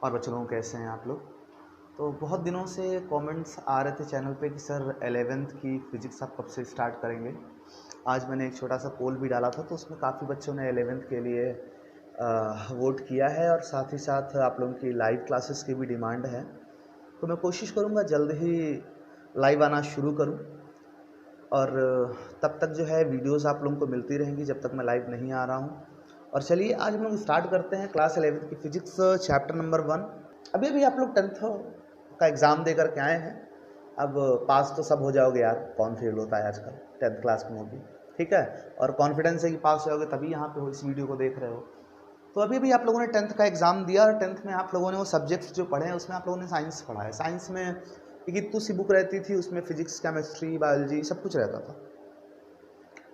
और बच्चों लोगों कैसे हैं आप लोग। तो बहुत दिनों से कमेंट्स आ रहे थे चैनल पे कि सर 11th की फिज़िक्स आप कब से स्टार्ट करेंगे। आज मैंने एक छोटा सा पोल भी डाला था तो उसमें काफ़ी बच्चों ने 11th के लिए वोट किया है और साथ ही साथ आप लोगों की लाइव क्लासेस की भी डिमांड है। तो मैं कोशिश करूँगा जल्द ही लाइव आना शुरू करूँ और तब तक जो है वीडियोज़ आप लोगों को मिलती रहेंगी जब तक मैं लाइव नहीं आ रहा हूँ। और चलिए आज हम लोग स्टार्ट करते हैं क्लास 11th की फिजिक्स चैप्टर नंबर 1। अभी अभी आप लोग 10th का एग्ज़ाम दे करके आए हैं। अब पास तो सब हो जाओगे यार, कौन फेल होता है आजकल 10th क्लास में होगी, ठीक है। और कॉन्फिडेंस है कि पास हो जाओगे तभी यहाँ पे हो, इस वीडियो को देख रहे हो। तो अभी भी आप लोगों ने 10th का एग्ज़ाम दिया और 10th में आप लोगों ने वो सब्जेक्ट्स जो पढ़े हैं उसमें आप लोगों ने साइंस पढ़ा है। साइंस में एक इतनी सी बुक रहती थी, उसमें फिजिक्स केमिस्ट्री बायोलॉजी सब कुछ रहता था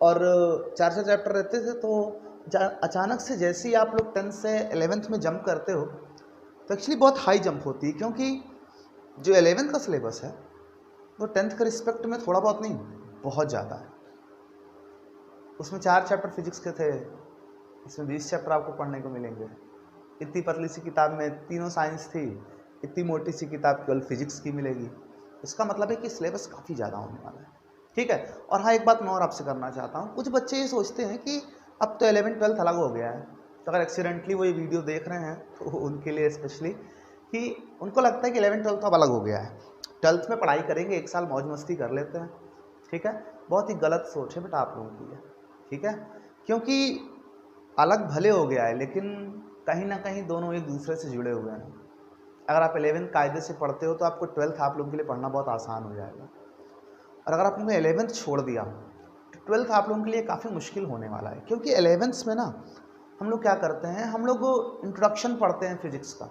और 4 चैप्टर रहते थे। तो अचानक से जैसे ही आप लोग 10th से 11th में जंप करते हो तो एक्चुअली बहुत हाई जंप होती है, क्योंकि जो 11th का सिलेबस है वो 10th के रिस्पेक्ट में थोड़ा बहुत नहीं, बहुत ज़्यादा है। उसमें 4 चैप्टर फिजिक्स के थे, इसमें 20 चैप्टर आपको पढ़ने को मिलेंगे। इतनी पतली सी किताब में तीनों साइंस थी, इतनी मोटी सी किताब केवल फिजिक्स की मिलेगी। इसका मतलब है कि सिलेबस काफ़ी ज़्यादा होने वाला है, ठीक है। और हाँ, एक बात मैं और आपसे करना चाहता हूँ, कुछ बच्चे ये सोचते हैं कि अब तो 11th 12th अलग हो गया है, तो अगर एक्सीडेंटली वो ये वीडियो देख रहे हैं तो उनके लिए स्पेशली कि उनको लगता है कि 11th 12th तो अब अलग हो गया है, 12th में पढ़ाई करेंगे, 1 साल मौज मस्ती कर लेते हैं, ठीक है। बहुत ही गलत सोच है बेटा आप लोगों की है, ठीक है। क्योंकि अलग भले हो गया है लेकिन कहीं ना कहीं दोनों एक दूसरे से जुड़े हुए हैं। अगर आप 11th कायदे से पढ़ते हो तो आपको 12th आप लोगों के लिए पढ़ना बहुत आसान हो जाएगा, और अगर आपने 11th छोड़ दिया तो 12th आप लोगों के लिए काफ़ी मुश्किल होने वाला है। क्योंकि 11th में ना हम लोग क्या करते हैं, हम लोग इंट्रोडक्शन पढ़ते हैं फिजिक्स का,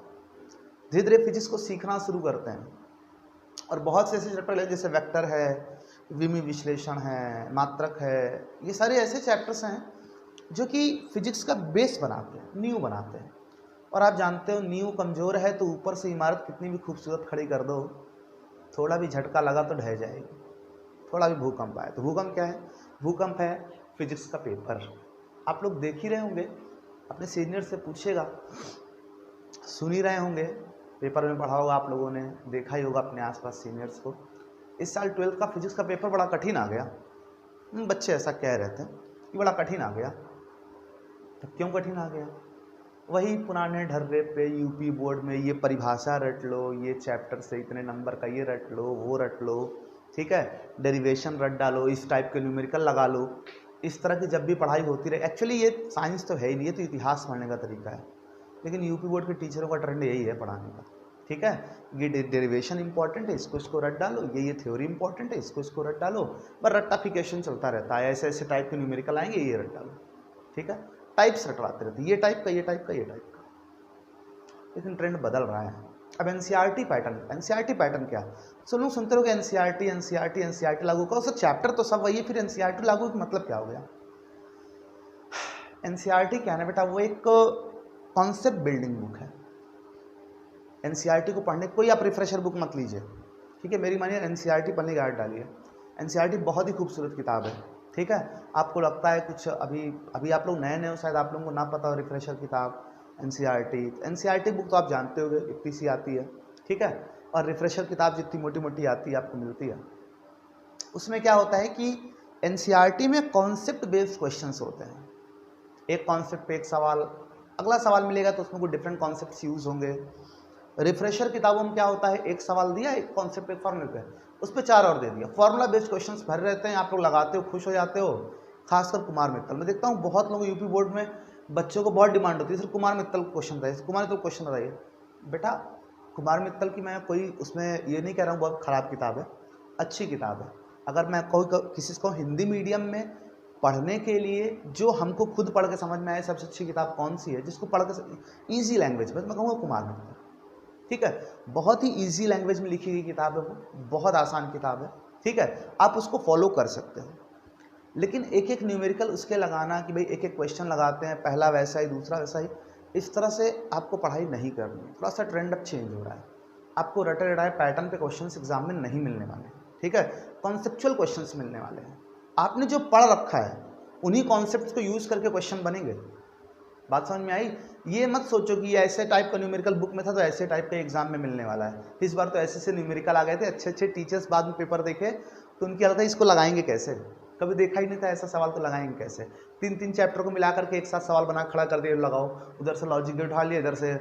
धीरे धीरे फिजिक्स को सीखना शुरू करते हैं और बहुत से ऐसे चैप्टर है जैसे वेक्टर है, विमी विश्लेषण है, मात्रक है, ये सारे ऐसे चैप्टर्स हैं जो कि फिजिक्स का बेस बनाते हैं, नींव बनाते हैं। और आप जानते हो नींव कमज़ोर है तो ऊपर से इमारत कितनी भी खूबसूरत खड़ी कर दो, थोड़ा भी झटका लगा तो ढह जाएगी। थोड़ा भी भूकंप आए तो भूकंप क्या है, भूकंप है फिजिक्स का पेपर। आप लोग देख ही रहे होंगे, अपने सीनियर से पूछेगा, सुन ही रहे होंगे, पेपर में पढ़ा होगा आप लोगों ने, देखा ही होगा अपने आसपास सीनियर्स को। इस साल 12th का फिजिक्स का पेपर बड़ा कठिन आ गया। बच्चे ऐसा कह रहे थे कि बड़ा कठिन आ गया। तो क्यों कठिन आ गया? वही पुराने ढर्रे पे यूपी बोर्ड में ये परिभाषा रट लो, ये चैप्टर से इतने नंबर का ये रट लो, वो रट लो, ठीक है, डेरिवेशन रट डालो, इस टाइप के न्यूमेरिकल लगा लो। इस तरह की जब भी पढ़ाई होती रहे, एक्चुअली ये साइंस तो है ही नहीं, ये तो इतिहास पढ़ने का तरीका है, लेकिन यूपी बोर्ड के टीचरों का ट्रेंड यही है पढ़ाने का, ठीक है। ये डेरिवेशन इंपॉर्टेंट है, इसको रट डालो, ये थ्योरी इंपॉर्टेंट है, इसको रट डालो। पर रट्टाफिकेशन चलता रहता है, ऐसे ऐसे टाइप के न्यूमेरिकल आएंगे, ये रट डालो, ठीक है। टाइप्स रटवाते रहते, ये टाइप का, ये टाइप का, ये टाइप का। लेकिन ट्रेंड बदल रहा है। अब एनसीईआरटी पैटर्न, एनसीईआरटी पैटर्न क्या? सब लोग सुनते रहोगे एनसीईआरटी एनसीईआरटी एनसीईआरटी लागू करो, सर चैप्टर तो सब वही है, फिर एनसीईआरटी लागू का मतलब क्या हो गया? एनसीईआरटी क्या है बेटा, वो एक कॉन्सेप्ट बिल्डिंग बुक है। एनसीईआरटी को पढ़ने कोई आप रिफ्रेशर बुक मत लीजिए, ठीक है, मेरी मानिए एनसीईआरटी पढ़ने की आदत डालिए। एनसीईआरटी बहुत ही खूबसूरत किताब है, ठीक है। आपको लगता है कुछ अभी अभी आप लोग नए नए हो, शायद आप लोगों को ना पता हो रिफ्रेशर किताब एनसीईआरटी बुक तो आप जानते होंगे, इतनी सी आती है, ठीक है। और रिफ्रेशर किताब जितनी मोटी मोटी आती है आपको मिलती है। उसमें क्या होता है कि एनसीईआरटी में कॉन्सेप्ट बेस्ड क्वेश्चंस होते हैं। एक कॉन्सेप्ट पे एक सवाल, अगला सवाल मिलेगा तो उसमें कोई डिफरेंट कॉन्सेप्ट्स यूज होंगे। रिफ्रेशर किताबों में क्या होता है, एक सवाल दिया, एक कॉन्सेप्ट, एक फॉर्मूले पे, उस पर 4 और दे दिया। फॉर्मूला बेस्ड क्वेश्चंस भर रहते हैं, आप लोग लगाते हो, खुश हो जाते हो। खासकर कुमार मित्तल, मैं देखता हूँ बहुत लोग यूपी बोर्ड में बच्चों को बहुत डिमांड होती है, सिर्फ कुमार मित्तल क्वेश्चन बताइए, कुमार मित्तल क्वेश्चन बताइए। बेटा कुमार मित्तल की मैं कोई उसमें ये नहीं कह रहा हूँ बहुत ख़राब किताब है, अच्छी किताब है। अगर मैं कोई किसी को हिंदी मीडियम में पढ़ने के लिए जो हमको खुद पढ़ के समझ में आए सबसे अच्छी किताब कौन सी है, जिसको पढ़ के ईजी लैंग्वेज में, मैं कहूँगा कुमार मित्तल, ठीक है। बहुत ही इजी लैंग्वेज में लिखी गई किताब है वो, बहुत आसान किताब है, ठीक है, आप उसको फॉलो कर सकते हो। लेकिन एक एक न्यूमेरिकल उसके लगाना कि भाई एक एक क्वेश्चन लगाते हैं, पहला वैसा ही दूसरा वैसा ही, इस तरह से आपको पढ़ाई नहीं करनी है। थोड़ा सा ट्रेंड अब चेंज हो रहा है, आपको रटे रटाए पैटर्न पे क्वेश्चंस एग्जाम में नहीं मिलने वाले, ठीक है, कॉन्सेप्चुअल क्वेश्चंस मिलने वाले हैं। आपने जो पढ़ रखा है उन्हीं कॉन्सेप्ट्स को यूज करके क्वेश्चन बनेंगे। बात समझ में आई? ये मत सोचो कि ये ऐसे टाइप का न्यूमेरिकल बुक में था तो ऐसे टाइप के एग्जाम में मिलने वाला है। इस बार तो ऐसे से न्यूमेरिकल आ गए थे, अच्छे अच्छे टीचर्स बाद में पेपर देखे तो उनकी हालत है इसको लगाएंगे कैसे, कभी देखा ही नहीं था ऐसा सवाल, तो लगाएंगे कैसे। 3-3 चैप्टर को मिला करके एक साथ सवाल बना खड़ा कर दिया, लगाओ, उधर से लॉजिक गेट उठा लिया, इधर से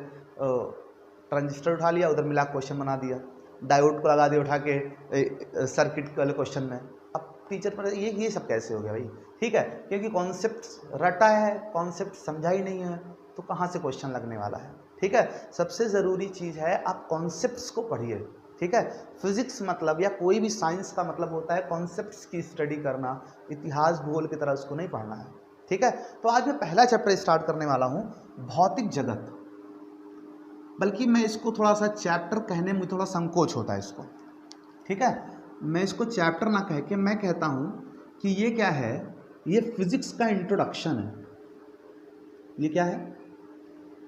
ट्रांजिस्टर उठा लिया, उधर मिला क्वेश्चन बना दिया, डायोड को लगा दिया उठा के सर्किट वाले क्वेश्चन में। अब टीचर पर ये सब कैसे हो गया भाई, ठीक है, क्योंकि कॉन्सेप्ट रटा है, कॉन्सेप्ट समझा ही नहीं है, तो कहाँ से क्वेश्चन लगने वाला है, ठीक है। सबसे ज़रूरी चीज़ है आप कॉन्सेप्ट्स को पढ़िए, ठीक है। फिजिक्स मतलब या कोई भी साइंस का मतलब होता है कॉन्सेप्ट्स की स्टडी करना, इतिहास भूगोल की तरह उसको नहीं पढ़ना है, ठीक है। तो आज मैं पहला चैप्टर स्टार्ट करने वाला हूँ, भौतिक जगत, बल्कि मैं इसको थोड़ा सा चैप्टर कहने में थोड़ा संकोच होता है इसको, ठीक है। मैं इसको चैप्टर ना कह के मैं कहता हूँ कि ये क्या है, ये फिजिक्स का इंट्रोडक्शन है। ये क्या है,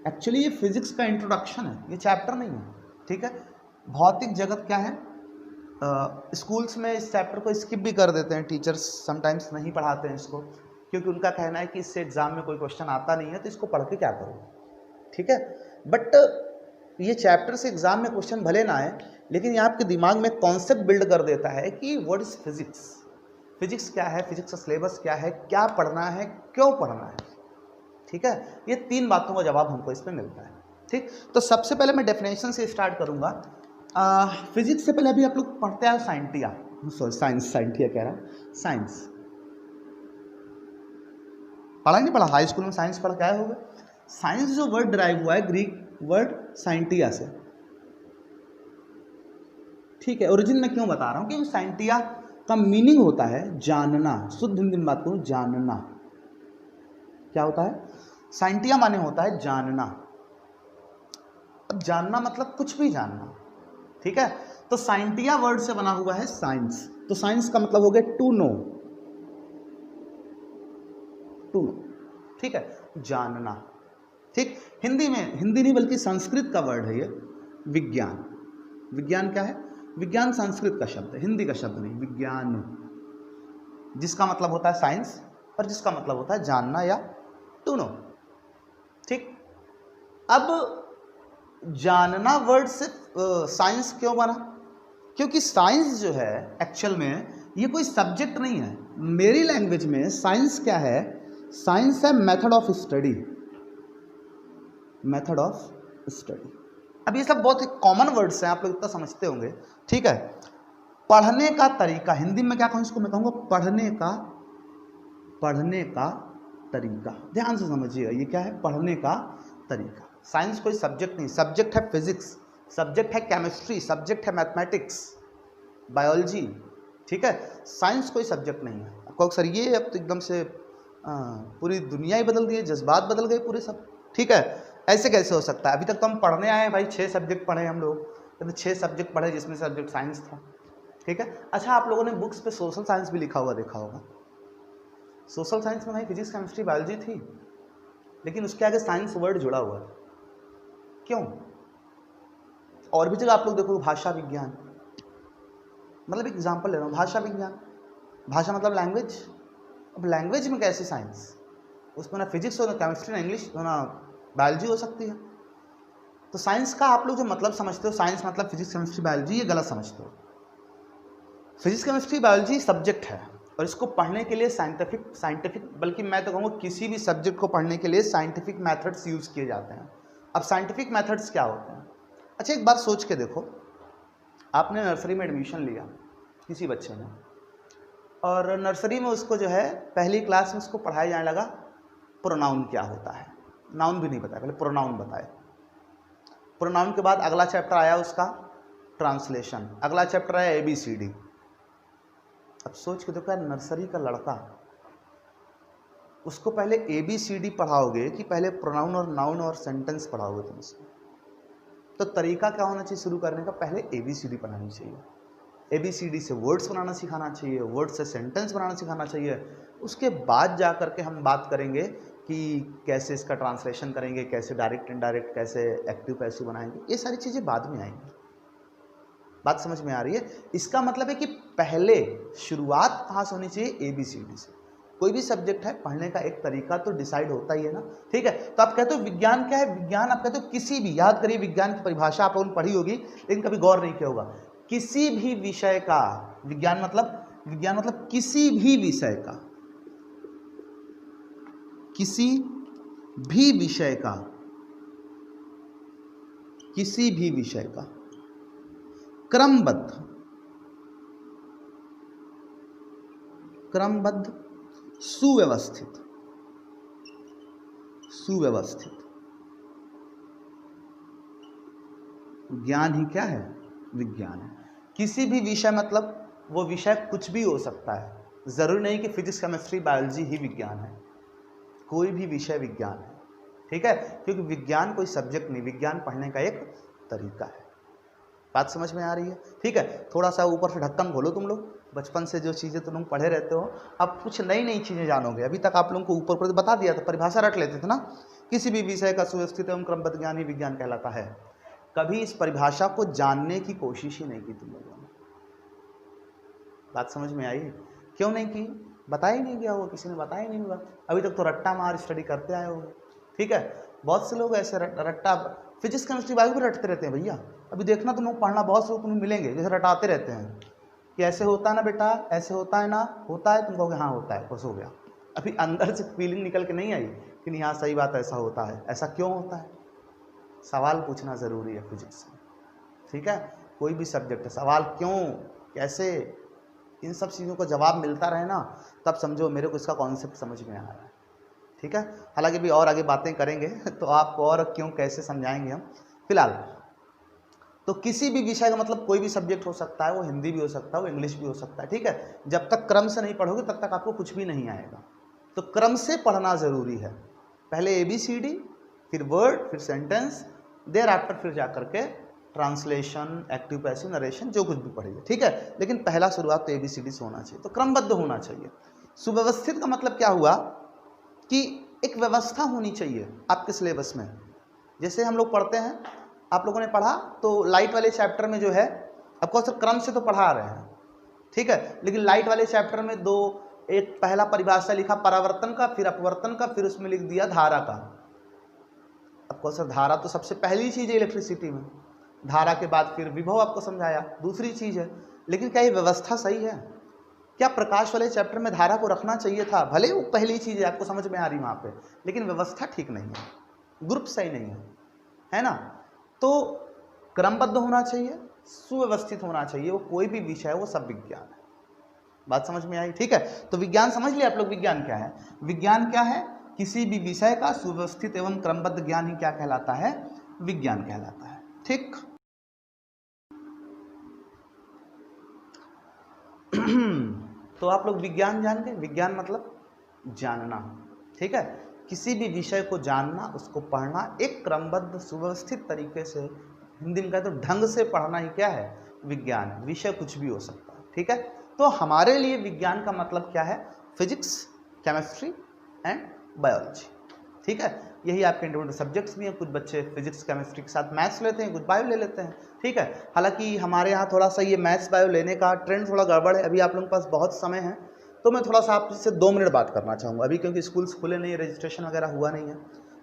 एक्चुअली ये फिजिक्स का इंट्रोडक्शन है, ये चैप्टर नहीं है, ठीक है। भौतिक जगत क्या है, स्कूल्स में इस चैप्टर को स्किप भी कर देते हैं टीचर्स, समटाइम्स नहीं पढ़ाते हैं इसको, क्योंकि उनका कहना है कि इससे एग्जाम में कोई क्वेश्चन आता नहीं है तो इसको पढ़ के क्या करो, ठीक है। बट ये चैप्टर से एग्जाम में क्वेश्चन भले ना आए, लेकिन ये आपके दिमाग में कॉन्सेप्ट बिल्ड कर देता है कि व्हाट इज फिजिक्स, फिजिक्स क्या है, फिजिक्स का सिलेबस क्या है, क्या पढ़ना है, क्यों पढ़ना है, ठीक है। ये 3 बातों का जवाब हमको इसमें मिलता है, ठीक। तो सबसे पहले मैं डेफिनेशन से स्टार्ट करूंगा। फिजिक्स से पहले अभी आप लोग पढ़ते हैं साइंटिया, सॉरी साइंटिया कह रहा हूँ, साइंस पढ़ा नहीं पढ़ा, हाई स्कूल में साइंस पढ़ के आए होंगे। साइंस जो वर्ड ड्राइव हुआ है ग्रीक वर्ड साइंटिया से, ठीक है। ओरिजिन में क्यों बता रहा हूँ, क्योंकि साइंटिया का मीनिंग होता है जानना, शुद्ध हिंदी में बात करूँ जानना, क्या होता है, साइंटिया माने होता है जानना। अब जानना मतलब कुछ भी जानना, ठीक है। तो साइंटिया वर्ड से बना हुआ है साइंस, तो साइंस का मतलब हो गया टू नो, टू नो, ठीक है, जानना, ठीक। हिंदी में, हिंदी नहीं बल्कि संस्कृत का वर्ड है ये विज्ञान। विज्ञान क्या है, विज्ञान संस्कृत का शब्द है, हिंदी का शब्द नहीं, विज्ञान, जिसका मतलब होता है साइंस और जिसका मतलब होता है जानना या टू नो, ठीक। अब जानना वर्ड से साइंस क्यों बना, क्योंकि साइंस जो है एक्चुअल में ये कोई सब्जेक्ट नहीं है। मेरी लैंग्वेज में साइंस क्या है, साइंस है method of study, method of study. अब ये सब बहुत ही कॉमन वर्ड्स हैं, आप लोग इतना समझते होंगे, ठीक है। पढ़ने का तरीका, हिंदी में क्या कहूँ इसको, मैं कहूँगा पढ़ने का तरीका, ध्यान से समझिएगा, ये क्या है, पढ़ने का तरीका। साइंस कोई सब्जेक्ट नहीं, सब्जेक्ट है फिजिक्स, सब्जेक्ट है केमिस्ट्री, सब्जेक्ट है मैथमेटिक्स, बायोलॉजी, ठीक है। साइंस कोई सब्जेक्ट नहीं है। आपको सर ये अब तो एकदम से पूरी दुनिया ही बदल दी है, जज्बात बदल गए पूरे सब, ठीक है, ऐसे कैसे हो सकता है। अभी तक तो हम पढ़ने आए हैं भाई, 6 सब्जेक्ट पढ़े हम लोग, तो 6 सब्जेक्ट पढ़े जिसमें सब्जेक्ट साइंस था, ठीक है। अच्छा, आप लोगों ने बुक्स पे सोशल साइंस भी लिखा हुआ देखा होगा, सोशल साइंस में भाई फिजिक्स केमिस्ट्री बायोलॉजी थी, लेकिन उसके आगे साइंस वर्ड जुड़ा हुआ है, क्यों। और भी जगह आप लोग देखो, भाषा विज्ञान, मतलब एग्जाम्पल ले रहा हूँ, भाषा विज्ञान, भाषा मतलब लैंग्वेज, अब लैंग्वेज में कैसे साइंस, उसमें ना फिजिक्स हो, ना केमिस्ट्री, ना इंग्लिश, ना बायोलॉजी हो सकती है। तो साइंस का आप लोग जो मतलब समझते हो, साइंस मतलब फिजिक्स केमिस्ट्री बायोलॉजी, ये गलत समझते हो। फिजिक्स केमिस्ट्री बायोलॉजी सब्जेक्ट है और इसको पढ़ने के लिए साइंटिफिक बल्कि मैं तो कहूँगा किसी भी सब्जेक्ट को पढ़ने के लिए साइंटिफिक मेथड्स यूज़ किए जाते हैं। अब साइंटिफिक मेथड्स क्या होते हैं, अच्छा एक बात सोच के देखो, आपने नर्सरी में एडमिशन लिया किसी बच्चे ने, और नर्सरी में उसको जो है पहली क्लास में उसको पढ़ाया जाने लगा प्रोनाउन क्या होता है, नाउन भी नहीं बताया, पहले प्रोनाउन बताए। प्रोनाउन के बाद अगला चैप्टर आया उसका ट्रांसलेशन, अगला चैप्टर आया ABCD। अब सोच के देखो यार, नर्सरी का लड़का, उसको पहले ABCD पढ़ाओगे कि पहले प्रोनाउन और नाउन और सेंटेंस पढ़ाओगे तुम उसको, तो तरीका क्या होना चाहिए शुरू करने का, पहले ABCD पढ़ानी चाहिए, ABCD से वर्ड्स बनाना सिखाना चाहिए, वर्ड से सेंटेंस बनाना सिखाना चाहिए, उसके बाद जा करके हम बात करेंगे कि कैसे इसका ट्रांसलेशन करेंगे, कैसे डायरेक्ट इनडायरेक्ट, कैसे एक्टिव पैसिव बनाएंगे, ये सारी चीज़ें बाद में आएंगी। बात समझ में आ रही है। इसका मतलब है कि पहले शुरुआत कहाँ से होनी चाहिए, ABCD से। कोई भी सब्जेक्ट है पढ़ने का एक तरीका तो डिसाइड होता ही है ना, ठीक है। तो आप कहते हो विज्ञान क्या है, विज्ञान आप कहते हो किसी भी, याद करिए विज्ञान की परिभाषा आप लोगों ने पढ़ी होगी लेकिन कभी गौर नहीं किया होगा, किसी भी विषय का, विज्ञान मतलब किसी भी विषय का, किसी भी विषय का, किसी भी विषय का क्रमबद्ध सुव्यवस्थित ज्ञान ही क्या है, विज्ञान है। किसी भी विषय मतलब वो विषय कुछ भी हो सकता है, जरूरी नहीं कि फिजिक्स केमिस्ट्री बायोलॉजी ही विज्ञान है, कोई भी विषय विज्ञान है, ठीक है। क्योंकि विज्ञान कोई सब्जेक्ट नहीं, विज्ञान पढ़ने का एक तरीका है। बात समझ में आ रही है, ठीक है। थोड़ा सा ऊपर से ढक्कन खोलो, तुम लोग बचपन से जो चीज़ें तुम लोग पढ़े रहते हो, अब कुछ नई नई चीज़ें जानोगे। अभी तक आप लोगों को ऊपर ऊपर बता दिया था, परिभाषा रट लेते थे ना, किसी भी विषय का सुव्यवस्थित एवं क्रमबद्ध ज्ञान ही विज्ञान कहलाता है। कभी इस परिभाषा को जानने की कोशिश ही नहीं की तुम लोगों ने। बात समझ में आई? क्यों नहीं की? बताया ही नहीं गया होगा, किसी ने बताया ही नहीं होगा। अभी तक तो रट्टा मार स्टडी करते आए होगे, ठीक है। बहुत से लोग ऐसे रट्टा फिजिक्स केमिस्ट्री बायो भी रटते रहते हैं भैया। अभी देखना तुम लोग पढ़ना, बहुत से लोग तुम्हें मिलेंगे जैसे रटाते रहते हैं कि ऐसे होता है ना बेटा, ऐसे होता है ना, होता है, तुम कहोगे हाँ होता है, बस हो गया। अभी अंदर से फीलिंग निकल के नहीं आई कि नहीं हाँ सही बात, ऐसा होता है। ऐसा क्यों होता है? सवाल पूछना ज़रूरी है फिजिक्स में, ठीक है। कोई भी सब्जेक्ट है, सवाल क्यों, कैसे, इन सब चीज़ों का जवाब मिलता रहे ना, तब समझो मेरे को इसका कॉन्सेप्ट समझ में आ रहा है, ठीक है। हालांकि भी और आगे बातें करेंगे तो आपको और क्यों कैसे समझाएंगे हम। फिलहाल तो किसी भी विषय का मतलब कोई भी सब्जेक्ट हो सकता है, वो हिंदी भी हो सकता है, वो इंग्लिश भी हो सकता है, ठीक है। जब तक क्रम से नहीं पढ़ोगे तब तक आपको कुछ भी नहीं आएगा। तो क्रम से पढ़ना ज़रूरी है। पहले ABCD, फिर वर्ड, फिर सेंटेंस, देयर आफ्टर फिर जा करके ट्रांसलेशन, एक्टिव पैसिव, नरेशन, जो कुछ भी पढ़िए, ठीक है। लेकिन पहला शुरुआत तो ABCD से होना चाहिए, तो क्रमबद्ध होना चाहिए। सुव्यवस्थित का मतलब क्या हुआ कि एक व्यवस्था होनी चाहिए आपके सिलेबस में। जैसे हम लोग पढ़ते हैं, आप लोगों ने पढ़ा तो लाइट वाले चैप्टर में जो है, आपको सर क्रम से तो पढ़ा रहे हैं, ठीक है, लेकिन लाइट वाले चैप्टर में एक पहला परिभाषा लिखा परावर्तन का, फिर अपवर्तन का, फिर उसमें लिख दिया धारा का। आपको सर धारा तो सबसे पहली चीज़ है इलेक्ट्रिसिटी में, धारा के बाद फिर विभव आपको समझाया, दूसरी चीज़ है। लेकिन क्या ये व्यवस्था सही है? क्या प्रकाश वाले चैप्टर में धारा को रखना चाहिए था? भले वो पहली चीज़ है, आपको समझ में आ रही वहाँ पे, लेकिन व्यवस्था ठीक नहीं है, ग्रुप सही नहीं है ना। तो क्रमबद्ध होना चाहिए, सुव्यवस्थित होना चाहिए, वो कोई भी विषय है, वो सब विज्ञान है। बात समझ में आई, ठीक है। तो विज्ञान समझ लिया आप लोग, विज्ञान क्या है? विज्ञान क्या है? किसी भी विषय का सुव्यवस्थित एवं क्रमबद्ध ज्ञान ही क्या कहलाता है? विज्ञान कहलाता है, ठीक। तो आप लोग विज्ञान जान गए। विज्ञान मतलब जानना, ठीक है। किसी भी विषय को जानना, उसको पढ़ना एक क्रमबद्ध सुव्यवस्थित तरीके से, हिंदी में कहते तो ढंग से पढ़ना ही क्या है? विज्ञान है। विषय कुछ भी हो सकता है, ठीक है। तो हमारे लिए विज्ञान का मतलब क्या है? फिजिक्स, केमिस्ट्री एंड बायोलॉजी, ठीक है। यही आपके इंडिविजुअल सब्जेक्ट्स भी हैं। कुछ बच्चे फिजिक्स केमिस्ट्री के साथ मैथ्स लेते हैं, कुछ बायो ले लेते हैं, ठीक है। हालांकि हमारे यहाँ थोड़ा सा ये मैथ्स बायो लेने का ट्रेंड थोड़ा गड़बड़ है। अभी आप लोगों के पास बहुत समय है, तो मैं थोड़ा सा आपसे 2 मिनट बात करना चाहूँगा अभी, क्योंकि स्कूल्स खुले नहीं है, रजिस्ट्रेशन वगैरह हुआ नहीं है।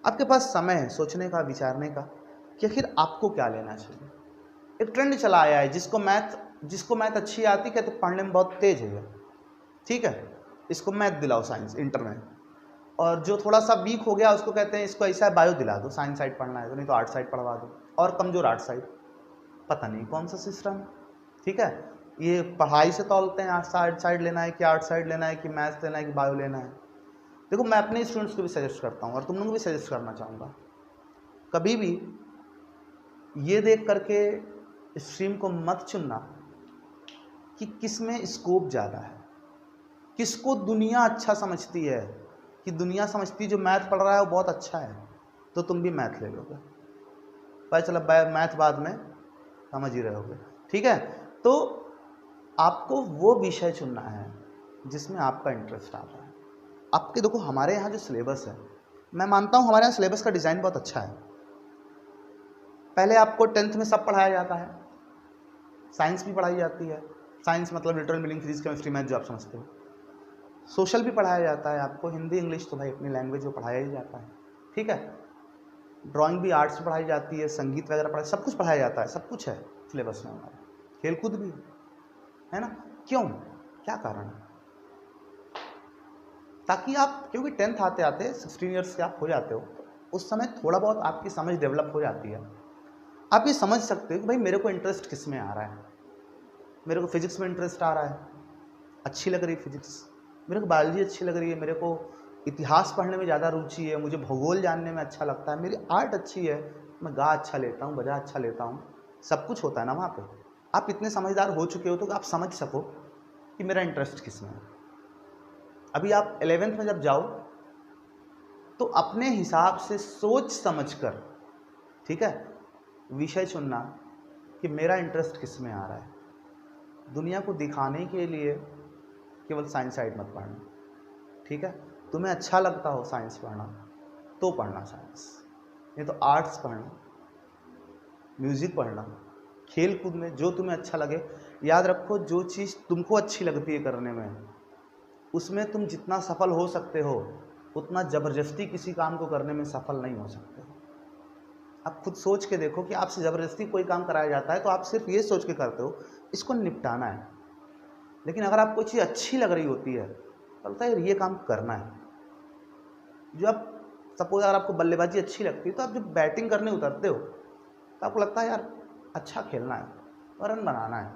आपके पास समय है सोचने का, विचारने का कि आखिर आपको क्या लेना चाहिए। एक ट्रेंड चला आया है, जिसको मैथ अच्छी आती है तो पढ़ने में बहुत तेज है, ठीक है, इसको मैथ दिलाओ साइंस इंटर में। और जो थोड़ा सा वीक हो गया उसको कहते हैं इसको ऐसा है बायो दिला दो, साइंस साइड पढ़ना है तो, नहीं तो आर्ट साइड पढ़वा दो, और कमजोर आर्ट साइड। पता नहीं कौन सा सिस्टम है, ठीक है। ये पढ़ाई से तौलते हैं, आर्ट साइड लेना है कि आर्ट साइड लेना है कि मैथ्स लेना है कि बायो लेना है। देखो मैं अपने स्टूडेंट्स को भी सजेस्ट करता हूँ और तुम लोगों को भी सजेस्ट करना चाहूँगा, कभी भी ये देख करके स्ट्रीम को मत चुनना कि किस में स्कोप ज़्यादा है, किसको दुनिया अच्छा समझती है, कि दुनिया समझती जो मैथ पढ़ रहा है वो बहुत अच्छा है तो तुम भी मैथ ले लोगे, पता चला मैथ बाद में समझ ही रहोगे, ठीक है। तो आपको वो विषय चुनना है जिसमें आपका इंटरेस्ट आता है। आपके देखो हमारे यहाँ जो सिलेबस है, मैं मानता हूँ हमारे यहाँ सिलेबस का डिज़ाइन बहुत अच्छा है। पहले आपको 10th में सब पढ़ाया जाता है, साइंस भी पढ़ाई जाती है, साइंस मतलब literal meaning, physics chemistry math जो आप समझते हो। सोशल भी पढ़ाया जाता है आपको, हिंदी इंग्लिश तो भाई अपनी लैंग्वेज में पढ़ाया ही जाता है, ठीक है। ड्राइंग भी आर्ट्स पढ़ाई जाती है, संगीत वगैरह पढ़ाई, सब कुछ पढ़ाया जाता है, सब कुछ है सिलेबस में हमारा, खेलकूद भी है ना। क्यों, क्या कारण है? ताकि आप, क्योंकि 10th आते आते 16 ईयर्स के आप हो जाते हो, उस समय थोड़ा बहुत आपकी समझ डेवलप हो जाती है। आप ये समझ सकते हो कि भाई मेरे को इंटरेस्ट किस में आ रहा है। मेरे को फिजिक्स में इंटरेस्ट आ रहा है, अच्छी लग रही है फिजिक्स, मेरे को बायोलॉजी अच्छी लग रही है, मेरे को इतिहास पढ़ने में ज़्यादा रुचि है, मुझे भूगोल जानने में अच्छा लगता है, मेरी आर्ट अच्छी है, मैं गा अच्छा लेता हूँ, बजा अच्छा लेता हूँ, सब कुछ होता है ना वहाँ पे। आप इतने समझदार हो चुके हो तो आप समझ सको कि मेरा इंटरेस्ट किस में है। अभी आप 11th में जब जाओ तो अपने हिसाब से सोच समझ कर, ठीक है, विषय चुनना कि मेरा इंटरेस्ट किस में आ रहा है। दुनिया को दिखाने के लिए केवल साइंस साइड मत पढ़ना, ठीक है। तुम्हें अच्छा लगता हो साइंस पढ़ना तो पढ़ना साइंस, नहीं तो आर्ट्स पढ़ना, म्यूज़िक पढ़ना, खेल कूद में जो तुम्हें अच्छा लगे। याद रखो, जो चीज़ तुमको अच्छी लगती है करने में, उसमें तुम जितना सफल हो सकते हो उतना ज़बरदस्ती किसी काम को करने में सफल नहीं हो सकते। आप खुद सोच के देखो कि आपसे ज़बरदस्ती कोई काम कराया जाता है तो आप सिर्फ ये सोच के करते हो इसको निपटाना है, लेकिन अगर आपको चीज़ अच्छी लग रही होती है तो लगता है ये काम करना है। जो आप सपोज अगर आपको बल्लेबाजी अच्छी लगती है तो आप जब बैटिंग करने उतरते हो तो आपको लगता है यार अच्छा खेलना है और रन बनाना है।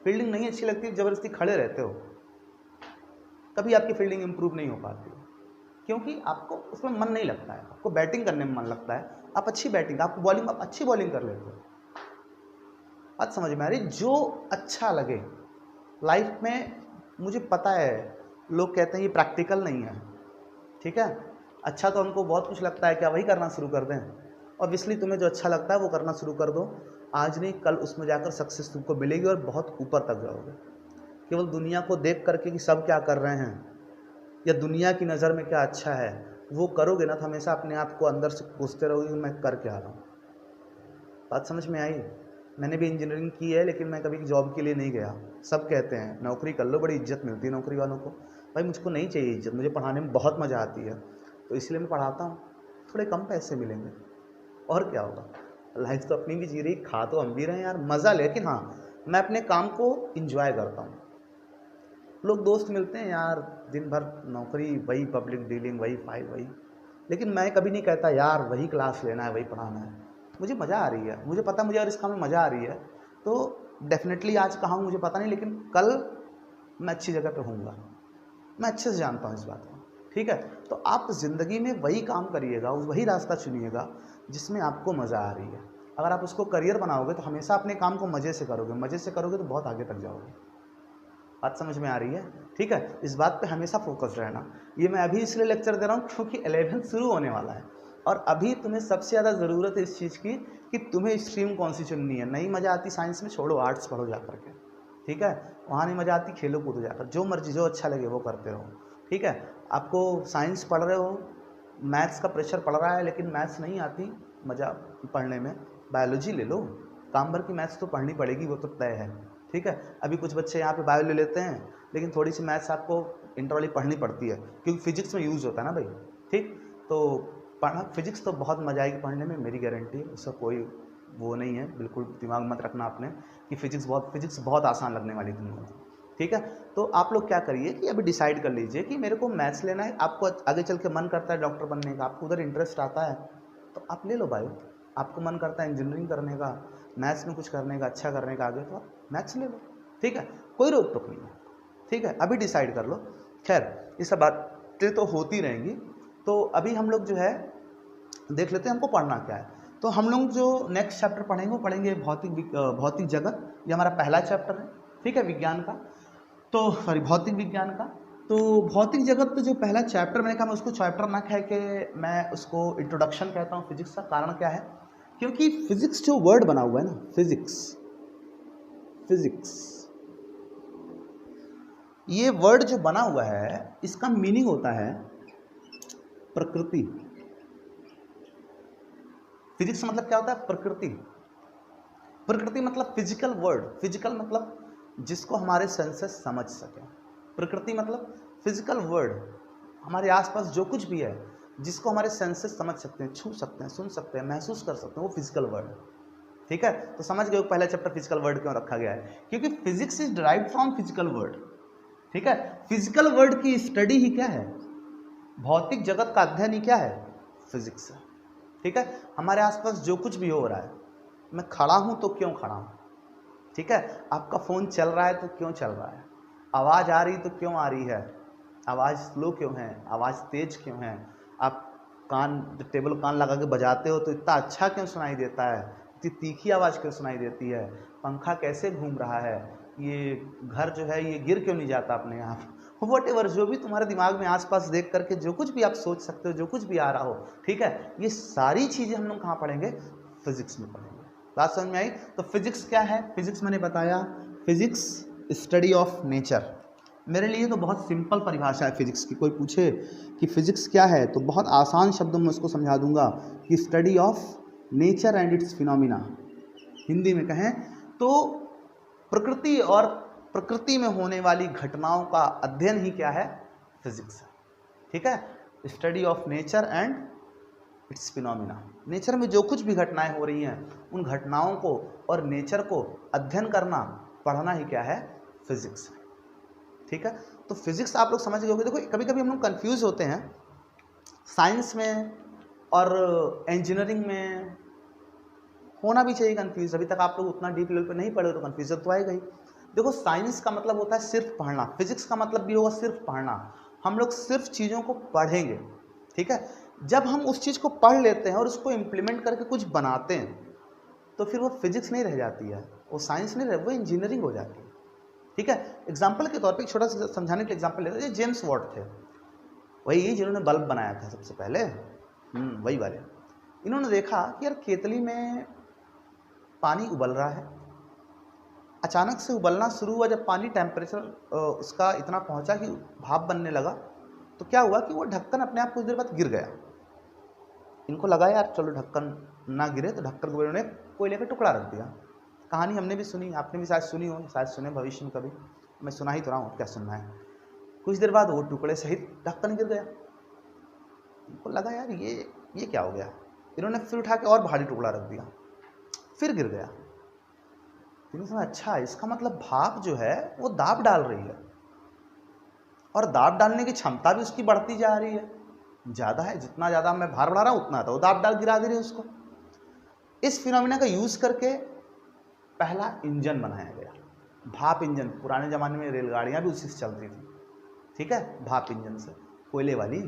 फील्डिंग नहीं अच्छी लगती, ज़बरदस्ती खड़े रहते हो, कभी आपकी फील्डिंग इंप्रूव नहीं हो पाती, क्योंकि आपको उसमें मन नहीं लगता है। आपको बैटिंग करने में मन लगता है, आप अच्छी बैटिंग, आपको बॉलिंग, आप अच्छी बॉलिंग कर लेते हो। बात समझ में आ रही? जो अच्छा लगे लाइफ में। मुझे पता है लोग कहते हैं ये प्रैक्टिकल नहीं है, ठीक है। अच्छा तो हमको बहुत कुछ लगता है, क्या वही करना शुरू कर दें? ऑब्वियसली तुम्हें जो अच्छा लगता है वो करना शुरू कर दो, आज नहीं कल उसमें जाकर सक्सेस तुमको मिलेगी और बहुत ऊपर तक जाओगे। केवल दुनिया को देख करके कि सब क्या कर रहे हैं या दुनिया की नज़र में क्या अच्छा है वो करोगे ना, तो हमेशा अपने आप को अंदर से पूछते रहोगे कि मैं कर क्या रहा हूँ। बात समझ में आई? मैंने भी इंजीनियरिंग की है, लेकिन मैं कभी जॉब के लिए नहीं गया। सब कहते हैं नौकरी कर लो, बड़ी इज्जत मिलती है नौकरी वालों को। भाई मुझको नहीं चाहिए इज्जत, मुझे पढ़ाने में बहुत मज़ा आती है, तो इसलिए मैं पढ़ाता हूँ। थोड़े कम पैसे मिलेंगे और क्या होगा, लाइफ तो अपनी भी जी रही, खा तो हम भी रहे हैं यार, मज़ा। लेकिन हाँ, मैं अपने काम को इंजॉय करता हूँ। लोग दोस्त मिलते हैं यार, दिन भर नौकरी, वही पब्लिक डीलिंग, वही फाइल, वही, लेकिन मैं कभी नहीं कहता यार वही क्लास लेना है, वही पढ़ाना है। मुझे मज़ा आ रही है, मुझे पता मुझे अगर इस काम में मज़ा आ रही है तो डेफिनेटली आज कहाँ हूँ मुझे पता नहीं, लेकिन कल मैं अच्छी जगह पे होऊंगा। मैं अच्छे से जानता हूँ इस बात को, ठीक है। तो आप ज़िंदगी में वही काम करिएगा, वही रास्ता चुनिएगा जिसमें आपको मज़ा आ रही है। अगर आप उसको करियर बनाओगे तो हमेशा अपने काम को मज़े से करोगे, मज़े से करोगे तो बहुत आगे तक जाओगे। बात समझ में आ रही है? ठीक है, इस बात पे हमेशा फोकस रहना। ये मैं अभी इसलिए लेक्चर दे रहा हूँ क्योंकि 11th शुरू होने वाला है और अभी तुम्हें सबसे ज़्यादा ज़रूरत है इस चीज़ की कि तुम्हें स्ट्रीम कौन सी चुननी है। नहीं मज़ा आती साइंस में, छोड़ो, आर्ट्स पढ़ो जा करके, ठीक है। वहाँ नहीं मज़ा आती, खेलो कूदो जाकर, जो मर्जी जो अच्छा लगे वो करते रहो, ठीक है। आपको साइंस पढ़ रहे हो, मैथ्स का प्रेशर पड़ रहा है लेकिन मैथ्स नहीं आती मज़ा पढ़ने में, बायोलॉजी ले लो, काम भर की मैथ्स तो पढ़नी पड़ेगी, वो तो तय है, ठीक है। अभी कुछ बच्चे यहाँ पे बायो ले लेते हैं लेकिन थोड़ी सी मैथ्स आपको इंटर वाली पढ़नी पड़ती है क्योंकि फिजिक्स में यूज़ होता है ना भाई, ठीक। तो पढ़ना फिजिक्स तो बहुत मजा आएगी पढ़ने में, मेरी गारंटी है, उसका कोई वो नहीं है, बिल्कुल दिमाग मत रखना आपने कि फिजिक्स बहुत आसान लगने वाली तुम लोग, ठीक है। तो आप लोग क्या करिए कि अभी डिसाइड कर लीजिए कि मेरे को मैथ्स लेना है, आपको आगे चल के मन करता है डॉक्टर बनने का, आपको उधर इंटरेस्ट आता है तो आप ले लो बायो, आपको मन करता है इंजीनियरिंग करने का, मैथ्स में कुछ करने का, अच्छा करने का आगे, तो आप मैथ्स ले लो, ठीक है, कोई रोक टोक नहीं है, ठीक है। अभी डिसाइड कर लो। खैर ये सब बातें तो होती रहेंगी, तो अभी हम लोग जो है देख लेते हैं हमको पढ़ना क्या है। तो हम लोग जो नेक्स्ट चैप्टर पढ़ेंगे वो पढ़ेंगे भौतिक जगत, ये हमारा पहला चैप्टर है, ठीक है, विज्ञान का। तो सॉरी, भौतिक विज्ञान का। तो भौतिक जगत तो जो पहला चैप्टर मैंने कहा, मैं उसको चैप्टर ना कह के मैं उसको इंट्रोडक्शन कहता हूँ फिजिक्स का। कारण क्या है, क्योंकि फिजिक्स जो वर्ड बना हुआ है ना, फिजिक्स ये वर्ड जो बना हुआ है इसका मीनिंग होता है प्रकृति। फिजिक्स मतलब क्या होता है, प्रकृति। प्रकृति मतलब फिजिकल वर्ड, फिजिकल मतलब जिसको हमारे सेंसेस समझ सके, प्रकृति मतलब फिजिकल वर्ल्ड, हमारे आसपास जो कुछ भी है जिसको हमारे सेंसेस समझ सकते हैं, छू सकते हैं, सुन सकते हैं, महसूस कर सकते हैं, वो फिजिकल वर्ल्ड है। ठीक है, तो समझ गए पहला चैप्टर फिजिकल वर्ल्ड क्यों रखा गया है, क्योंकि physics is derived from physical world. ठीक है, फिजिकल वर्ल्ड की स्टडी ही क्या है, भौतिक जगत का अध्ययन ही क्या है, फिजिक्स है। ठीक है, हमारे आसपास जो कुछ भी हो रहा है, मैं खड़ा हूं तो क्यों खड़ा हूं, ठीक है, आपका फोन चल रहा है तो क्यों चल रहा है, आवाज आ रही तो क्यों आ रही है, आवाज स्लो क्यों है, आवाज तेज क्यों है, आप कान टेबल कान लगा के बजाते हो तो इतना अच्छा क्यों सुनाई देता है, इतनी तीखी आवाज क्यों सुनाई देती है, पंखा कैसे घूम रहा है, ये घर जो है ये गिर क्यों नहीं जाता अपने आप, वट एवर, जो भी तुम्हारे दिमाग में आसपास देख करके जो कुछ भी आप सोच सकते हो, जो कुछ भी आ रहा हो, ठीक है, ये सारी चीजें हम लोग कहाँ पढ़ेंगे, फिजिक्स में पढ़ेंगे। बात समझ में आई। तो फिजिक्स क्या है, फिजिक्स मैंने बताया, फिजिक्स स्टडी ऑफ नेचर। मेरे लिए तो बहुत सिंपल परिभाषा है फिजिक्स की, कोई पूछे कि फिजिक्स क्या है तो बहुत आसान शब्दों में उसको समझा दूंगा कि study of nature and it's phenomena. Hindi में कहें तो प्रकृति और प्रकृति में होने वाली घटनाओं का अध्ययन ही क्या है, फिजिक्स है। ठीक है, study of nature and it's phenomena, nature में जो कुछ भी घटनाएं हो रही हैं उन घटनाओं को और नेचर को अध्ययन करना, पढ़ना ही क्या है, फिजिक्स है। ठीक है, तो फिजिक्स आप लोग समझ गए होंगे। देखो कभी कभी हम लोग कंफ्यूज होते हैं साइंस में और इंजीनियरिंग में, होना भी चाहिए कंफ्यूज, अभी तक आप लोग उतना डीप लेवल पे नहीं पढ़े तो कंफ्यूजन तो आएगा ही। देखो साइंस का मतलब होता है सिर्फ पढ़ना, फिजिक्स का मतलब भी होगा सिर्फ पढ़ना, हम लोग सिर्फ चीज़ों को पढ़ेंगे। ठीक है, जब हम उस चीज़ को पढ़ लेते हैं और उसको इम्प्लीमेंट करके कुछ बनाते हैं तो फिर वो फिजिक्स नहीं रह जाती है, वो साइंस नहीं रह, वो इंजीनियरिंग हो जाती है। ठीक है, एग्जाम्पल के तौर पे एक छोटा सा समझाने के एग्जाम्पल लेते हैं, जेम्स वॉट थे, वही जिन्होंने बल्ब बनाया था सबसे पहले, वही वाले। इन्होंने देखा कि यार केतली में पानी उबल रहा है, अचानक से उबलना शुरू हुआ, जब पानी टेम्परेचर उसका इतना पहुंचा कि भाप बनने लगा तो क्या हुआ कि वो ढक्कन अपने आप कुछ देर बाद गिर गया। इनको लगा यार चलो ढक्कन ना गिरे, तो ढक्कन को उन्होंने कोयले का टुकड़ा रख दिया। कहानी हमने भी सुनी, आपने भी शायद सुनी हो, शायद सुने भविष्य में कभी, मैं सुना ही तो रहा हूँ, क्या सुनना है। कुछ देर बाद वो टुकड़े सहित ढक्कन गिर गया। इनको लगा यार ये क्या हो गया, इन्होंने फिर उठा के और भारी टुकड़ा रख दिया, फिर गिर गया। इन्होंने समझा अच्छा इसका मतलब भाप जो है वो दाब डाल रही है, और दाब डालने की क्षमता भी उसकी बढ़ती जा रही है, ज़्यादा है, जितना ज़्यादा मैं भार बढ़ा रहा हूँ उतना तो दाब डाल गिरा दे रही है उसको। इस फिनोमिना का यूज़ करके पहला इंजन बनाया गया, भाप इंजन। पुराने ज़माने में रेलगाड़ियाँ भी उसी से चलती थी। ठीक है, भाप इंजन से, कोयले वाली,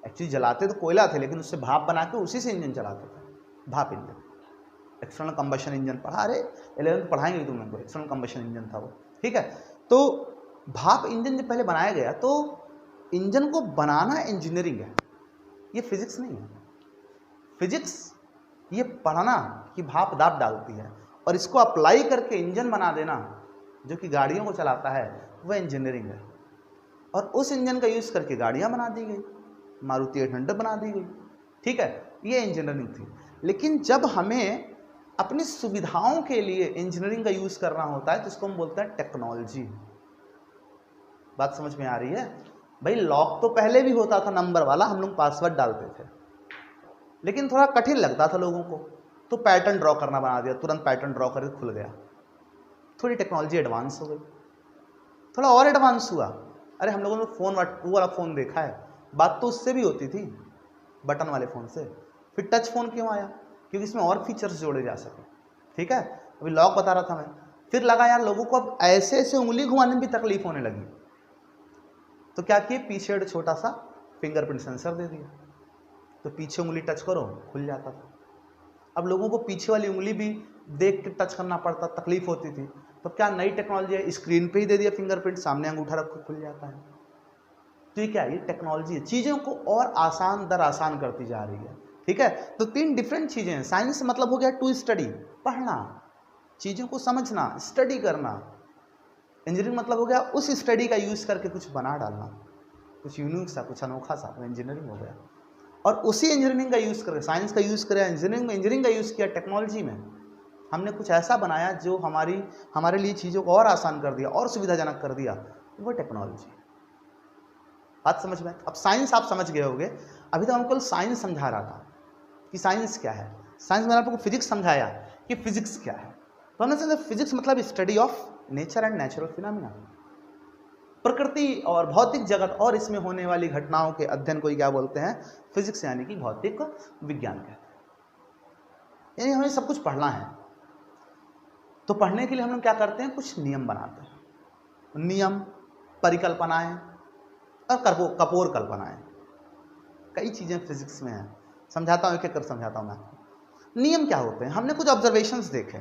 एक्चुअली जलाते तो कोयला थे लेकिन उससे भाप बना के उसी से इंजन चलाते थे, भाप इंजन। एक्सटर्नल कंबशन इंजन पढ़ा, अरे 11th पढ़ाएंगे तुम लोग को, एक्सटर्नल कंबशन इंजन था वो। ठीक है, तो भाप इंजन जब पहले बनाया गया तो इंजन को बनाना इंजीनियरिंग है, ये फिजिक्स नहीं है। फिजिक्स ये पढ़ना कि भाप दाब डालती है और इसको अप्लाई करके इंजन बना देना जो कि गाड़ियों को चलाता है, वह इंजीनियरिंग है। और उस इंजन का यूज़ करके गाड़ियाँ बना दी गई, मारुति 800 बना दी गई। ठीक है, ये इंजीनियरिंग थी। लेकिन जब हमें अपनी सुविधाओं के लिए इंजीनियरिंग का यूज़ करना होता है तो इसको हम बोलते हैं टेक्नोलॉजी। बात समझ में आ रही है भाई। लॉक तो पहले भी होता था नंबर वाला, हम लोग पासवर्ड डालते थे, लेकिन थोड़ा कठिन लगता था लोगों को, तो पैटर्न ड्रॉ करना बना दिया, तुरंत पैटर्न ड्रॉ करके खुल गया। थोड़ी टेक्नोलॉजी एडवांस हो गई, थोड़ा और एडवांस हुआ। अरे हम लोगों ने फोन, वो वाला फ़ोन देखा है, बात तो उससे भी होती थी, बटन वाले फ़ोन से। फिर टच फ़ोन क्यों आया, क्योंकि इसमें और फीचर्स जोड़े जा सके। ठीक है, अभी लॉक बता रहा था मैं, फिर लगा यार लोगों को अब ऐसे ऐसे उंगली घुमाने में भी तकलीफ होने लगी, तो क्या किए, पीछे छोटा सा फिंगरप्रिंट सेंसर दे दिया, तो पीछे उंगली टच करो खुल जाता था। अब लोगों को पीछे वाली उंगली भी देख के टच करना पड़ता, तकलीफ होती थी, तो क्या नई टेक्नोलॉजी है, स्क्रीन पे ही दे दिया फिंगरप्रिंट, सामने अंगूठा रखो खुल जाता है। तो ये क्या है, ये टेक्नोलॉजी है, चीज़ों को और आसान दर आसान करती जा रही है। ठीक है, तो 3 डिफरेंट चीज़ें हैं। साइंस मतलब हो गया टू स्टडी, पढ़ना, चीज़ों को समझना, स्टडी करना। इंजीनियरिंग मतलब हो गया उस स्टडी का यूज़ करके कुछ बना डालना, कुछ यूनिक सा, कुछ अनोखा सा, तो इंजीनियरिंग हो गया। और उसी इंजीनियरिंग का यूज़ करके, साइंस का यूज़ करें इंजीनियरिंग में, इंजीनियरिंग का यूज़ किया टेक्नोलॉजी में, हमने कुछ ऐसा बनाया जो हमारे लिए चीज़ों को और आसान कर दिया और सुविधाजनक कर दिया, वो टेक्नोलॉजी। बात समझ में? अब साइंस आप समझ गए होंगे। अभी तो हमको साइंस समझा रहा था कि साइंस क्या है। साइंस में आपको फिजिक्स समझाया कि फिजिक्स क्या है। तो हमने समझा फिजिक्स मतलब study of nature and natural phenomena, प्रकृति और भौतिक जगत और इसमें होने वाली घटनाओं के अध्ययन को क्या बोलते हैं? फिजिक्स, यानी कि भौतिक विज्ञान कहते हैं। यानी हमें सब कुछ पढ़ना है, तो पढ़ने के लिए हम लोग क्या करते हैं? कुछ नियम बनाते हैं। नियम, परिकल्पनाएं और कपोर कल्पनाएं, कई चीजें फिजिक्स में हैं। समझाता हूं, एक एक कर समझाता हूं मैं आपको। नियम क्या होते हैं? हमने कुछ ऑब्जर्वेशंस देखे।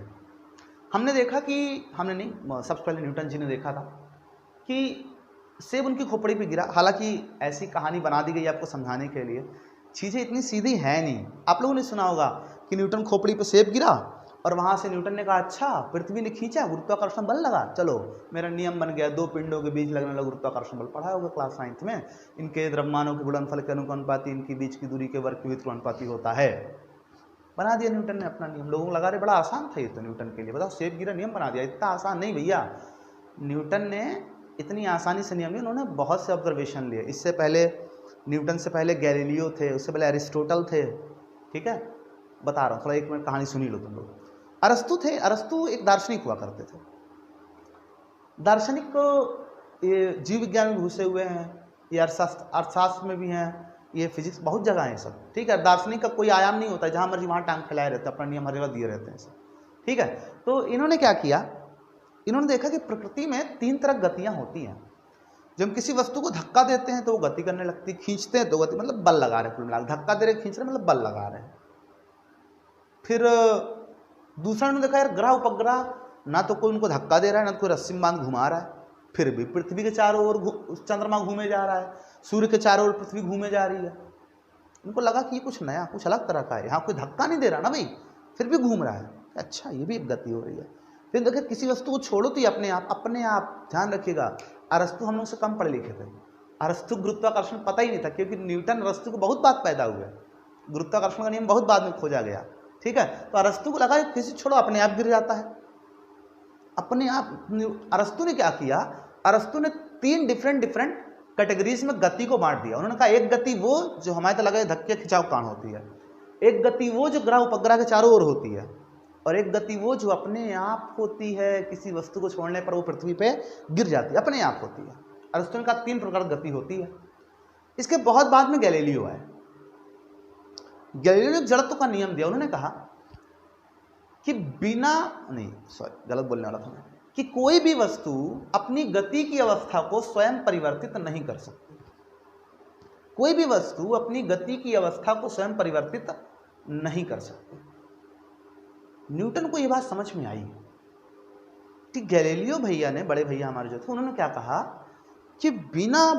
हमने देखा कि सबसे पहले न्यूटन जी ने देखा था कि सेब उनकी खोपड़ी पे गिरा। हालांकि ऐसी कहानी बना दी गई आपको समझाने के लिए, चीजें इतनी सीधी है नहीं। आप लोगों ने सुना होगा कि न्यूटन खोपड़ी पे सेब गिरा और वहां से न्यूटन ने कहा अच्छा पृथ्वी ने खींचा, गुरुत्वाकर्षण बल लगा, चलो मेरा नियम बन गया, दो पिंडों के बीच लगने लगा गुरुत्वाकर्षण बल। पढ़ा होगा क्लास 9 में, इनके द्रव्यमानों के गुणनफल के अनुपाती इनके बीच की दूरी के वर्ग के वित्रुपाती होता है। बना दिया न्यूटन ने अपना नियम। लोगों को लगा रहे बड़ा आसान था ये तो न्यूटन के लिए, बताओ सेब गिरा नियम बना दिया। इतना आसान नहीं भैया, न्यूटन ने इतनी आसानी से नियम नहीं, उन्होंने बहुत से ऑब्जर्वेशन लिए। इससे पहले न्यूटन से पहले गैलीलियो थे, उससे पहले अरिस्टोटल थे। ठीक है, बता रहा हूँ, थोड़ा एक मिनट कहानी सुनी लो तुम लोग। अरस्तु थे, अरस्तु एक दार्शनिक हुआ करते थे। दार्शनिक ये जीव विज्ञान में घुसे हुए हैं, ये अर्थशास्त्र में भी हैं, ये फिजिक्स, बहुत जगह है सब। ठीक है, दार्शनिक का कोई आयाम नहीं होता, जहाँ मर्जी वहाँ टांग फैलाए रहते हैं, अपना नियम हर जगह दिए रहते हैं सब। ठीक है, तो इन्होंने क्या किया, इन्होंने देखा कि प्रकृति में 3 तरह गतियां होती हैं। जब हम किसी वस्तु को धक्का देते हैं तो वो गति करने लगती, खींचते हैं तो गति, मतलब बल लगा रहे हैं, धक्का दे रहे खींच रहे मतलब बल लगा रहे हैं। फिर दूसरा ने देखा यार ग्रह उपग्रह, ना तो कोई उनको धक्का दे रहा है, ना तो कोई रस्सी में बांध घुमा रहा है, फिर भी पृथ्वी के चारों ओर चंद्रमा घूमे जा रहा है, सूर्य के चारों ओर पृथ्वी घूमे जा रही है। उनको लगा कि ये कुछ नया, कुछ अलग तरह का है, यहाँ कोई धक्का नहीं दे रहा ना भाई, फिर भी घूम रहा है, अच्छा ये भी एक गति हो रही है। फिर देखिए किसी वस्तु को छोड़ो तो ये अपने आप, ध्यान रखिएगा, अरस्तु हम लोग से कम पढ़े लिखे थे। अरस्तु गुरुत्वाकर्षण पता ही नहीं था, क्योंकि न्यूटन अरस्तु को बहुत बाद पैदा हुए, गुरुत्वाकर्षण का नियम बहुत बाद में खोजा गया। ठीक है, तो अरस्तु को लगा किसी छोड़ो अपने आप गिर जाता है, अपने आप। अरस्तु ने क्या किया, अरस्तु ने 3 डिफरेंट कैटेगरीज में गति को बांट दिया। उन्होंने कहा एक गति वो जो हमारे तो लगा धक्के खिंचाव कारण होती है, एक गति वो जो ग्रह उपग्रह के चारों ओर होती है, और एक गति वो जो अपने आप होती है, किसी वस्तु को छोड़ने पर वो पृथ्वी पे गिर जाती है, अपने आप होती है। अरस्तु ने कहा 3 प्रकार की गति होती है। इसके बहुत बाद में गैलीलियो आए। गैलीलियो ने जड़त्व का नियम दिया। उन्होंने कहा कि गलत बोलने वाला था मैं, कि कोई भी वस्तु अपनी गति की अवस्था को स्वयं परिवर्तित नहीं कर सकती। कोई भी वस्तु अपनी गति की अवस्था को स्वयं परिवर्तित नहीं कर सकती। न्यूटन को यह बात समझ में आई कि गैलीलियो भैया ने, बड़े भैया हमारे जो थे, उन्होंने क्या कहा कि बिना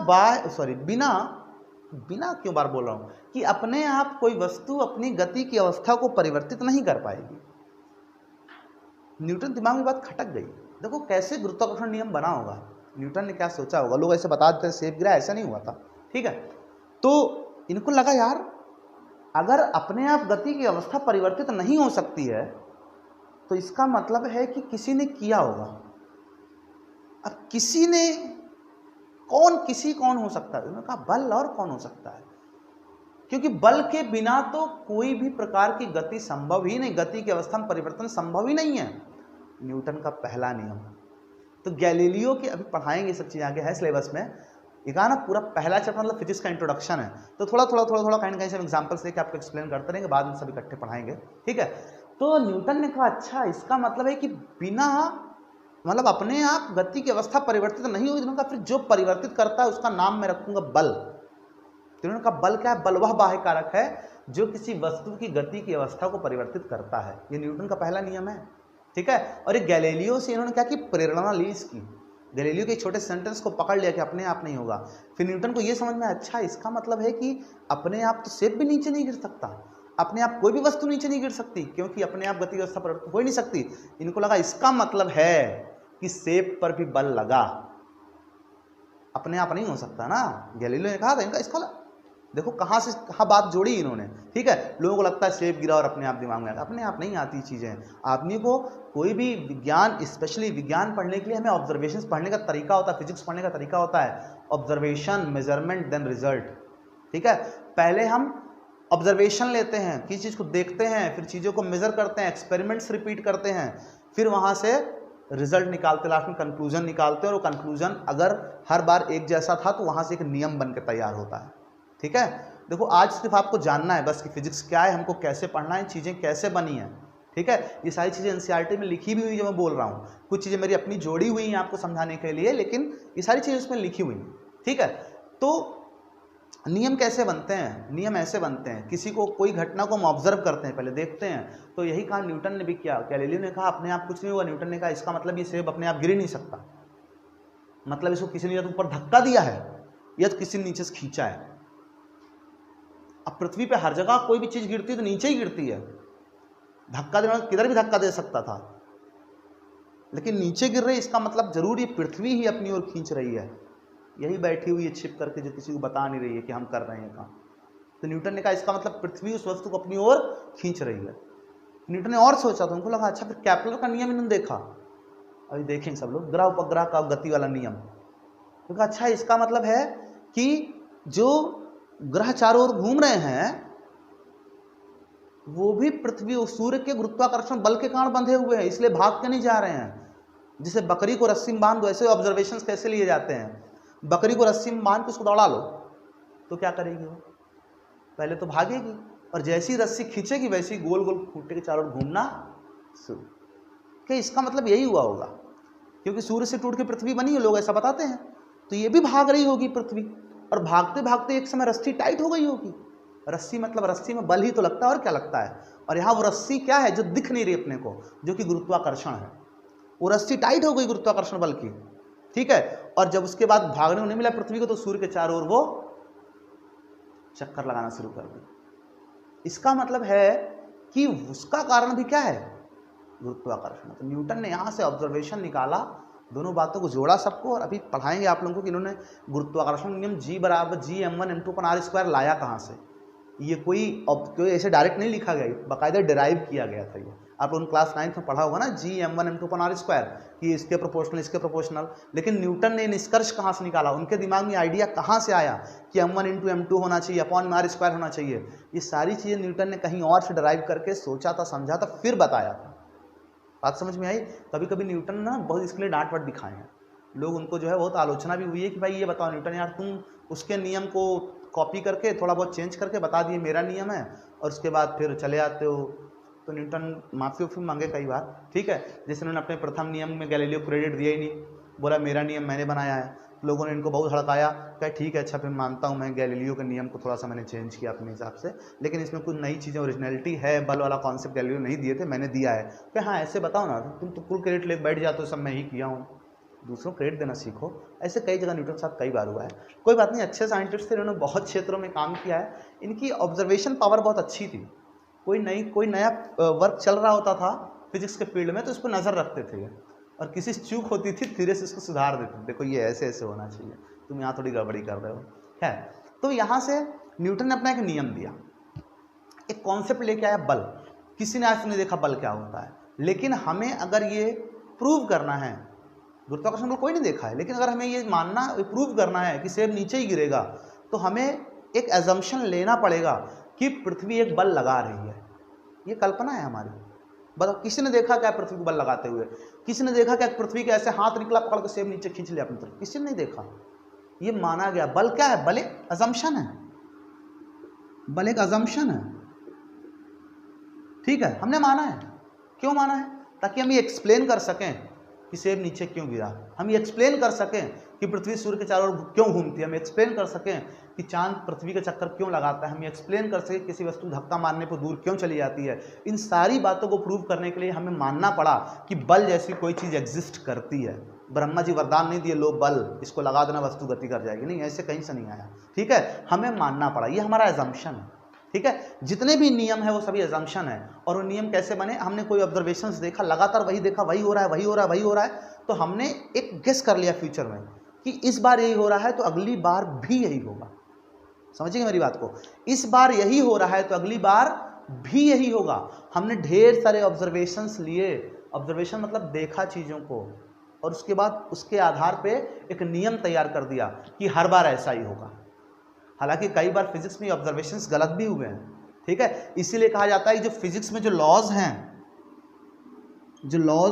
क्यों बार बोल रहा हूं, कि अपने आप कोई वस्तु अपनी गति की अवस्था को परिवर्तित नहीं कर पाएगी। न्यूटन दिमाग में बात खटक गई। देखो कैसे गुरुत्वाकर्षण नियम बना होगा, न्यूटन ने क्या सोचा होगा। लोग ऐसे बता देते हैं सेब गिरा, ऐसा नहीं हुआ था। ठीक है, तो इनको लगा यार अगर अपने आप गति की अवस्था परिवर्तित नहीं हो सकती है तो इसका मतलब है कि किसी ने किया होगा। अब किसी ने, कौन हो सकता है? उन्होंने कहा बल, और कौन हो सकता है, क्योंकि बल के बिना तो कोई भी प्रकार की गति संभव ही नहीं, गति की अवस्था में परिवर्तन संभव ही नहीं है। न्यूटन का पहला नियम। तो गैलीलियो के अभी पढ़ाएंगे सब चीज़, आगे है सिलेबस में। ये कहा ना पूरा पहला चैप्टर मतलब फिजिक्स का इंट्रोडक्शन है, तो थोड़ा कहीं ना कहीं से एग्जाम्पल्स लेके आपको एक्सप्लेन करते रहेंगे, बाद में सब इकट्ठे पढ़ाएंगे। ठीक है, तो न्यूटन ने कहा अच्छा इसका मतलब है कि बिना, मतलब अपने आप गति की अवस्था परिवर्तित नहीं होगी। उन्होंने कहा फिर जो परिवर्तित करता है उसका नाम मैं रखूंगा बल। तो उन्होंने कहा बल क्या है? बल वह बाह्य कारक है जो किसी वस्तु की गति की अवस्था को परिवर्तित करता है। ये न्यूटन का पहला नियम है। ठीक है, और ये गैलीलियो से इन्होंने क्या की प्रेरणा ली इसकी। गैलीलियो के छोटे सेंटेंस को पकड़ लिया कि अपने आप नहीं होगा। फिर न्यूटन को ये समझ में अच्छा इसका मतलब है कि अपने आप तो सेब भी नीचे नहीं गिर सकता, अपने आप कोई भी वस्तु नीचे नहीं गिर सकती, क्योंकि अपने आप गति व्यवस्था परिवर्तित हो ही नहीं सकती। इनको लगा इसका मतलब है कि सेब पर भी बल लगा, अपने आप नहीं हो सकता ना। गैलीलियो ने कहा था इनका इसका देखो कहाँ से कहाँ बात जोड़ी इन्होंने, ठीक है। लोगों को लगता है सेब गिरा और अपने आप दिमाग में आता, अपने आप नहीं आती चीज़ें। आदमी को कोई भी विज्ञान, स्पेशली विज्ञान पढ़ने के लिए हमें ऑब्जर्वेशंस पढ़ने का तरीका होता है, फिजिक्स पढ़ने का तरीका होता है, ऑब्जर्वेशन, मेजरमेंट, देन रिजल्ट, ठीक है। पहले हम ऑब्जर्वेशन लेते हैं, किसी चीज़ को देखते हैं, फिर चीज़ों को मेजर करते हैं, एक्सपेरिमेंट्स रिपीट करते हैं, फिर वहाँ से रिजल्ट निकालते, लास्ट में कंक्लूजन निकालते हैं, और कंक्लूजन अगर हर बार एक जैसा था तो वहाँ से एक नियम बन के तैयार होता है, ठीक है। देखो आज सिर्फ आपको जानना है बस कि फिजिक्स क्या है, हमको कैसे पढ़ना है, चीज़ें कैसे बनी हैं, ठीक है। ये सारी चीज़ें एनसीईआरटी में लिखी भी हुई जो मैं बोल रहा हूँ, कुछ चीज़ें मेरी अपनी जोड़ी हुई हैं आपको समझाने के लिए, लेकिन ये सारी चीज़ें उसमें लिखी हुई हैं, ठीक है। तो नियम कैसे बनते हैं? नियम ऐसे बनते हैं, किसी को कोई घटना को हम ऑब्जर्व करते हैं, पहले देखते हैं। तो यही कहा न्यूटन ने भी किया, गैलीलियो ने कहा अपने आप कुछ नहीं हुआ, न्यूटन ने कहा इसका मतलब ये सेब अपने आप गिर ही नहीं सकता, मतलब इसको किसी ने या तो ऊपर धक्का दिया है या तो किसी ने नीचे से खींचा है। अब पृथ्वी पे हर जगह कोई भी चीज गिरती है तो नीचे ही गिरती है, धक्का देना किधर भी धक्का दे सकता था, लेकिन नीचे गिर रही, इसका मतलब जरूर ये पृथ्वी ही अपनी ओर खींच रही है, यही बैठी हुई है छिप करके जो किसी को बता नहीं रही है कि हम कर रहे हैं काम। तो न्यूटन ने कहा इसका मतलब पृथ्वी उस वस्तु को अपनी ओर खींच रही है। न्यूटन ने और सोचा, तो उनको लगा अच्छा फिर केपलर का नियम इन्होंने देखा, अभी देखेंगे सब लोग, ग्रह उपग्रह का गति वाला नियम। तो कहा अच्छा इसका मतलब है कि जो ग्रह चारों ओर घूम रहे हैं वो भी पृथ्वी और सूर्य के गुरुत्वाकर्षण बल के कारण बंधे हुए हैं, इसलिए भाग के नहीं जा रहे हैं। जिसे बकरी को रस्सी में बांध दो, ऐसे ऑब्जर्वेशंस कैसे लिए जाते हैं, बकरी को रस्सी में बांध के उसको दौड़ा लो तो क्या करेगी वो, पहले तो भागेगी, और जैसी रस्सी खींचेगी वैसी गोल गोल खूंटे के चारों ओर घूमना शुरू। क्या इसका मतलब यही हुआ होगा, क्योंकि सूर्य से टूट के पृथ्वी बनी है, लोग ऐसा बताते हैं, तो ये भी भाग रही होगी पृथ्वी, और भागते भागते एक समय रस्सी टाइट हो गई होगी। रस्सी मतलब रस्सी में बल ही तो लगता है, और क्या लगता है, और यहाँ वो रस्सी क्या है जो दिख नहीं रही अपने को, जो कि गुरुत्वाकर्षण है, वो रस्सी टाइट हो गई गुरुत्वाकर्षण बल की, ठीक है। और जब उसके बाद भागने को नहीं मिला पृथ्वी को, तो सूर्य के चारों ओर वो चक्कर लगाना शुरू कर दी। इसका मतलब है कि उसका कारण भी क्या है, गुरुत्वाकर्षण। तो न्यूटन ने यहां से ऑब्जर्वेशन निकाला, दोनों बातों को जोड़ा सबको, और अभी पढ़ाएंगे आप लोगों को कि इन्होंने गुरुत्वाकर्षण नियम G = G(m1m2)r² लाया कहां से। ये कोई ऐसे डायरेक्ट नहीं लिखा गया, बाकायदा डिराइव किया गया था। ये आप लोगों ने क्लास 9th में पढ़ा होगा ना, G(m1m2)r² कि इसके प्रोपोर्शनल इसके प्रोपोर्शनल। लेकिन न्यूटन ने निष्कर्ष कहाँ से निकाला, उनके दिमाग में आइडिया कहाँ से आया कि m1 × m2 होना चाहिए, अपॉन r² होना चाहिए। ये सारी चीज़ें न्यूटन ने कहीं और से डिराइव करके सोचा था, समझा था, फिर बताया था। बात समझ में आई। कभी कभी न्यूटन ना बहुत इसके लिए डांट वाट भी खाए हैं लोग, उनको जो है बहुत आलोचना भी हुई है कि भाई ये बताओ न्यूटन यार, तुम उसके नियम को कॉपी करके थोड़ा बहुत चेंज करके बता दिए मेरा नियम है, और उसके बाद फिर चले आते हो। तो न्यूटन माफ़ी उफ़ी मांगे कई बार, ठीक है। जैसे उन्होंने अपने प्रथम नियम में गैलीलियो क्रेडिट दिया ही नहीं, बोला मेरा नियम मैंने बनाया है। लोगों ने इनको बहुत हड़काया, कहा ठीक है अच्छा फिर मानता हूँ मैं गैलीलियो के नियम को थोड़ा सा मैंने चेंज किया अपने हिसाब से, लेकिन इसमें कुछ नई चीज़ें, ओरिजिनलिटी है, बल वाला कॉन्सेप्ट गैलीलियो नहीं दिए थे, मैंने दिया है। कि हाँ ऐसे बताओ ना, तुम तो फुल क्रेडिट लेके बैठ जाते हो, सब मैं ही किया हूँ, दूसरों क्रेडिट देना सीखो। ऐसे कई जगह न्यूटन साहब कई बार हुआ है। कोई बात नहीं, अच्छे साइंटिस्ट थे, इन्होंने बहुत क्षेत्रों में काम किया है, इनकी ऑब्जर्वेशन पावर बहुत अच्छी थी। कोई नया वर्क चल रहा होता था फिजिक्स के फील्ड में तो उस पर नज़र रखते थे, और किसी से चूक होती थी धीरे से उसको सुधार देते, देखो ये ऐसे ऐसे होना चाहिए, तुम यहाँ थोड़ी गड़बड़ी कर रहे हो, है। तो यहाँ से न्यूटन ने अपना एक नियम दिया, एक कॉन्सेप्ट लेके आया, बल। किसी ने आज नहीं देखा बल क्या होता है, लेकिन हमें अगर ये प्रूव करना है, गुरुत्वाकर्षण बल कोई नहीं देखा है, लेकिन अगर हमें ये मानना, प्रूव करना है कि सेब नीचे ही गिरेगा, तो हमें एक एजम्पशन लेना पड़ेगा कि पृथ्वी एक बल लगा रही है। ये कल्पना है हमारी। बताओ किसी ने देखा क्या पृथ्वी को बल लगाते हुए? किसी ने देखा क्या पृथ्वी के ऐसे हाथ निकला पकड़ के सेब नीचे खींच लिया अपनी तरफ? किसी ने नहीं देखा। ये माना गया। बल क्या है? बल एक अजम्पशन है, बल एक अजम्पशन है, ठीक है, हमने माना है। क्यों माना है? ताकि हम ये एक्सप्लेन कर सकें कि सेब नीचे क्यों गिरा, हम ये एक्सप्लेन कर सकें कि पृथ्वी सूर्य के चारों ओर क्यों घूमती है, हम एक्सप्लेन कर सकें कि चांद पृथ्वी के चक्कर क्यों लगाता है, हम ये एक्सप्लेन कर सकें किसी वस्तु धक्का मारने पर दूर क्यों चली जाती है। इन सारी बातों को प्रूव करने के लिए हमें मानना पड़ा कि बल जैसी कोई चीज़ एग्जिस्ट करती है। ब्रह्मा जी वरदान नहीं दिए लो बल इसको लगा देना वस्तु गति कर जाएगी, नहीं, ऐसे कहीं से नहीं आया, ठीक है। हमें मानना पड़ा, ये हमारा एजम्पशन है, ठीक है। जितने भी नियम है वो सभी एजम्पशन है। और वो नियम कैसे बने? हमने कोई ऑब्जर्वेशंस देखा, लगातार वही देखा, वही हो रहा है, वही हो रहा है, वही हो रहा है, तो हमने एक गेस कर लिया फ्यूचर में कि इस बार यही हो रहा है तो अगली बार भी यही होगा। समझिए मेरी बात को, इस बार यही हो रहा है तो अगली बार भी यही होगा। हमने ढेर सारे ऑब्जर्वेशंस लिए, ऑब्जर्वेशन मतलब देखा चीज़ों को, और उसके बाद उसके आधार पे एक नियम तैयार कर दिया कि हर बार ऐसा ही होगा। हालांकि कई बार फिजिक्स में ऑब्जर्वेशंस गलत भी हुए हैं, ठीक है। इसीलिए कहा जाता है कि जो फिजिक्स में जो लॉज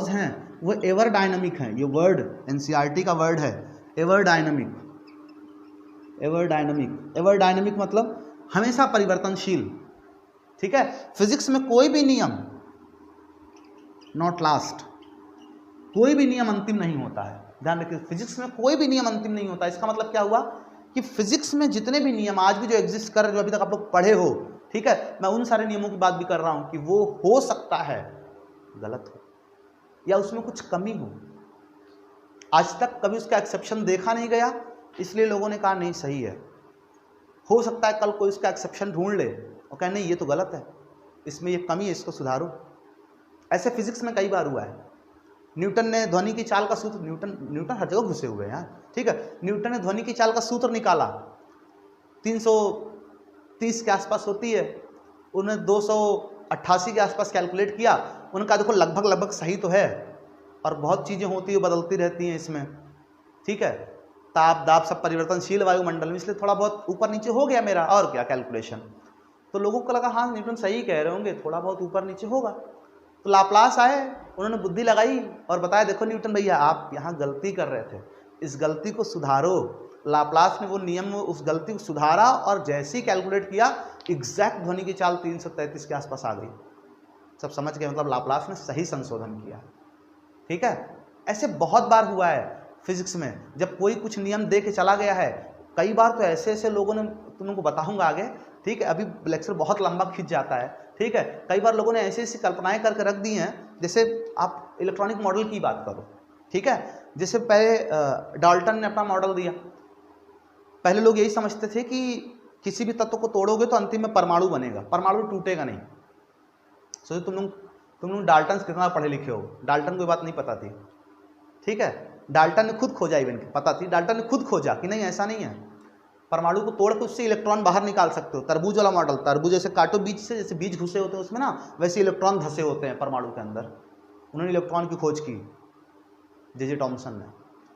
हैं वो एवर डायनामिक हैं। ये वर्ड एनसीईआरटी का वर्ड है, एवर डायनामिक। एवर डायनामिक मतलब हमेशा परिवर्तनशील, ठीक है। फिजिक्स में कोई भी नियम नॉट लास्ट, कोई भी नियम अंतिम नहीं होता है। ध्यान रखिए, फिजिक्स में कोई भी नियम अंतिम नहीं होता। इसका मतलब क्या हुआ कि फिजिक्स में जितने भी नियम आज भी जो एग्जिस्ट कर रहे हैं, जो अभी तक आप लोग पढ़े हो, ठीक है, मैं उन सारे नियमों की बात भी कर रहा हूं कि वो हो सकता है गलत हो या उसमें कुछ कमी हो। आज तक कभी उसका एक्सेप्शन देखा नहीं गया, इसलिए लोगों ने कहा नहीं सही है। हो सकता है कल कोई उसका एक्सेप्शन ढूंढ ले और कहे नहीं ये तो गलत है, इसमें ये कमी है, इसको सुधारो। ऐसे फिजिक्स में कई बार हुआ है। न्यूटन ने ध्वनि की चाल का सूत्र, न्यूटन हर जगह घुसे हुए हैं यार, ठीक है। न्यूटन ने ध्वनि की चाल का सूत्र निकाला, 330 के आसपास होती है, उन्होंने 288 के आसपास कैलकुलेट किया। उन्होंने कहा देखो लगभग सही तो है, और बहुत चीज़ें होती है बदलती रहती हैं इसमें, ठीक है। ताप दाब सब परिवर्तनशील वायुमंडल में, इसलिए थोड़ा बहुत ऊपर नीचे हो गया मेरा, और क्या कैलकुलेशन। तो लोगों को लगा हाँ न्यूटन सही कह रहे होंगे, थोड़ा बहुत ऊपर नीचे होगा। तो लाप्लास आए, उन्होंने बुद्धि लगाई और बताया देखो न्यूटन भैया आप यहाँ गलती कर रहे थे, इस गलती को सुधारो। लाप्लास ने वो नियम, उस गलती को सुधारा, और जैसे ही कैलकुलेट किया एग्जैक्ट ध्वनि की चाल 333 के आसपास आ गई। सब समझ गए, मतलब लाप्लास ने सही संशोधन किया, ठीक है। ऐसे बहुत बार हुआ है फिजिक्स में, जब कोई कुछ नियम दे के चला गया है। कई बार तो ऐसे लोगों ने, तुम लोगों को बताऊंगा आगे, ठीक है, अभी लेक्चर बहुत लंबा खिंच जाता है, ठीक है। कई बार लोगों ने ऐसी कल्पनाएं करके रख दी हैं, जैसे आप इलेक्ट्रॉनिक मॉडल की बात करो, ठीक है। जैसे पहले डाल्टन ने अपना मॉडल दिया। पहले लोग यही समझते थे कि किसी भी तत्व को तोड़ोगे तो अंतिम में परमाणु बनेगा, परमाणु टूटेगा नहीं। सोचो तुम लोग डाल्टन कितना पढ़े लिखे हो, डाल्टन को बात नहीं पता थी, ठीक है। डाल्टन ने खुद खोजा, इवन पता थी, डाल्टन ने खुद खोजा कि नहीं ऐसा नहीं है, परमाणु को तोड़ के उससे इलेक्ट्रॉन बाहर निकाल सकते हो। तरबूज वाला मॉडल, तरबूज जैसे काटो बीज से, जैसे बीज घुसे होते हैं उसमें ना, वैसे इलेक्ट्रॉन धसे होते हैं परमाणु के अंदर। उन्होंने इलेक्ट्रॉन की खोज की, जे टॉमसन ने।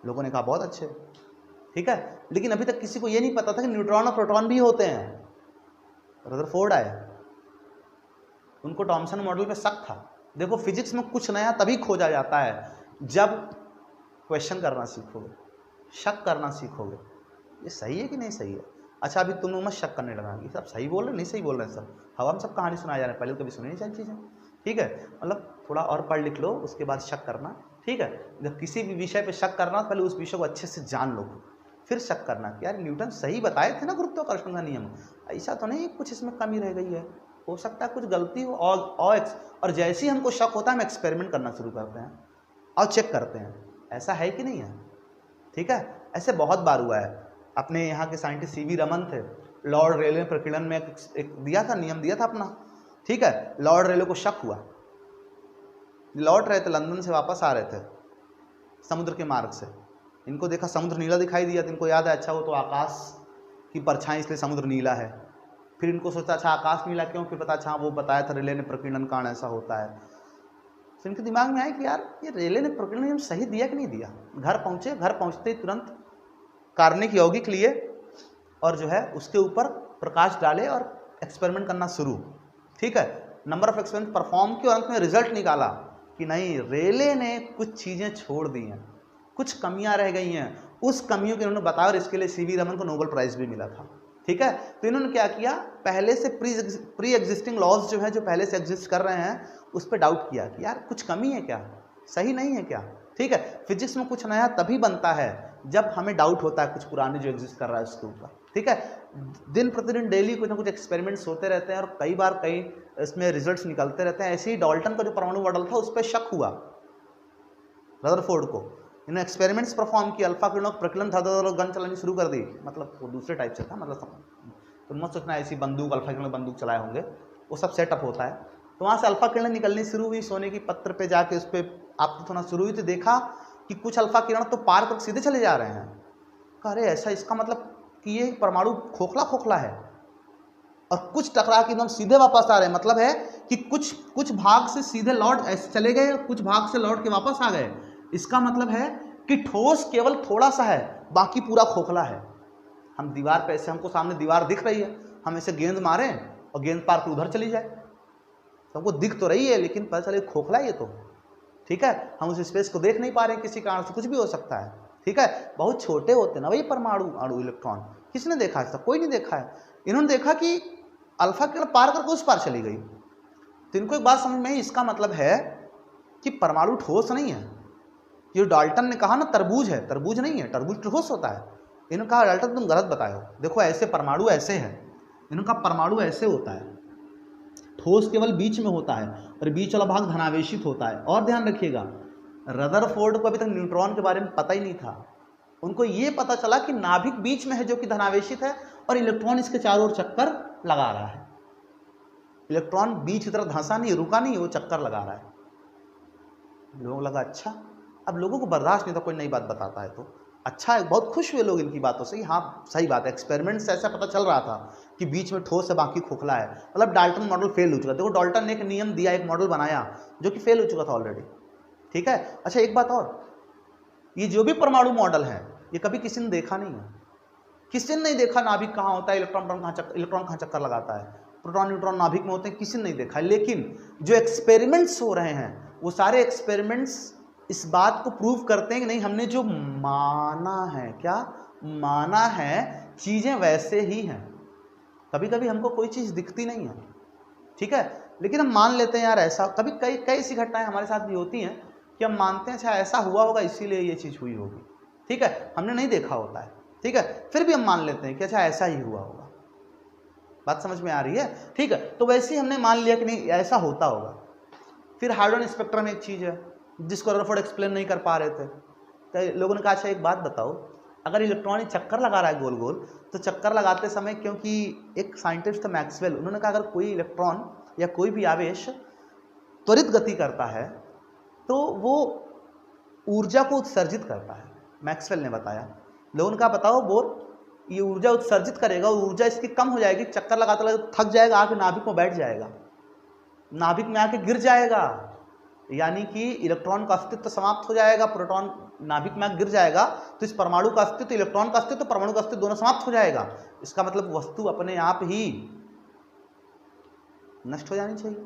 लोगों ने कहा बहुत अच्छे, ठीक है। लेकिन अभी तक किसी को ये नहीं पता था कि न्यूट्रॉन और प्रोटॉन भी होते हैं। रदरफोर्ड आए, उनको टॉमसन मॉडल पे शक था। देखो फिजिक्स में कुछ नया तभी खोजा जाता है जब क्वेश्चन करना सीखोगे, शक करना सीखोगे, ये सही है कि नहीं सही है। अच्छा अभी तुम लोग मत शक करने लगा कि सब सही बोल रहे नहीं सही बोल रहे हैं, सब हवा में सब कहानी सुनाया जा रहा है, पहले कभी सुनी नहीं सारी चीज़ें, ठीक है। मतलब थोड़ा और पढ़ लिख लो, उसके बाद शक करना, ठीक है। जब किसी भी विषय पे शक करना, पहले उस विषय को अच्छे से जान लो, फिर शक करना कि यार न्यूटन सही बताए थे ना गुरुत्वाकर्षण का नियम, ऐसा तो नहीं कुछ इसमें कमी रह गई है, हो सकता है कुछ गलती हो। और जैसे ही हमको शक होता है हम एक्सपेरिमेंट करना शुरू करते हैं और चेक करते हैं ऐसा है कि नहीं है, ठीक है। ऐसे बहुत बार हुआ है। अपने यहाँ के साइंटिस्ट सीवी रमन थे, लॉर्ड रेले प्रकीर्णन में एक दिया था, नियम दिया था अपना, ठीक है। लॉर्ड रेले को शक हुआ, लौट रहे थे लंदन से, वापस आ रहे थे समुद्र के मार्ग से, इनको देखा समुद्र नीला दिखाई दिया, तो इनको याद है अच्छा वो तो आकाश की परछाई इसलिए समुद्र नीला है। फिर इनको सोचा अच्छा आकाश नीला क्यों, फिर पता अच्छा वो बताया था रेले ने प्रकीर्णन कारण ऐसा होता है। तो इनके दिमाग में आया कि यार ये रेले ने प्रकीर्णन नियम सही दिया कि नहीं दिया। घर पहुँचे, घर पहुँचते ही तुरंत कार्बनिक यौगिक लिए और जो है उसके ऊपर प्रकाश डाले और एक्सपेरिमेंट करना शुरू, ठीक है। नंबर ऑफ एक्सपेरिमेंट परफॉर्म किए और अंत में रिजल्ट निकाला कि नहीं रेले ने कुछ चीज़ें छोड़ दी हैं, कुछ कमियां रह गई हैं, उस कमियों के इन्होंने बताया और इसके लिए सीवी रमन को नोबेल प्राइज भी मिला था, ठीक है। तो इन्होंने क्या किया, पहले से प्री एग्जिस्टिंग लॉज जो है जो पहले से एग्जिस्ट कर रहे हैं उस पर डाउट किया कि यार कुछ कमी है क्या, सही नहीं है क्या, ठीक है। फिजिक्स में कुछ नया तभी बनता है जब हमें डाउट होता है कुछ पुराने जो एग्जिस्ट कर रहा है उसके ऊपर, ठीक है। दिन प्रतिदिन डेली कुछ ना कुछ एक्सपेरिमेंट्स होते रहते हैं और कई बार कई इसमें रिजल्ट्स निकलते रहते हैं। ऐसे ही डाल्टन का जो परमाणु मॉडल था उस पर शक हुआ रदरफोर्ड को, इन्होंने एक्सपेरिमेंट्स परफॉर्म किया, अल्फा किरणों प्रकीर्णन था, गन चलानी शुरू कर दी, मतलब वो दूसरे टाइप से था, मतलब तुम मत सोचना ऐसी बंदूक अल्फा किरण बंदूक चलाए होंगे, वो सब सेटअप होता है। तो वहाँ से अल्फा किरण निकलनी शुरू हुई, सोने की पत्र पे जाके उस पर आपको होना शुरू हुई, तो देखा कि कुछ अल्फा किरण तो पार कर सीधे चले जा रहे हैं। अरे ऐसा, इसका मतलब कि ये परमाणु खोखला खोखला है और कुछ टकरा के एकदम सीधे वापस आ रहे हैं। मतलब है कि कुछ भाग से सीधे लौट चले गए, कुछ भाग से लौट के वापस आ गए। इसका मतलब है कि ठोस केवल थोड़ा सा है, बाकी पूरा खोखला है। हम दीवार पे ऐसे, हमको सामने दीवार दिख रही है, हम ऐसे गेंद मारें और गेंद पार के उधर चली जाए तो हमको दिख तो रही है, लेकिन पता चले खोखला है ये तो, ठीक है। हम उस स्पेस को देख नहीं पा रहे हैं, किसी कारण से कुछ भी हो सकता है, ठीक है। बहुत छोटे होते हैं ना भाई परमाणु, अणु, इलेक्ट्रॉन। किसने देखा ऐसा? कोई नहीं देखा है। इन्होंने देखा कि अल्फा के पार करके उस पार चली गई। तो इनको एक बात समझ में आई, इसका मतलब है कि परमाणु ठोस नहीं है। जो डाल्टन ने कहा ना तरबूज है, तरबूज नहीं है, तरबूज ठोस होता है। इन्होंने कहा डाल्टन तुम गलत बताए हो, देखो ऐसे परमाणु ऐसे है। इन्होंने कहा परमाणु ऐसे होता है, ठोस केवल बीच में होता है और बीच वाला भाग धनावेशित होता है। और ध्यान रखिएगा, रदरफोर्ड को अभी तक न्यूट्रॉन के बारे में पता ही नहीं था। उनको ये पता चला कि नाभिक बीच में है जो कि धनावेशित है और इलेक्ट्रॉन इसके चारों ओर चक्कर लगा रहा है। इलेक्ट्रॉन बीच की तरफ धंसा नहीं, रुका नहीं, वो चक्कर लगा रहा है। लोगों को लगा अच्छा, अब लोगों को बर्दाश्त नहीं था, कोई नई बात बताता है तो अच्छा है। बहुत खुश हुए लोग इनकी बातों से, हाँ सही बात है। एक्सपेरिमेंट से ऐसा पता चल रहा था कि बीच में ठोस है बाकी खोखला है। मतलब डाल्टन मॉडल फेल हो चुका। देखो डाल्टन ने एक नियम दिया, एक मॉडल बनाया जो कि फेल हो चुका था ऑलरेडी, ठीक है। अच्छा एक बात और, ये जो भी परमाणु मॉडल है ये कभी किसी ने देखा नहीं है। किसी ने नहीं देखा नाभिक कहाँ होता है, इलेक्ट्रॉन कहाँ चक्कर लगाता है, प्रोटॉन न्यूट्रॉन नाभिक में होते हैं, किसी ने नहीं देखा। लेकिन जो एक्सपेरिमेंट्स हो रहे हैं वो सारे एक्सपेरिमेंट्स इस बात को प्रूव करते हैं कि नहीं, हमने जो माना है, क्या माना है, चीज़ें वैसे ही हैं। कभी कभी हमको कोई चीज़ दिखती नहीं है, ठीक है, लेकिन हम मान लेते हैं यार ऐसा। कभी कई ऐसी घटनाएं हमारे साथ भी होती हैं कि हम मानते हैं अच्छा ऐसा हुआ होगा इसीलिए ये चीज़ हुई होगी, ठीक है, हमने नहीं देखा होता है, ठीक है, फिर भी हम मान लेते हैं कि अच्छा ऐसा ही हुआ होगा। बात समझ में आ रही है, ठीक है। तो वैसे ही हमने मान लिया कि नहीं ऐसा होता होगा। फिर हार्डन स्पेक्ट्रम एक चीज़ है जिसको रदरफोर्ड एक्सप्लेन नहीं कर पा रहे थे, तो लोगों ने कहा अच्छा एक बात बताओ, अगर इलेक्ट्रॉन चक्कर लगा रहा है गोल गोल, तो चक्कर लगाते समय, क्योंकि एक साइंटिस्ट था मैक्सवेल, उन्होंने कहा अगर कोई इलेक्ट्रॉन या कोई भी आवेश त्वरित गति करता है तो वो ऊर्जा को उत्सर्जित करता है। मैक्सवेल ने बताया। लोगों ने कहा बताओ बोर, ये ऊर्जा उत्सर्जित करेगा और ऊर्जा इसकी कम हो जाएगी, चक्कर लगाते लगाते थक जाएगा, आके नाभिक में बैठ जाएगा, नाभिक में आके गिर जाएगा, यानी कि इलेक्ट्रॉन का अस्तित्व समाप्त हो जाएगा। प्रोटॉन नाभिक में गिर जाएगा तो इस परमाणु का अस्तित्व, इलेक्ट्रॉन का अस्तित्व, परमाणु का अस्तित्व दोनों समाप्त हो जाएगा। इसका मतलब वस्तु अपने आप ही नष्ट हो जानी चाहिए।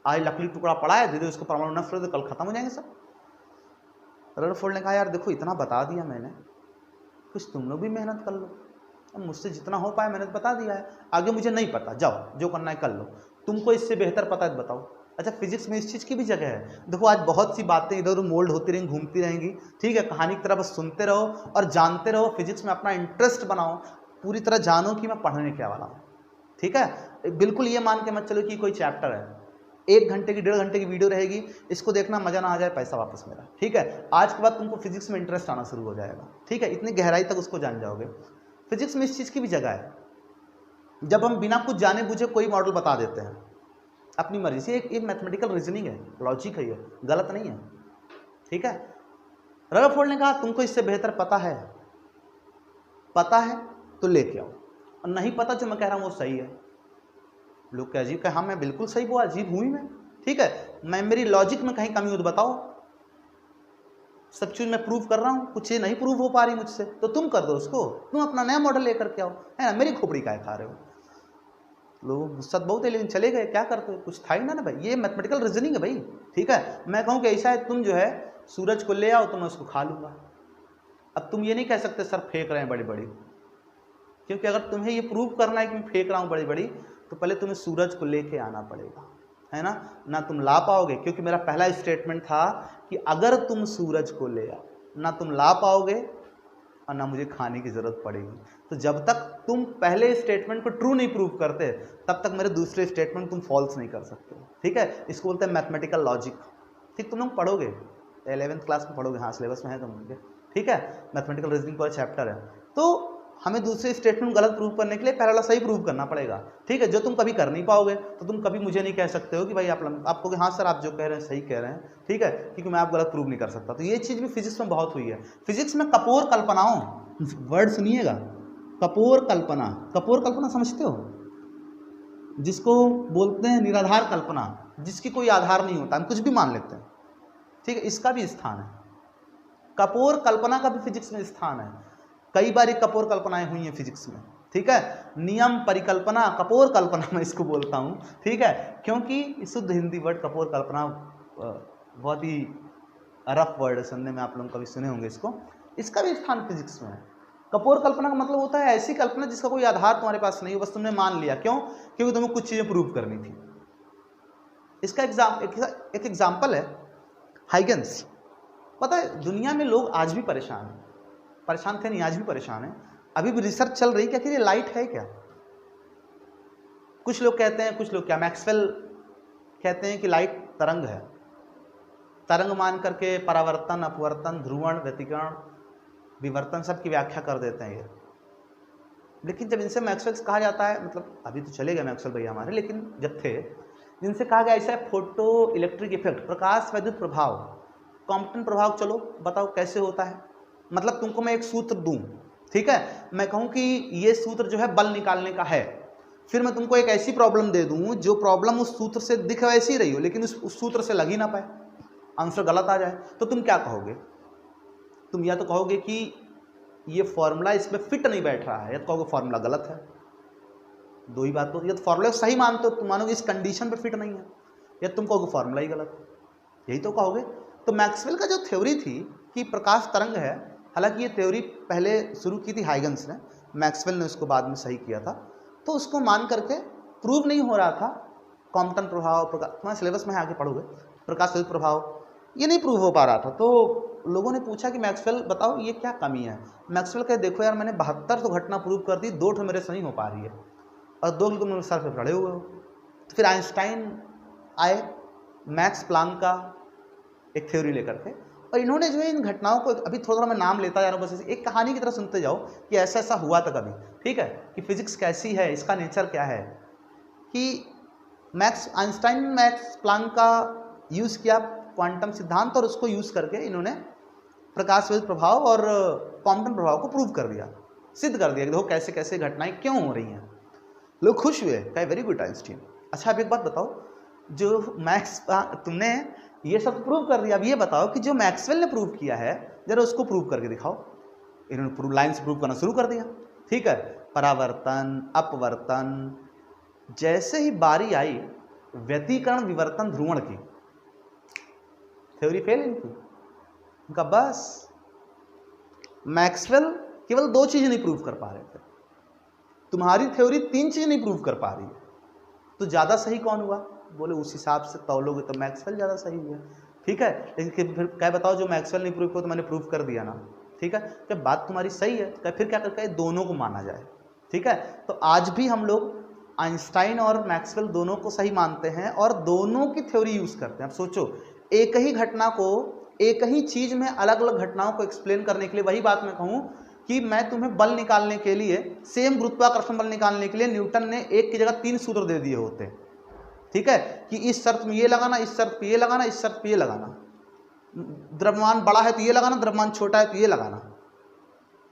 आज लकड़ी टुकड़ा पड़ा है, धीरे उसको परमाणु नष्ट हो, कल खत्म हो जाएंगे सब। रदरफोर्ड ने कहा यार देखो इतना बता दिया मैंने, कुछ तुम लोग भी मेहनत कर लो। अब मुझसे जितना हो पाए मैंने बता दिया है, आगे मुझे नहीं पता, जाओ जो करना है कर लो, तुमको इससे बेहतर पता है तो बताओ। अच्छा फिजिक्स में इस चीज़ की भी जगह है। देखो आज बहुत सी बातें इधर उधर मोल्ड होती रहेंगी, घूमती रहेंगी, ठीक है। कहानी की तरह बस सुनते रहो और जानते रहो, फिजिक्स में अपना इंटरेस्ट बनाओ, पूरी तरह जानो कि मैं पढ़ने क्या वाला हूँ, ठीक है। बिल्कुल ये मान के मत चलो कि कोई चैप्टर है, 1 घंटे की 1.5 घंटे की वीडियो रहेगी, इसको देखना, मजा ना आ जाए पैसा वापस मेरा, ठीक है। आज के बाद तुमको फिजिक्स में इंटरेस्ट आना शुरू हो जाएगा, ठीक है, इतनी गहराई तक उसको जान जाओगे। फिजिक्स में इस चीज़ की भी जगह है, जब हम बिना कुछ जाने बुझे कोई मॉडल बता देते हैं अपनी मर्जी से। एक मैथमेटिकल रीजनिंग है, लॉजिक है, ये गलत नहीं है, ठीक है। रदरफोर्ड ने कहा तुमको इससे बेहतर पता है तो लेके आओ, और नहीं पता जो मैं कह रहा हूँ वो सही है। लोग क्या अजीब, कहा हाँ मैं बिल्कुल सही बोला, अजीब हुई मैं, ठीक है, मैं मेरी लॉजिक में कहीं कमी हो तो बताओ, सब चीज मैं प्रूव कर रहा हूँ, कुछ ये नहीं प्रूव हो पा रही मुझसे तो तुम कर दो उसको, तुम अपना नया मॉडल लेकर के आओ, है ना, मेरी खोपड़ी काय खा रहे हो। लोग गुस्सा बहुत है लेकिन चले गए, क्या करते हो, कुछ था ही ना भाई, ये मैथमेटिकल रीजनिंग है भाई, ठीक है। मैं कहूँ कि ऐसा है, तुम जो है सूरज को ले आओ तो मैं उसको खा लूंगा। अब तुम ये नहीं कह सकते सर फेंक रहे हैं बड़ी बड़ी, क्योंकि अगर तुम्हें ये प्रूव करना है कि मैं फेंक रहा हूँ बड़ी बड़ी, तो पहले तुम्हें सूरज को लेके आना पड़ेगा, है ना तुम ला पाओगे, क्योंकि मेरा पहला स्टेटमेंट था कि अगर तुम सूरज को ले आओ, ना तुम ला पाओगे और ना मुझे खाने की जरूरत पड़ेगी। तो जब तक तुम पहले स्टेटमेंट को ट्रू नहीं प्रूव करते, तब तक मेरे दूसरे स्टेटमेंट तुम फॉल्स नहीं कर सकते, ठीक है। इसको बोलते हैं मैथमेटिकल लॉजिक, ठीक। तुम लोग पढ़ोगे 11th क्लास में पढ़ोगे, हाँ सिलेबस में है तुम लोग, ठीक है। मैथमेटिकल रीजनिंग पर चैप्टर है, तो हमें दूसरे स्टेटमेंट गलत प्रूव करने के लिए पहला वाला सही प्रूव करना पड़ेगा, ठीक है। जो तुम कभी कर नहीं पाओगे तो तुम कभी मुझे नहीं कह सकते हो कि भाई आपको हाँ सर आप जो कह रहे हैं सही कह रहे हैं, ठीक है, क्योंकि मैं आप गलत प्रूव नहीं कर सकता। तो ये चीज़ भी फिजिक्स में बहुत हुई है। फिजिक्स में कपोर कल्पनाओं, वर्ड सुनिएगा, कपोर कल्पना, कपोर कल्पना समझते हो, जिसको बोलते हैं निराधार कल्पना, जिसकी कोई आधार नहीं होता, हम कुछ भी मान लेते हैं, ठीक है, इसका भी स्थान है। कपोर कल्पना का भी फिजिक्स में स्थान है। कई बार कपोर कल्पनाएं हुई हैं फिजिक्स में, ठीक है। नियम परिकल्पना, कपोर कल्पना मैं इसको बोलता हूं, ठीक है, क्योंकि शुद्ध हिंदी वर्ड कपोर कल्पना बहुत ही रफ वर्ड है सुनने में, आप लोग कभी सुने होंगे इसको। इसका भी स्थान फिजिक्स में है। कपोर कल्पना का मतलब होता है ऐसी कल्पना जिसका कोई आधार तुम्हारे पास नहीं हो, बस तुमने मान लिया। क्यों? क्योंकि तुम्हें कुछ चीजें प्रूव करनी थी। इसका एक एग्जाम्पल है हाइगन्स। पता है दुनिया में लोग आज भी परेशान हैं, परेशान थे नहीं, आज भी परेशान है। अभी भी रिसर्च चल रही है कि आखिर ये लाइट है क्या। कुछ लोग कहते हैं, कुछ लोग क्या, मैक्सवेल कहते हैं कि लाइट तरंग है, तरंग मान करके परावर्तन, अपवर्तन, ध्रुवण, व्यतिकरण, विवर्तन सब की व्याख्या कर देते हैं ये। लेकिन जब इनसे मैक्सवेल कहा जाता है, मतलब अभी तो चले गए मैक्सवेल भैया हमारे, लेकिन जब थे जिनसे कहा गया ऐसा है फोटो इलेक्ट्रिक इफेक्ट, प्रकाश वैद्युत प्रभाव, कॉम्पटन प्रभाव, चलो बताओ कैसे होता है। मतलब तुमको मैं एक सूत्र दूं, ठीक है, मैं कहूं कि ये सूत्र जो है बल निकालने का है, फिर मैं तुमको एक ऐसी प्रॉब्लम दे दूं जो प्रॉब्लम उस सूत्र से दिख वैसी ही रही हो, लेकिन उस सूत्र से लग ही ना पाए, आंसर गलत आ जाए, तो तुम क्या कहोगे? तुम या तो कहोगे कि ये फॉर्मूला इसमें फिट नहीं बैठ रहा है, या तो कहोगे फॉर्मूला गलत है। दो ही बात हो, या तो फॉर्मूला सही मानते हो, तुम मानोगे इस कंडीशन पे फिट नहीं है, या तुम कहोगे फॉर्मूला ही गलत है, यही तो कहोगे। तो मैक्सवेल का जो थ्योरी थी कि प्रकाश तरंग है, हालांकि ये थ्योरी पहले शुरू की थी हाइगन्स ने, मैक्सवेल ने उसको बाद में सही किया था, तो उसको मान करके प्रूव नहीं हो रहा था। कॉम्पटन प्रभाव, तुम्हारे सिलेबस में आगे पढ़ोगे, प्रकाश वैद्युत प्रभाव, ये नहीं प्रूव हो पा रहा था। तो लोगों ने पूछा कि मैक्सवेल बताओ ये क्या कमी है। मैक्सवेल कहे देखो यार, मैंने 72 तो घटना प्रूव कर दी, 2 मेरे से नहीं हो पा रही है, और 2 तुम मेरे सर पे पड़े हुए हो। तो फिर आइंस्टाइन आए मैक्स प्लांक का एक थ्योरी लेकर के, और इन्होंने जो है इन घटनाओं को, अभी थोड़ा थोड़ा मैं नाम लेता जा रहा हूँ, बस एक कहानी की तरह सुनते जाओ कि ऐसा ऐसा हुआ था कभी, ठीक है, कि फिजिक्स कैसी है, इसका नेचर क्या है। कि आइंस्टाइन मैक्स प्लांक का यूज़ किया क्वांटम सिद्धांत, और उसको यूज़ करके इन्होंने प्रकाश वैद्युत प्रभाव और कॉम्पटन प्रभाव को प्रूव कर दिया, सिद्ध कर दिया कि देखो कैसे कैसे घटनाएं क्यों हो रही हैं। लोग खुश हुए, कहे वेरी गुड आइंस्टाइन। अच्छा अब एक बात बताओ, जो तुमने ये सब प्रूव कर दिया, अब ये बताओ कि जो मैक्सवेल ने प्रूव किया है जरा उसको प्रूव करके दिखाओ। इन्होंने प्रूव लाइन से प्रूव करना शुरू कर दिया, ठीक है, परावर्तन, अपवर्तन। जैसे ही बारी आई व्यतिकरण, विवर्तन, ध्रुवण की, थ्योरी फेल इनकी, उनका बस। मैक्सवेल केवल 2 चीजें नहीं प्रूव कर पा रहे थे, तुम्हारी थ्योरी 3 चीजें नहीं प्रूव कर पा रही है, तो ज्यादा सही कौन हुआ? बोले उस हिसाब से तौलोगे तो मैक्सवेल ज़्यादा सही हुआ, ठीक है। लेकिन फिर क्या बताओ, जो मैक्सवेल नहीं प्रूव किया तो मैंने प्रूव कर दिया ना, ठीक है। क्या बात तुम्हारी सही है, क्या फिर क्या करके दोनों को माना जाए, ठीक है। तो आज भी हम लोग आइंस्टाइन और मैक्सवेल दोनों को सही मानते हैं और दोनों की थ्योरी यूज़ करते हैं। अब सोचो, एक ही घटना को, एक ही चीज़ में अलग अलग घटनाओं को एक्सप्लेन करने के लिए, वही बात मैं कहूँ कि मैं तुम्हें बल निकालने के लिए, सेम गुरुत्वाकर्षण बल निकालने के लिए न्यूटन ने एक की जगह 3 सूत्र दे दिए होते, ठीक है, कि इस शर्त में ये लगाना, इस शर्त पे ये लगाना, इस शर्त पे ये लगाना, द्रव्यमान बड़ा है तो ये लगाना, द्रव्यमान छोटा है तो ये लगाना।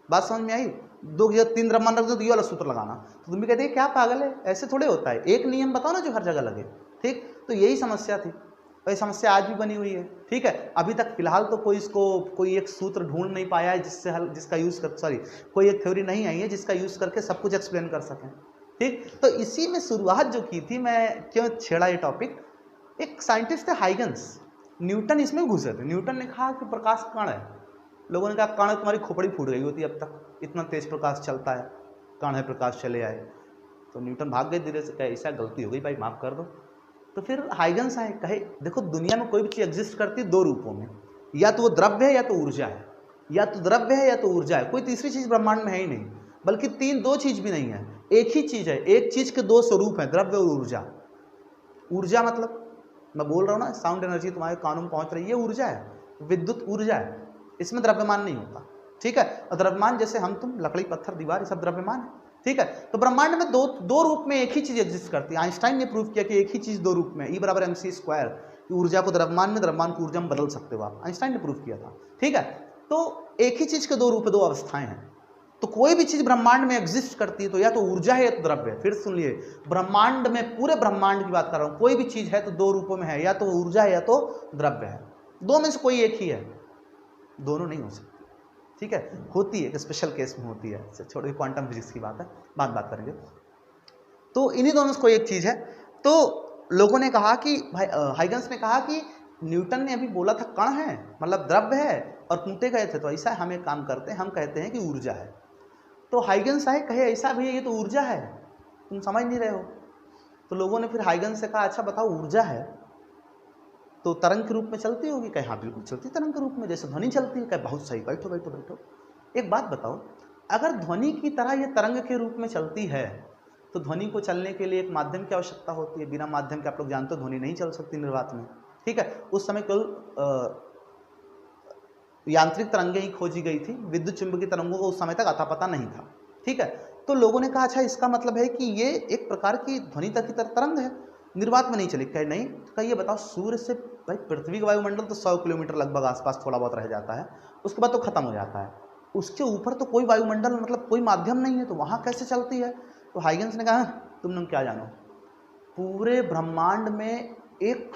बात समझ में आई? 2 की जगह 3 द्रव्यमान रख दो तो ये वाला सूत्र लगाना। तो तुम भी कहते हैं क्या पागल है, ऐसे थोड़े होता है, एक नियम बताओ ना जो हर जगह लगे, ठीक। तो यही समस्या थी, और ये समस्या आज भी बनी हुई है, ठीक है। अभी तक फिलहाल तो कोई एक सूत्र ढूंढ नहीं पाया है जिसका यूज़ कर, सॉरी, कोई एक थ्योरी नहीं आई है जिसका यूज़ करके सब कुछ एक्सप्लेन कर सकें, ठीक। तो इसी में शुरुआत जो की थी, मैं क्यों छेड़ा ये टॉपिक, एक साइंटिस्ट थे हाइगन्स, न्यूटन इसमें घुसे थे। न्यूटन ने कहा कि प्रकाश कण है, लोगों ने कहा कण है, तुम्हारी खोपड़ी फूट गई होती अब तक, इतना तेज प्रकाश चलता है, कण है, प्रकाश चले आए। तो न्यूटन भाग गए धीरे से, कहे ऐसा गलती हो गई भाई, माफ़ कर दो। तो फिर हाइगन्स आए, कहे देखो दुनिया में कोई भी चीज़ एग्जिस्ट करती है 2 रूपों में, या तो वो द्रव्य है या तो ऊर्जा है, या तो द्रव्य है या तो ऊर्जा है, कोई तीसरी चीज़ ब्रह्मांड में है ही नहीं, बल्कि 2 चीज़ भी नहीं है, एक ही चीज़ है। एक चीज़ के 2 स्वरूप हैं, द्रव्य और ऊर्जा। ऊर्जा मतलब मैं बोल रहा हूँ ना, साउंड एनर्जी तुम्हारे कानों में पहुँच रही है, ये ऊर्जा है, विद्युत ऊर्जा है, इसमें द्रव्यमान नहीं होता, ठीक है। और द्रव्यमान जैसे हम तुम, लकड़ी पत्थर दीवार, ये सब द्रव्यमान है, ठीक है। तो ब्रह्मांड में दो रूप में एक ही चीज़ एग्जिस्ट करती है। आइंस्टाइन ने प्रूव किया कि एक ही चीज़ 2 रूप में, E = mc², ऊर्जा को द्रव्यमान में, द्रव्यमान को ऊर्जा में बदल सकते हो आप, आइंस्टाइन ने प्रूव किया था, ठीक है। तो एक ही चीज़ के 2 रूप, 2 अवस्थाएं हैं, तो कोई भी चीज ब्रह्मांड में एग्जिस्ट करती है तो या तो ऊर्जा है या तो द्रव्य है। फिर सुन लिए, ब्रह्मांड में, पूरे ब्रह्मांड की बात कर रहा हूं, कोई भी चीज है तो दो रूपों में है, या तो ऊर्जा है या तो द्रव्य है, दो में से कोई एक ही है, दोनों नहीं हो सकती। ठीक है, होती है, स्पेशल केस में होती है, छोड़िए क्वांटम फिजिक्स की बात है, बात करेंगे। तो इन्हीं दोनों से कोई एक चीज है। तो लोगों ने कहा कि भाई, हाइगन्स ने कहा कि न्यूटन ने अभी बोला था कण है, मतलब द्रव्य है, और टूटे गए थे, तो ऐसा हम एक काम करते हैं, हम कहते हैं कि ऊर्जा है। तो हाइगन्स आए, कहे ऐसा भैया ये तो ऊर्जा है, तुम समझ नहीं रहे हो। तो लोगों ने फिर हाइगन्स से कहा अच्छा बताओ, ऊर्जा है तो तरंग के रूप में चलती होगी? कहे हाँ बिल्कुल चलती तरंग के रूप में, जैसे ध्वनि चलती है। कहे बहुत सही, बैठो बैठो बैठो। एक बात बताओ, अगर ध्वनि की तरह ये तरंग के रूप में चलती है तो ध्वनि को चलने के लिए एक माध्यम की आवश्यकता होती है। बिना माध्यम के आप लोग जानते हो ध्वनि नहीं चल सकती निर्वात में। ठीक है, उस समय केवल यांत्रिक तरंगें ही खोजी गई थी, विद्युत चुंबकीय तरंगों को उस समय तक अता पता नहीं था। ठीक है, तो लोगों ने कहा अच्छा इसका मतलब है कि ये एक प्रकार की ध्वनि तक की तरंग है, निर्वात में नहीं चली। कहे नहीं। कहे ये बताओ, सूर्य से भाई पृथ्वी का वायुमंडल तो 100 किलोमीटर लगभग आसपास थोड़ा बहुत रह जाता है, उसके बाद तो खत्म हो जाता है, उसके ऊपर तो कोई वायुमंडल मतलब कोई माध्यम नहीं है, तो वहां कैसे चलती है? तो हाइगन्स ने कहा तुम क्या जानो, पूरे ब्रह्मांड में एक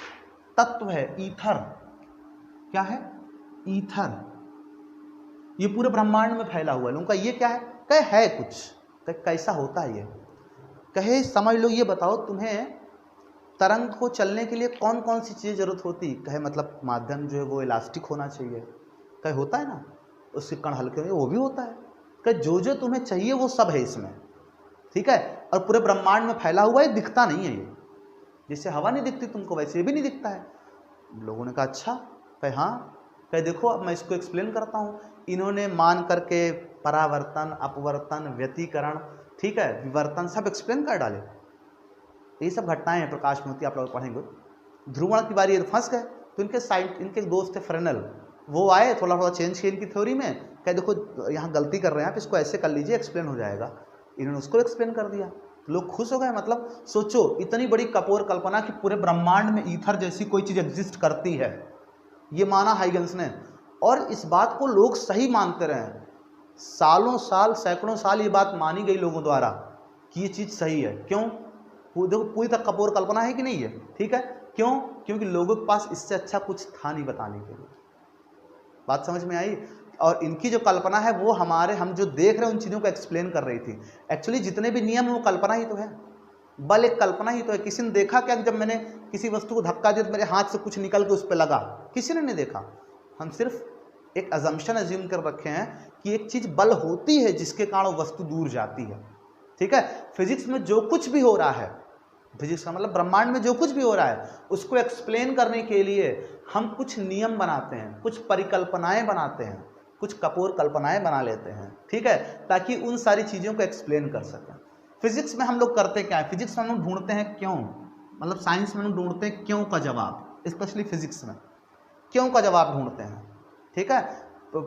तत्व है, ईथर। क्या है? ईथर। ये पूरे ब्रह्मांड में फैला हुआ है। लोगों का ये क्या है? कहे है कुछ। कहे कैसा होता है ये? कहे समझ लो, ये बताओ तुम्हें तरंग को चलने के लिए कौन कौन सी चीज़ जरूरत होती? कहे मतलब माध्यम जो है वो इलास्टिक होना चाहिए। कहे होता है ना, उसके कण हल्के में वो भी होता है। कहे जो जो तुम्हें चाहिए वो सब है इसमें। ठीक है, और पूरे ब्रह्मांड में फैला हुआ है, दिखता नहीं है ये, जैसे हवा नहीं दिखती तुमको वैसे भी नहीं दिखता है। लोगों ने कहा अच्छा। कहे हाँ। कहे देखो अब मैं इसको एक्सप्लेन करता हूँ। इन्होंने मान करके परावर्तन, अपवर्तन, व्यतिकरण, ठीक है, विवर्तन सब एक्सप्लेन कर डाले। ये सब घटनाएं हैं प्रकाश में होती, आप लोग पढ़ेंगे। ध्रुवण की बारी फंस गए, तो इनके दोस्त थे फ्रेनल, वो आए, थोड़ा थोड़ा चेंज किया इनकी थ्योरी में। कहे देखो यहाँ गलती कर रहे हैं आप, इसको ऐसे कर लीजिए, एक्सप्लेन हो जाएगा। इन्होंने उसको एक्सप्लेन कर दिया, लोग खुश हो गए। मतलब सोचो, इतनी बड़ी कपोर कल्पना कि पूरे ब्रह्मांड में ईथर जैसी कोई चीज एग्जिस्ट करती है, ये माना हाइगन्स ने, और इस बात को लोग सही मानते रहे। सालों साल, सैकड़ों साल ये बात मानी गई लोगों द्वारा कि ये चीज सही है। क्यों? देखो पूरी तक कपोर कल्पना है कि नहीं है। ठीक है, क्यों? क्योंकि लोगों के पास इससे अच्छा कुछ था नहीं बताने के लिए। बात समझ में आई? और इनकी जो कल्पना है वो हम जो देख रहे हैं उन चीजों को एक्सप्लेन कर रही थी। एक्चुअली जितने भी नियम है वो कल्पना ही तो है, बल एक कल्पना ही तो है। किसी ने देखा क्या जब मैंने किसी वस्तु को धक्का दिया तो मेरे हाथ से कुछ निकल के उस पर लगा? किसी ने नहीं देखा। हम सिर्फ एक अजम्पशन अज्यूम कर रखे हैं कि एक चीज बल होती है जिसके कारण वस्तु दूर जाती है। ठीक है, फिजिक्स में जो कुछ भी हो रहा है, फिजिक्स का मतलब ब्रह्मांड में जो कुछ भी हो रहा है, उसको एक्सप्लेन करने के लिए हम कुछ नियम बनाते हैं, कुछ परिकल्पनाएं बनाते हैं, कुछ कपोर कल्पनाएं बना लेते हैं। ठीक है, ताकि उन सारी चीजों को एक्सप्लेन कर सकें। फिजिक्स में हम लोग करते क्या है? फिजिक्स में हम लोग ढूंढते हैं क्यों, मतलब साइंस में हम लोग ढूंढते हैं क्यों का जवाब, स्पेशली फिजिक्स में क्यों का जवाब ढूंढते हैं। ठीक है, तो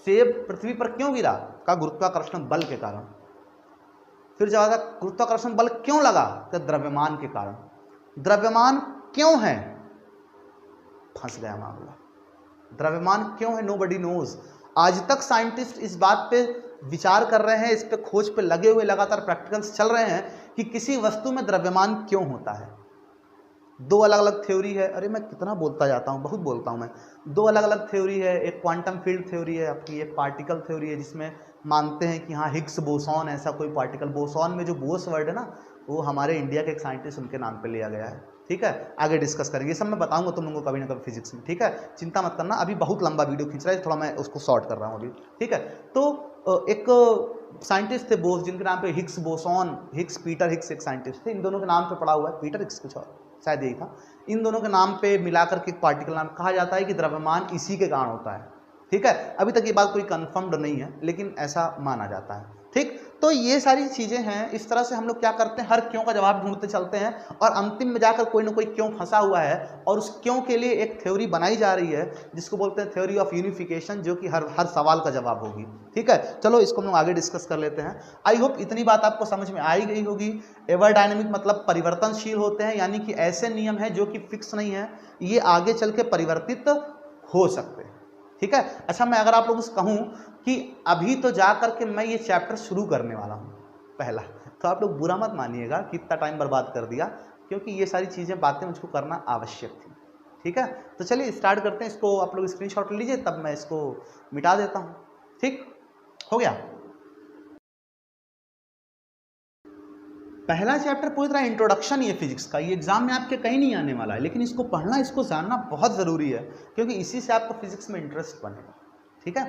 सेब पृथ्वी पर क्यों गिरा? का गुरुत्वाकर्षण बल के कारण। फिर जवाब था गुरुत्वाकर्षण बल क्यों लगा? तो द्रव्यमान के कारण। द्रव्यमान क्यों है? फंस गया मामला। द्रव्यमान क्यों है? Nobody knows. आज तक साइंटिस्ट इस बात पे विचार कर रहे हैं, इस पे खोज पे लगे हुए, लगातार प्रैक्टिकल्स चल रहे हैं कि किसी वस्तु में द्रव्यमान क्यों होता है। दो अलग अलग थ्योरी है। अरे मैं कितना बोलता जाता हूँ, बहुत बोलता हूँ मैं। दो अलग अलग थ्योरी है, एक क्वांटम फील्ड थ्योरी है आपकी, एक पार्टिकल थ्योरी है, जिसमें मानते हैं कि हाँ हिग्स बोसॉन ऐसा कोई पार्टिकल। बोसॉन में जो बोस वर्ड है ना, वो हमारे इंडिया के एक साइंटिस्ट उनके नाम पे लिया गया है। ठीक है, आगे डिस्कस करेंगे, ये सब मैं बताऊंगा तुम लोगों को कभी ना कभी फिजिक्स में। ठीक है, चिंता मत करना, अभी बहुत लंबा वीडियो खींच रहा है, थोड़ा मैं उसको शॉर्ट कर रहा हूँ अभी। ठीक है, तो एक साइंटिस्ट थे बोस, जिनके नाम पे Higgs boson, Higgs Peter Higgs एक साइंटिस्ट थे, इन दोनों के नाम पे पड़ा हुआ है, पीटर हिग्स कुछ और शायद यही था। इन दोनों के नाम पे मिलाकर के एक पार्टिकल नाम कहा जाता है कि द्रव्यमान इसी के कारण होता है। ठीक है, अभी तक ये बात कोई कंफर्म्ड नहीं है, लेकिन ऐसा माना जाता है। ठीक, तो ये सारी चीजें हैं। इस तरह से हम लोग क्या करते हैं, हर क्यों का जवाब ढूंढते चलते हैं, और अंतिम में जाकर कोई ना कोई क्यों फंसा हुआ है, और उस क्यों के लिए एक थ्योरी बनाई जा रही है जिसको बोलते हैं थ्योरी ऑफ यूनिफिकेशन, जो कि हर सवाल का जवाब होगी। ठीक है, चलो इसको हम लोग आगे डिस्कस कर लेते हैं। आई होप इतनी बात आपको समझ में आई गई होगी। एवर डायनेमिक मतलब परिवर्तनशील होते हैं, यानी कि ऐसे नियम हैं जो कि फिक्स नहीं है, ये आगे चल के परिवर्तित हो सकते हैं। ठीक है। अच्छा, मैं अगर आप लोगों से कहूँ कि अभी तो जा करके मैं ये चैप्टर शुरू करने वाला हूँ पहला, तो आप लोग बुरा मत मानिएगा कि इतना टाइम बर्बाद कर दिया, क्योंकि ये सारी चीज़ें बातें मुझको करना आवश्यक थी। ठीक है, तो चलिए स्टार्ट करते हैं। इसको आप लोग स्क्रीनशॉट ले लीजिए, तब मैं इसको मिटा देता हूँ। ठीक हो गया। पहला चैप्टर पूरी तरह इंट्रोडक्शन ही है फिजिक्स का। ये एग्जाम में आपके कहीं नहीं आने वाला है, लेकिन इसको पढ़ना, इसको जानना बहुत ज़रूरी है, क्योंकि इसी से आपको फिजिक्स में इंटरेस्ट बनेगा। ठीक है,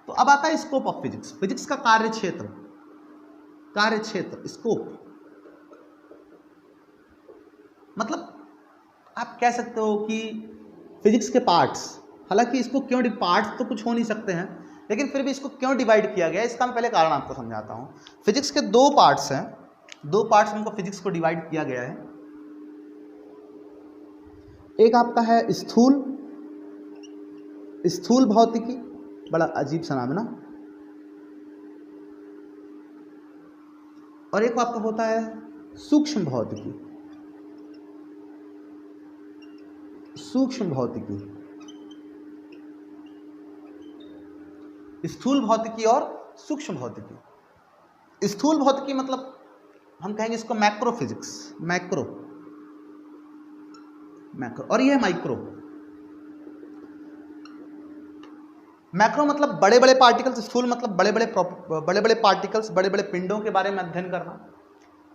तो अब आता है स्कोप ऑफ फिजिक्स। फिजिक्स का कार्य क्षेत्र, स्कोप, मतलब आप कह सकते हो कि फिजिक्स के पार्ट्स, हालांकि इसको क्यों, पार्ट्स तो कुछ हो नहीं सकते हैं, लेकिन फिर भी इसको क्यों डिवाइड किया गया है, इसका मैं पहले कारण आपको समझाता हूँ। फिजिक्स के दो पार्ट्स हैं, दो पार्ट्स हमको फिजिक्स को डिवाइड किया गया है। एक आपका है स्थूल भौतिकी, बड़ा अजीब सा नाम है ना, और एक आपका होता है सूक्ष्म भौतिकी। स्थूल भौतिकी और सूक्ष्म भौतिकी। स्थूल भौतिकी मतलब हम कहेंगे इसको मैक्रो फिजिक्स, मैक्रो, और ये है माइक्रो। मैक्रो मतलब बड़े बड़े पार्टिकल्स, स्थूल मतलब बड़े बड़े पार्टिकल्स, बड़े बड़े पिंडों के बारे में अध्ययन करना,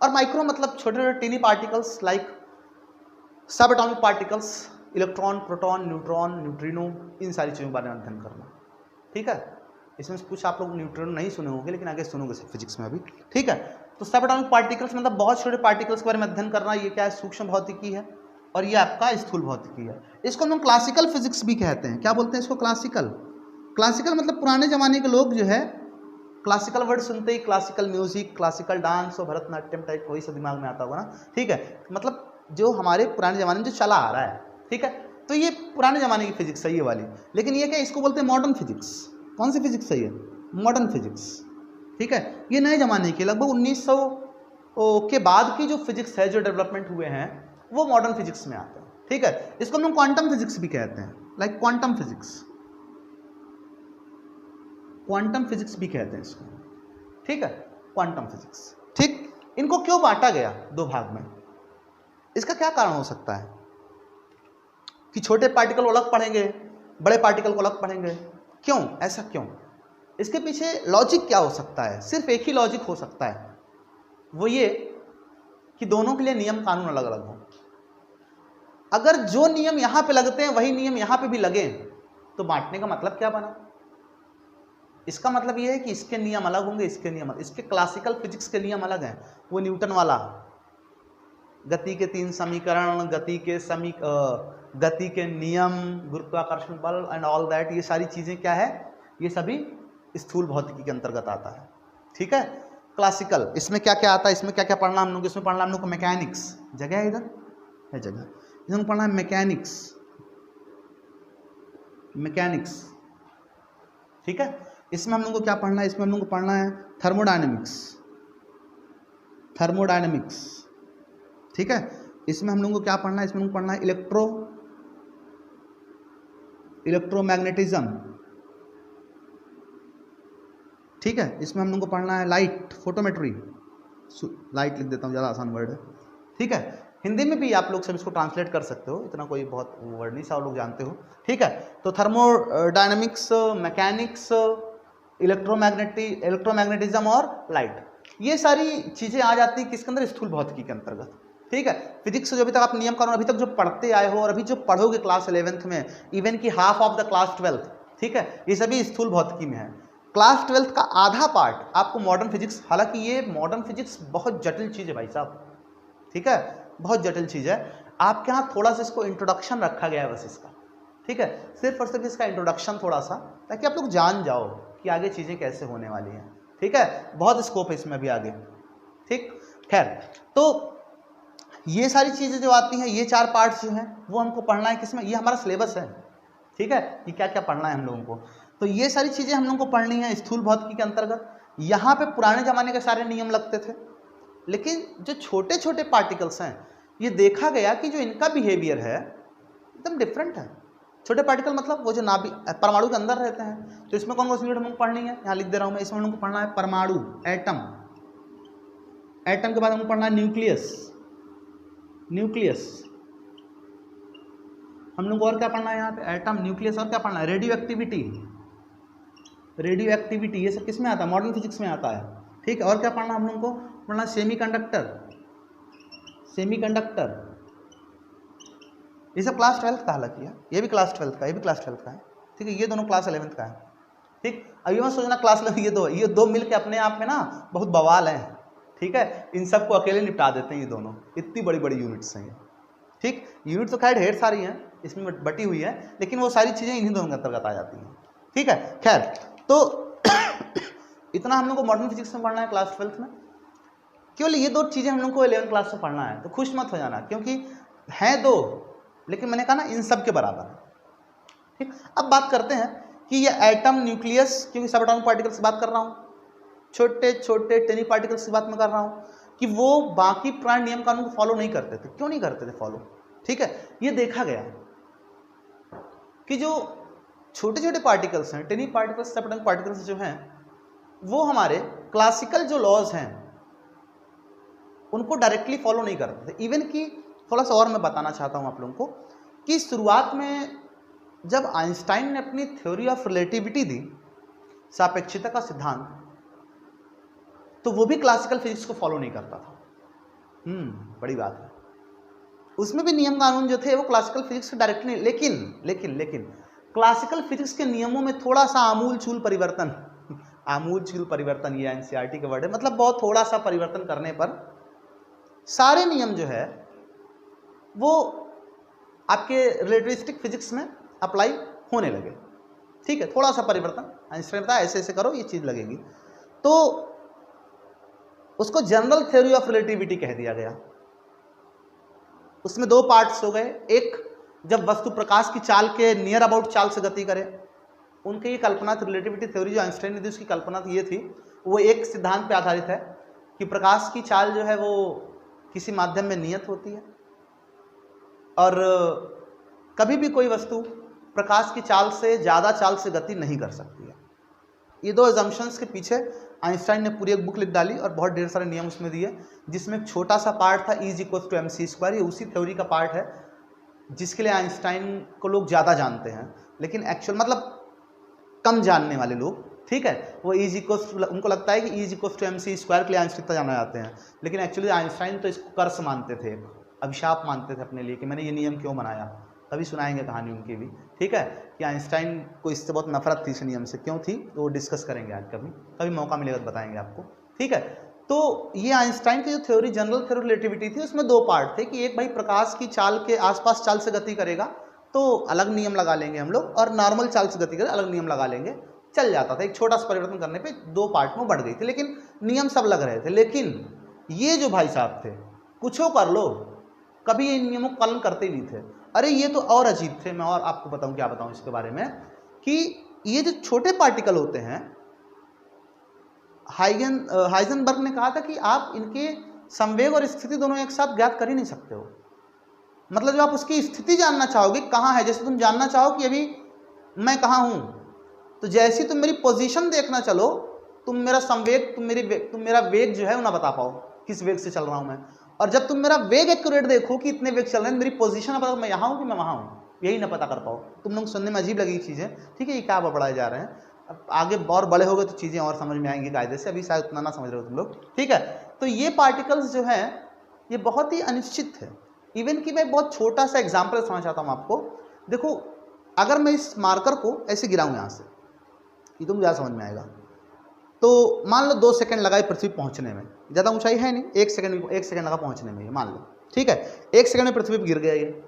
और माइक्रो मतलब छोटे छोटे tiny particles like sub atomic particles, electron, proton, neutron, neutrino, इन सारी चीज़ों के बारे में अध्ययन करना। ठीक है, इसमें कुछ आप लोग न्यूट्रिनो नहीं सुने होंगे, लेकिन आगे सुनोगे फिजिक्स में अभी। ठीक है, तो सब एटॉमिक पार्टिकल्स मतलब बहुत छोटे पार्टिकल्स के बारे में अध्ययन करना, ये क्या है, सूक्ष्म भौतिकी है, और ये आपका स्थूल भौतिकी है। इसको हम क्लासिकल फिजिक्स भी कहते हैं। क्या बोलते हैं इसको? क्लासिकल मतलब पुराने जमाने के लोग जो है, क्लासिकल वर्ड सुनते ही क्लासिकल म्यूजिक, क्लासिकल डांस और भरतनाट्यम टाइप वही सब दिमाग में आता होगा ना। ठीक है, मतलब जो हमारे पुराने जमाने में जो चला आ रहा है। ठीक है, तो ये पुराने जमाने की फिजिक्स है ये वाली, लेकिन ये क्या, इसको बोलते हैं मॉडर्न फिजिक्स। कौन सी फिजिक्स है ये? Modern physics. ठीक है, ये नए जमाने की, लगभग 1900 के बाद की जो फिजिक्स है, जो डेवलपमेंट हुए हैं, वो मॉडर्न फिजिक्स में आते हैं। ठीक है, इसको हम लोग क्वांटम फिजिक्स भी कहते हैं, लाइक क्वांटम फिजिक्स भी कहते हैं इसको। ठीक है, क्वांटम फिजिक्स। ठीक, इनको क्यों बांटा गया दो भाग में? इसका क्या कारण हो सकता है कि छोटे पार्टिकल को अलग पढ़ेंगे, बड़े पार्टिकल को अलग पढ़ेंगे? क्यों, ऐसा क्यों? इसके पीछे लॉजिक क्या हो सकता है? सिर्फ एक ही लॉजिक हो सकता है, वो ये कि दोनों के लिए नियम कानून अलग अलग हो। अगर जो नियम यहां पे लगते हैं वही नियम यहां पे भी लगे, तो बांटने का मतलब क्या बना? इसका मतलब ये है कि इसके नियम अलग होंगे, इसके नियम, इसके क्लासिकल फिजिक्स के नियम अलग हैं, वो न्यूटन वाला गति के 3 समीकरण, गति के नियम, गुरुत्वाकर्षण बल एंड ऑल दैट, ये सारी चीजें क्या है, ये सभी स्थूल भौतिकी के अंतर्गत आता है। ठीक है, क्लासिकल, इसमें क्या क्या आता है, इसमें क्या क्या पढ़ना हम लोग? इसमें पढ़ना हम लोग को मैकेनिक्स, जगह है इधर है जगह, इसमें पढ़ना है मैकेनिक्स। ठीक है, इसमें हम लोग को क्या पढ़ना है? इसमें हम लोग को पढ़ना है थर्मोडायनेमिक्स। ठीक है, इसमें हम लोग को क्या पढ़ना है? इसमें हम लोग को पढ़ना है इलेक्ट्रोमैग्नेटिज्म। ठीक है, इसमें हम लोग को पढ़ना है लाइट, फोटोमेट्री, लाइट लिख देता हूँ, ज़्यादा आसान वर्ड है। ठीक है, हिंदी में भी आप लोग सब इसको ट्रांसलेट कर सकते हो, इतना कोई बहुत वर्ड नहीं, सब लोग जानते हो। ठीक है, तो थर्मोडायनेमिक्स, मैकेनिक्स, इलेक्ट्रोमैग्नेटिज्म और लाइट, ये सारी चीज़ें आ जाती है किसके अंदर? स्थूल भौतिकी के अंतर्गत। ठीक है, फिजिक्स जो अभी तक आप नियम कानून अभी तक जो पढ़ते आए हो, और अभी जो पढ़ोगे क्लास 11th में, इवन की half of the class 12th, ठीक है, ये सभी स्थूल भौतिकी में है। क्लास 12th का आधा पार्ट आपको मॉडर्न फिजिक्स, हालांकि ये मॉडर्न फिजिक्स बहुत जटिल चीज़ है भाई साहब। ठीक है, बहुत जटिल चीज़ है। आपके यहाँ थोड़ा सा इसको इंट्रोडक्शन रखा गया है बस इसका। ठीक है, सिर्फ और सिर्फ इसका इंट्रोडक्शन थोड़ा सा, ताकि आप लोग जान जाओ कि आगे चीज़ें कैसे होने वाली हैं। ठीक है, बहुत स्कोप है इसमें अभी आगे। ठीक, खैर, तो ये सारी चीज़ें जो आती हैं, ये 4 पार्ट्स जो हैं, वो हमको पढ़ना है किसमें? ये हमारा सिलेबस है। ठीक है, कि क्या क्या पढ़ना है हम लोगों को, तो ये सारी चीज़ें हम लोगों को पढ़नी है स्थूल भौतिकी के अंतर्गत। यहाँ पे पुराने ज़माने के सारे नियम लगते थे, लेकिन जो छोटे छोटे पार्टिकल्स हैं, ये देखा गया कि जो इनका बिहेवियर है एकदम डिफरेंट है। छोटे पार्टिकल मतलब वो जो नाभिक परमाणु के अंदर रहते हैं। तो इसमें कौन कौन सी यूनिट हमको पढ़नी है, यहाँ लिख दे रहा हूँ मैं। इसमें हम लोग को पढ़ना है परमाणु, एटम। एटम के बाद हमको पढ़ना है न्यूक्लियस। न्यूक्लियस हम लोग और क्या पढ़ना है यहाँ पे, एटम, न्यूक्लियस, और क्या पढ़ना है, रेडियो एक्टिविटी। रेडियो एक्टिविटी ये सब किस में आता है, मॉडर्न फिजिक्स में आता है, ठीक है। और क्या पढ़ना हम लोग को, पढ़ना सेमी कंडक्टर। सेमी कंडक्टर ये सब क्लास 12 का हालांकि है, ये भी क्लास 12 का, ये भी क्लास 12 का है, ठीक है। ये दोनों क्लास 11 का है, ठीक। अभी मत सोचना क्लास 11 ये दो मिल के अपने आप में ना बहुत बवाल हैं, ठीक है। इन सबको अकेले निपटा देते हैं ये दोनों, इतनी बड़ी बड़ी यूनिट्स हैं ये, ठीक। यूनिट तो खैर ढेर सारी हैं इसमें बटी हुई है, लेकिन वो सारी चीज़ें इन्हीं दोनों के अंतर्गत आ जाती हैं, ठीक है। खैर तो इतना हम लोग को मॉडर्न फिजिक्स में पढ़ना है क्लास 12 में। केवल ये दो चीज़ें हम लोग को 11 क्लास में पढ़ना है, तो खुश मत हो जाना, क्योंकि हैं दो, लेकिन मैंने कहा ना इन सब के बराबर है, ठीक। अब बात करते हैं कि ये एटम, न्यूक्लियस, क्योंकि सब एटॉमिक पार्टिकल्स की बात कर रहा हूँ, छोटे छोटे टेनी पार्टिकल्स की बात मैं कर रहा हूँ, कि वो बाकी प्राण नियम कानून को फॉलो नहीं करते थे। क्यों नहीं करते थे फॉलो, ठीक है। ये देखा गया कि जो छोटे छोटे पार्टिकल्स हैं, टेनी पार्टिकल्स, सब एटॉमिक पार्टिकल्स जो हैं, वो हमारे क्लासिकल जो लॉज हैं उनको डायरेक्टली फॉलो नहीं करते थे। इवन कि थोड़ा सा और मैं बताना चाहता हूं आप लोगों को कि शुरुआत में जब आइंस्टाइन ने अपनी थ्योरी ऑफ रिलेटिविटी दी, सापेक्षता का सिद्धांत, तो वो भी क्लासिकल फिजिक्स को फॉलो नहीं करता था। बड़ी बात है। उसमें भी नियम कानून जो थे वो क्लासिकल फिजिक्स से डायरेक्टली, लेकिन क्लासिकल फिजिक्स के नियमों में थोड़ा सा आमूल-चूल परिवर्तन, आमूल-चूल परिवर्तन, ये एनसीईआरटी का वर्ड है, मतलब बहुत थोड़ा सा परिवर्तन करने पर सारे नियम जो है वो आपके रिलेटिविस्टिक फिजिक्स में अप्लाई होने लगे, ठीक है। थोड़ा सा परिवर्तन, आइंस्टाइन बताया ऐसे ऐसे करो ये चीज लगेगी, तो उसको जनरल थ्योरी ऑफ रिलेटिविटी कह दिया गया। उसमें दो पार्ट्स हो गए, एक जब वस्तु प्रकाश की चाल के नियर अबाउट चाल से गति करे, उनकी ये कल्पना थी, रिलेटिविटी थ्योरी जो आइंस्टाइन ने दी उसकी कल्पना ये थी, वो एक सिद्धांत पे आधारित है कि प्रकाश की चाल जो है वो किसी माध्यम में नियत होती है, और कभी भी कोई वस्तु प्रकाश की चाल से ज़्यादा चाल से गति नहीं कर सकती है। ये दो एजम्पशंस के पीछे आइंस्टाइन ने पूरी एक बुक लिख डाली और बहुत ढेर सारे नियम उसमें दिए, जिसमें एक छोटा सा पार्ट था E=mc²। ये उसी थ्योरी का पार्ट है जिसके लिए आइंस्टाइन को लोग ज़्यादा जानते हैं, लेकिन एक्चुअल मतलब कम जानने वाले लोग, ठीक है, वो उनको लगता है कि E=mc² के लिए आइंस्टाइन तक जाना जाते हैं, लेकिन एक्चुअली आइंस्टाइन तो इसको कर्स मानते थे, अभिशाप मानते थे अपने लिए कि मैंने ये नियम क्यों बनाया। कभी सुनाएंगे कहानी उनकी भी, ठीक है, कि आइंस्टाइन को इससे बहुत नफरत थी, इस नियम से क्यों थी, तो वो डिस्कस करेंगे आज, कभी मौका मिलेगा तो बताएंगे आपको, ठीक है। तो ये आइंस्टाइन की जो थ्योरी, जनरल थ्योरी रिलेटिविटी थी, उसमें दो पार्ट थे कि एक भाई प्रकाश की चाल के आसपास चाल से गति करेगा तो अलग नियम लगा लेंगे हम लोग, और नॉर्मल चाल से गति करे अलग नियम लगा लेंगे, चल जाता था। एक छोटा सा परिवर्तन करने पे दो पार्ट में बढ़ गई थी, लेकिन नियम सब लग रहे थे। लेकिन ये जो भाई साहब थे, कुछो कर लो, कभी इन नियमों का पालन करते ही नहीं थे। अरे ये तो और अजीब थे, मैं और आपको बताऊं, क्या बताऊं इसके बारे में, कि ये जो छोटे पार्टिकल होते हैं, हाइजेनबर्ग ने कहा था कि आप इनके संवेग और स्थिति दोनों एक साथ ज्ञात कर ही नहीं सकते हो। मतलब जब आप उसकी स्थिति जानना चाहोगे कहाँ है, जैसे तुम जानना चाहो कि अभी मैं कहाँ हूँ, तो जैसे तुम मेरी पोजीशन देखना चलो, तुम मेरा संवेग, तुम मेरा वेग जो है वो ना बता पाओ किस वेग से चल रहा हूँ मैं। और जब तुम मेरा वेग एक्यूरेट देखो कि इतने वेग चल रहे हैं, मेरी पोजीशन ना पता, मैं यहाँ हूँ कि मैं वहाँ हूँ, यही ना पता कर पाओ। तुम लोग सुनने में अजीब लगी चीज़ें, ठीक है, ये क्या बढ़ाए जा रहे हैं। अब आगे और बड़े हो गए तो चीज़ें और समझ में आएंगी कायदे से, अभी शायद उतना ना समझ रहे हो तुम लोग, ठीक है। तो ये पार्टिकल्स जो हैं ये बहुत ही अनिश्चित है। इवन कि मैं बहुत छोटा सा एग्जाम्पल समझ चाहता हूँ आपको। देखो, अगर मैं इस मार्कर को ऐसे गिराऊँ यहाँ से, ये तुम ज़्यादा समझ में आएगा। तो मान लो 2 सेकंड लगाए पृथ्वी पहुंचने में, ज़्यादा ऊंचाई है नहीं, 1 सेकंड लगा पहुंचने में, ये मान लो, ठीक है, 1 सेकंड में पृथ्वी पर गिर गया ये।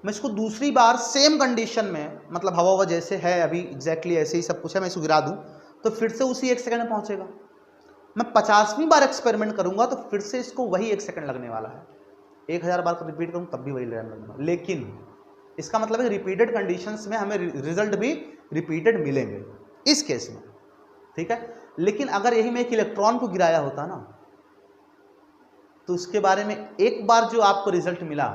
मैं इसको दूसरी बार सेम कंडीशन में, मतलब हवा जैसे है अभी एग्जैक्टली ऐसे ही सब कुछ है, मैं इसको गिरा दूं तो फिर से उसी 1 सेकंड में पहुंचेगा। मैं 50वीं बार एक्सपेरिमेंट करूंगा तो फिर से इसको वही 1 सेकंड लगने वाला है। 1000 बार रिपीट करूँ तब भी वही लगेगा। लेकिन इसका मतलब है रिपीटेड कंडीशंस में हमें रिजल्ट भी रिपीटेड मिलेंगे इस केस में, ठीक है। लेकिन अगर यही मैं एक इलेक्ट्रॉन को गिराया होता ना, तो उसके बारे में एक बार जो आपको रिजल्ट मिला,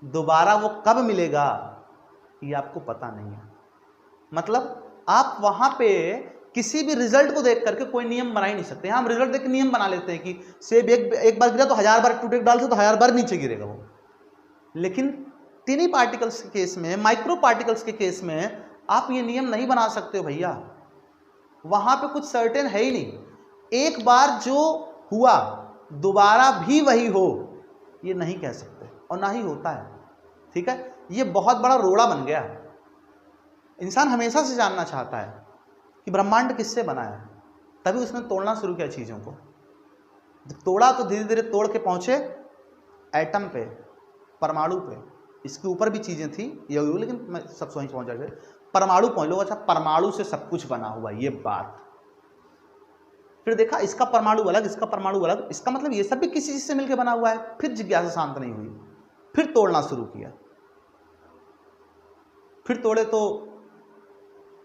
दोबारा वो कब मिलेगा ये आपको पता नहीं है। मतलब आप वहां पे किसी भी रिजल्ट को देख करके कोई नियम बना ही नहीं सकते। हम रिजल्ट देख के नियम बना लेते हैं कि सेब एक बार गिरा तो 1000 बार टूटे डाल से तो 1000 बार नीचे गिरेगा वो। लेकिन टिनी पार्टिकल्स के केस में, माइक्रो पार्टिकल्स के केस में आप ये नियम नहीं बना सकते हो भैया। वहां पे कुछ सर्टेन है ही नहीं। एक बार जो हुआ दोबारा भी वही हो, ये नहीं कह सकते और ना ही होता है। ठीक है, ये बहुत बड़ा रोड़ा बन गया। इंसान हमेशा से जानना चाहता है कि ब्रह्मांड किससे बना है, तभी उसने तोड़ना शुरू किया चीजों को। जब तोड़ा तो धीरे धीरे तोड़ के पहुंचे एटम पे, परमाणु पे। इसके ऊपर भी चीजें थी ये, लेकिन मैं सब वहीं पहुंच जाए परमाणु पहुंच लो। अच्छा, परमाणु से सब कुछ बना हुआ ये बात। फिर देखा इसका परमाणु अलग, इसका परमाणु अलग, इसका मतलब ये सब भी किसी चीज से मिलकर बना हुआ है। फिर जिज्ञासा शांत नहीं हुई, फिर तोड़ना शुरू किया। फिर तोड़े तो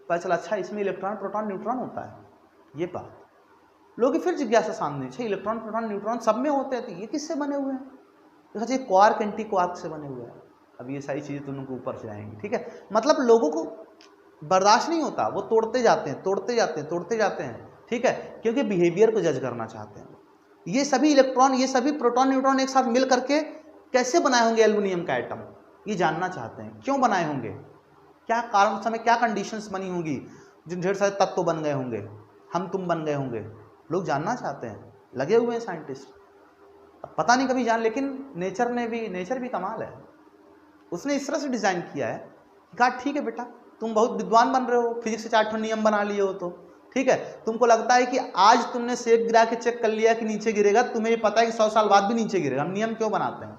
पता चला अच्छा इसमें इलेक्ट्रॉन प्रोटॉन न्यूट्रॉन होता है ये बात। लोग फिर जिज्ञासा शांत नहीं, अच्छा इलेक्ट्रॉन प्रोटॉन न्यूट्रॉन सब में होते हैं तो ये किससे बने हुए हैं? अच्छा ये क्वार्क एंटी क्वार्क से बने हुए हैं। अब ये सारी चीजें तुम लोग ऊपर से आएंगी। ठीक है, मतलब लोगों को बर्दाश्त नहीं होता, वो तोड़ते जाते हैं, तोड़ते जाते हैं, तोड़ते जाते हैं। ठीक है, क्योंकि बिहेवियर को जज करना चाहते हैं। ये सभी इलेक्ट्रॉन, ये सभी प्रोटॉन न्यूट्रॉन एक साथ मिल करके कैसे बनाए होंगे एल्युमिनियम का एटम, ये जानना चाहते हैं। क्यों बनाए होंगे, क्या कारण, समय क्या कंडीशंस बनी होंगी, जिन ढेर सारे तत्व बन गए होंगे, हम तुम बन गए होंगे। लोग जानना चाहते हैं, लगे हुए हैं साइंटिस्ट। पता नहीं कभी जान, लेकिन नेचर भी कमाल है। उसने इस तरह से डिजाइन किया है कि कहा ठीक है बेटा तुम बहुत विद्वान बन रहे हो, फिजिक्स से 4 नियम बना लिए हो तो ठीक है, तुमको लगता है कि आज तुमने सेब गिरा के चेक कर लिया कि नीचे गिरेगा, तुम्हें पता है कि 100 साल बाद भी नीचे गिरेगा। हम नियम क्यों बनाते हैं?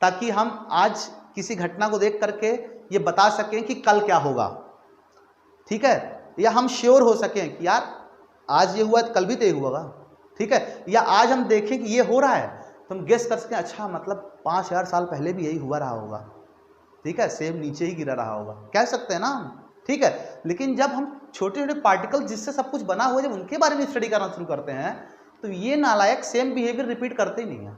ताकि हम आज किसी घटना को देख करके ये बता सकें कि कल क्या होगा। ठीक है, या हम श्योर हो सकें कि यार आज ये हुआ तो कल भी तो ये होगा। ठीक है, या आज हम देखें कि ये हो रहा है तो हम गेस कर सकें अच्छा मतलब 5000 साल पहले भी यही हुआ रहा होगा। ठीक है, सेब नीचे ही गिरा रहा होगा, कह सकते हैं ना हम। ठीक है, लेकिन जब हम छोटे छोटे पार्टिकल जिससे सब कुछ बना हुआ है जब उनके बारे में स्टडी करना शुरू करते हैं तो ये नालायक सेम बिहेवियर रिपीट करते ही नहीं है।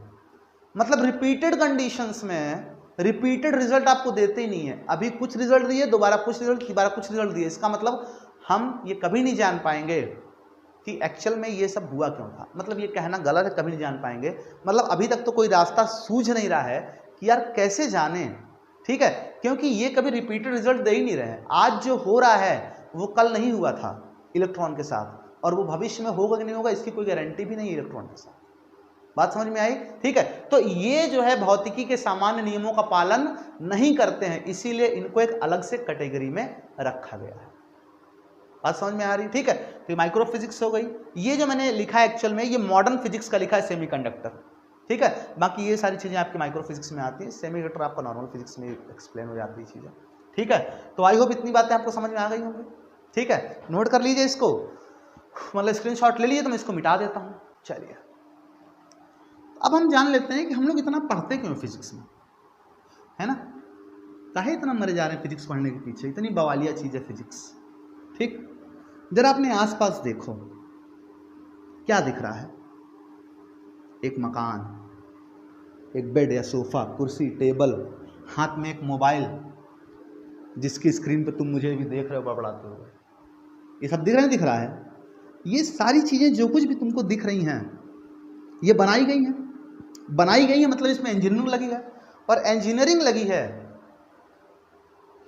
मतलब रिपीटेड कंडीशंस में रिपीटेड रिजल्ट आपको देते ही नहीं है। अभी कुछ रिजल्ट दिए, दोबारा कुछ रिजल्ट, दोबारा कुछ रिजल्ट दिए। इसका मतलब हम ये कभी नहीं जान पाएंगे कि एक्चुअल में ये सब हुआ क्यों था। मतलब ये कहना गलत है, कभी नहीं जान पाएंगे। मतलब अभी तक तो कोई रास्ता सूझ नहीं रहा है कि यार कैसे जाने। ठीक है, क्योंकि ये कभी रिपीटेड रिजल्ट दे ही नहीं रहे हैं। आज जो हो रहा है वो कल नहीं हुआ था इलेक्ट्रॉन के साथ, और वो भविष्य में होगा कि नहीं होगा इसकी कोई गारंटी भी नहीं है इलेक्ट्रॉन के साथ। बात समझ में आई? ठीक है, तो ये जो है भौतिकी के सामान्य नियमों का पालन नहीं करते हैं, इसीलिए इनको एक अलग से कैटेगरी में रखा गया है। बात समझ में आ रही? ठीक है, तो माइक्रो फिजिक्स हो गई। ये जो मैंने लिखा है एक्चुअल में ये मॉडर्न फिजिक्स का लिखा है, सेमीकंडक्टर। ठीक है, बाकी ये सारी चीजें आपकी माइक्रो फिजिक्स में आती है, सेमीकंडक्टर आपका नॉर्मल फिजिक्स में एक्सप्लेन हो जाती है चीजें। ठीक है, तो आई होप इतनी बातें आपको समझ में आ गई होंगी। ठीक है, नोट कर लीजिए इसको, मतलब स्क्रीनशॉट ले लीजिए, तो मैं इसको मिटा देता हूँ। चलिए अब हम जान लेते हैं कि हम लोग इतना पढ़ते क्यों फिजिक्स में, है ना? काहे इतना मरे जा रहे हैं फिजिक्स पढ़ने के पीछे, इतनी बवालिया चीज है फिजिक्स। ठीक, जरा अपने आसपास देखो क्या दिख रहा है। एक मकान, एक बेड या सोफा, कुर्सी, टेबल, हाथ में एक मोबाइल जिसकी स्क्रीन पे तुम मुझे भी देख रहे हो बड़बड़ाते हुए, ये सब दिख रहा है। ये सारी चीजें जो कुछ भी तुमको दिख रही हैं ये बनाई गई हैं, मतलब इसमें इंजीनियरिंग लगी है। और इंजीनियरिंग लगी है,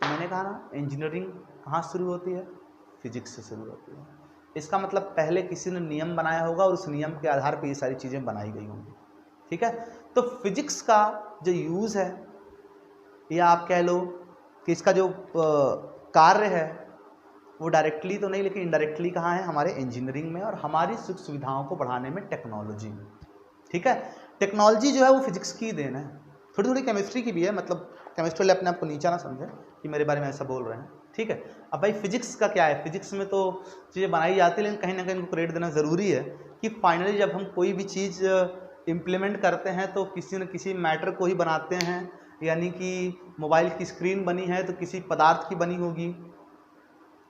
मैंने कहा ना इंजीनियरिंग कहाँ शुरू होती है? फिजिक्स से शुरू होती है। इसका मतलब पहले किसी ने नियम बनाया होगा और उस नियम के आधार पर ये सारी चीजें बनाई गई होंगी। ठीक है, तो फिजिक्स का जो यूज है, या आप कह लो कि इसका जो कार्य है वो डायरेक्टली तो नहीं लेकिन इनडायरेक्टली कहाँ है? हमारे इंजीनियरिंग में और हमारी सुख सुविधाओं को बढ़ाने में टेक्नोलॉजी में। ठीक है, टेक्नोलॉजी जो है वो फिजिक्स की देन है, थोड़ी थोड़ी केमिस्ट्री की भी है। मतलब केमिस्ट्री वाले अपने आप को नीचा ना समझे कि मेरे बारे में ऐसा बोल रहे हैं। ठीक है, अब भाई फिजिक्स का क्या है? फिजिक्स में तो चीज़ें बनाई जाती है, लेकिन कहीं ना कहीं इनको क्रेडिट देना ज़रूरी है कि फाइनली जब हम कोई भी चीज़ इम्प्लीमेंट करते हैं तो किसी न किसी मैटर को ही बनाते हैं। यानी कि मोबाइल की स्क्रीन बनी है तो किसी पदार्थ की बनी होगी,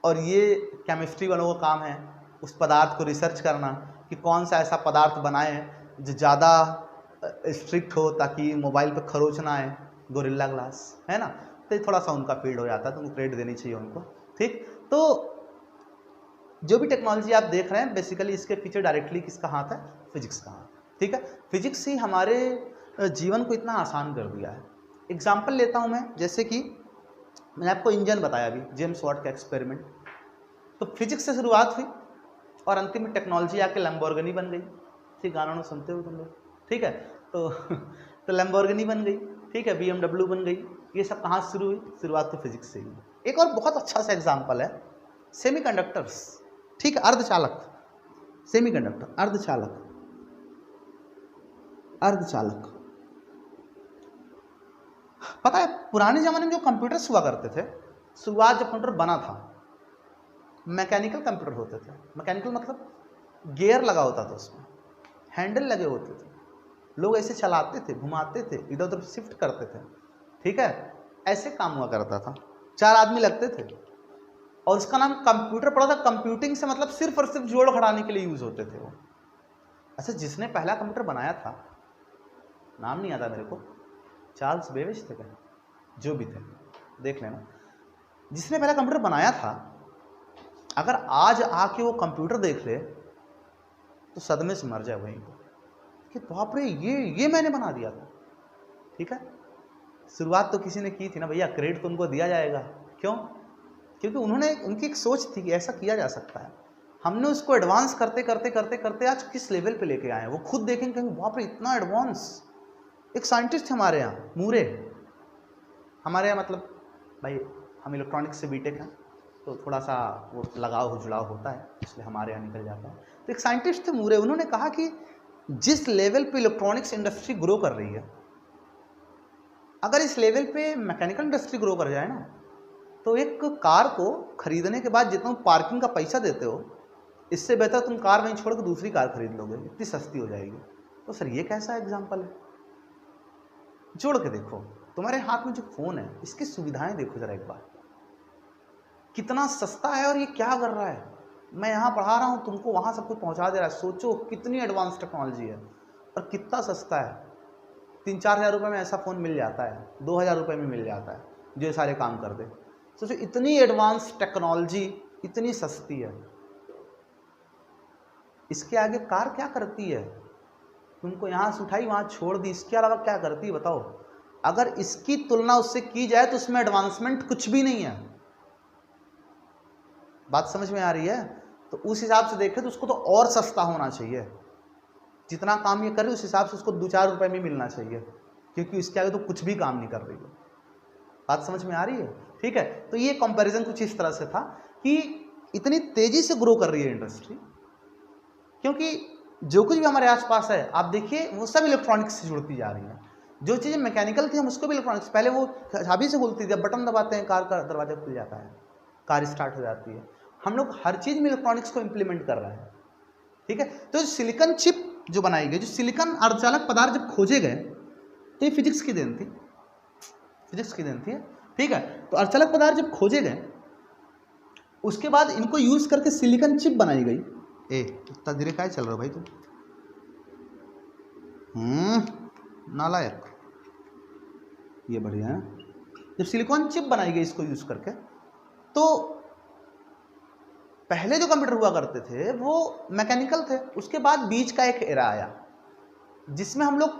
और ये केमिस्ट्री वालों का काम है उस पदार्थ को रिसर्च करना कि कौन सा ऐसा पदार्थ बनाए जो ज़्यादा स्ट्रिक्ट हो ताकि मोबाइल पे खरोच ना आए, गोरिल्ला ग्लास, है ना? तो थोड़ा सा उनका फील्ड हो जाता है, तो उनको क्रेडिट देनी चाहिए उनको। ठीक, तो जो भी टेक्नोलॉजी आप देख रहे हैं बेसिकली इसके पीछे डायरेक्टली किसका हाथ है? फिजिक्स का हाथ। ठीक है, फिजिक्स ही हमारे जीवन को इतना आसान कर दिया है। एग्जाम्पल लेता हूँ मैं, जैसे कि मैंने आपको इंजन बताया अभी, जेम्स वाट का एक्सपेरिमेंट, तो फिजिक्स से शुरुआत हुई और अंतिम में टेक्नोलॉजी आके लैम्बोर्गिनी बन गई। ठीक, गाना सुनते हो तुम लोग? ठीक है, तो लैम्बोर्गिनी बन गई। ठीक है, BMW बन गई। ये सब कहाँ से शुरू हुई? शुरुआत तो फिजिक्स से ही। एक और बहुत अच्छा सा एग्जाम्पल है सेमीकंडक्टर्स। ठीक है, अर्धचालक, सेमीकंडक्टर, अर्धचालक, अर्धचालक। पता है पुराने जमाने में जो कंप्यूटर्स हुआ करते थे, शुरुआत जब कंप्यूटर बना था मैकेनिकल कंप्यूटर होते थे। मैकेनिकल मतलब गियर लगा होता था, उसमें हैंडल लगे होते थे, लोग ऐसे चलाते थे, घुमाते थे, इधर उधर शिफ्ट करते थे। ठीक है, ऐसे काम हुआ करता था, 4 आदमी लगते थे और उसका नाम कंप्यूटर पड़ा था। कंप्यूटिंग से मतलब सिर्फ और सिर्फ जोड़ घटाने के लिए यूज होते थे वो। अच्छा, जिसने पहला कंप्यूटर बनाया था, नाम नहीं आता मेरे को, चार्ल्स बेबेज थे क्या, जो भी थे, देख लेना। जिसने पहला कंप्यूटर बनाया था, अगर आज आके वो कंप्यूटर देख ले तो सदमे से मर जाए वहीं को कि बाप रे, ये मैंने बना दिया था। ठीक है, शुरुआत तो किसी ने की थी ना भैया, क्रेडिट तो उनको दिया जाएगा। क्यों? क्योंकि उनकी एक सोच थी कि ऐसा किया जा सकता है। हमने उसको एडवांस करते करते करते करते आज किस लेवल पे लेके आए हैं, वो खुद देखेंगे कहेंगे बाप रे इतना एडवांस। एक साइंटिस्ट हमारे यहाँ मूरे, हमारे यहाँ मतलब भाई हम इलेक्ट्रॉनिक्स से बीटेक हैं तो थोड़ा सा वो लगाव जुड़ाव होता है, इसलिए हमारे यहाँ निकल जाता है। तो एक साइंटिस्ट थे मूरे, उन्होंने कहा कि जिस लेवल पे इलेक्ट्रॉनिक्स इंडस्ट्री ग्रो कर रही है, अगर इस लेवल पे मैकेनिकल इंडस्ट्री ग्रो कर जाए ना, तो एक कार को खरीदने के बाद जितना पार्किंग का पैसा देते हो, इससे बेहतर तुम कार वहीं छोड़ के दूसरी कार खरीद लोगे, इतनी सस्ती हो जाएगी। तो सर ये कैसा एग्जाम्पल है? जोड़ के देखो, तुम्हारे हाथ में जो फोन है इसकी सुविधाएं देखो जरा एक बार, कितना सस्ता है और ये क्या कर रहा है। मैं यहाँ पढ़ा रहा हूँ, तुमको वहाँ सब कुछ पहुँचा दे रहा है। सोचो कितनी एडवांस टेक्नोलॉजी है और कितना सस्ता है। 3-4 हज़ार रुपये में ऐसा फ़ोन मिल जाता है, 2 हज़ार रुपये में मिल जाता है जो ये सारे काम कर दे। सोचो इतनी एडवांस टेक्नोलॉजी इतनी सस्ती है, इसके आगे कार क्या करती है? तुमको यहाँ से उठाई वहाँ छोड़ दी, इसके अलावा क्या करती है बताओ? अगर इसकी तुलना उससे की जाए तो उसमें एडवांसमेंट कुछ भी नहीं है। बात समझ में आ रही है? तो उस हिसाब से देखें तो उसको तो और सस्ता होना चाहिए। जितना काम ये कर रही है उस हिसाब से उसको 2-4 रुपए में मिलना चाहिए, क्योंकि इसके आगे तो कुछ भी काम नहीं कर रही है। बात समझ में आ रही है? ठीक है, तो ये कंपैरिजन कुछ इस तरह से था कि इतनी तेजी से ग्रो कर रही है इंडस्ट्री, क्योंकि जो कुछ भी हमारे आसपास है आप देखिए वो सब इलेक्ट्रॉनिक्स से जुड़ती जा रही है। जो चीज़ें मैकेनिकल थी हम उसको भी इलेक्ट्रॉनिक्स, पहले वो चाबी से खुलती थी, बटन दबाते हैं कार का दरवाजा खुल जाता है, कार स्टार्ट हो जाती है। हम लोग हर चीज़ में इलेक्ट्रॉनिक्स को इम्प्लीमेंट कर रहे हैं। ठीक है, तो सिलिकॉन चिप जो बनाई गई, जो सिलिकॉन अर्धचालक पदार्थ जब खोजे गए तो ये फिजिक्स की देन थी, फिजिक्स की देन थी। ठीक है, तो अर्धचालक पदार्थ जब खोजे गए उसके बाद इनको यूज करके सिलिकॉन चिप बनाई गई। इतना धीरे क्या चल रहा हो भाई तुम? नालायक, ये बढ़िया है। जब सिलिकॉन चिप बनाई गई इसको यूज करके, तो पहले जो कंप्यूटर हुआ करते थे वो मैकेनिकल थे। उसके बाद बीच का एक एरा आया जिसमें हम लोग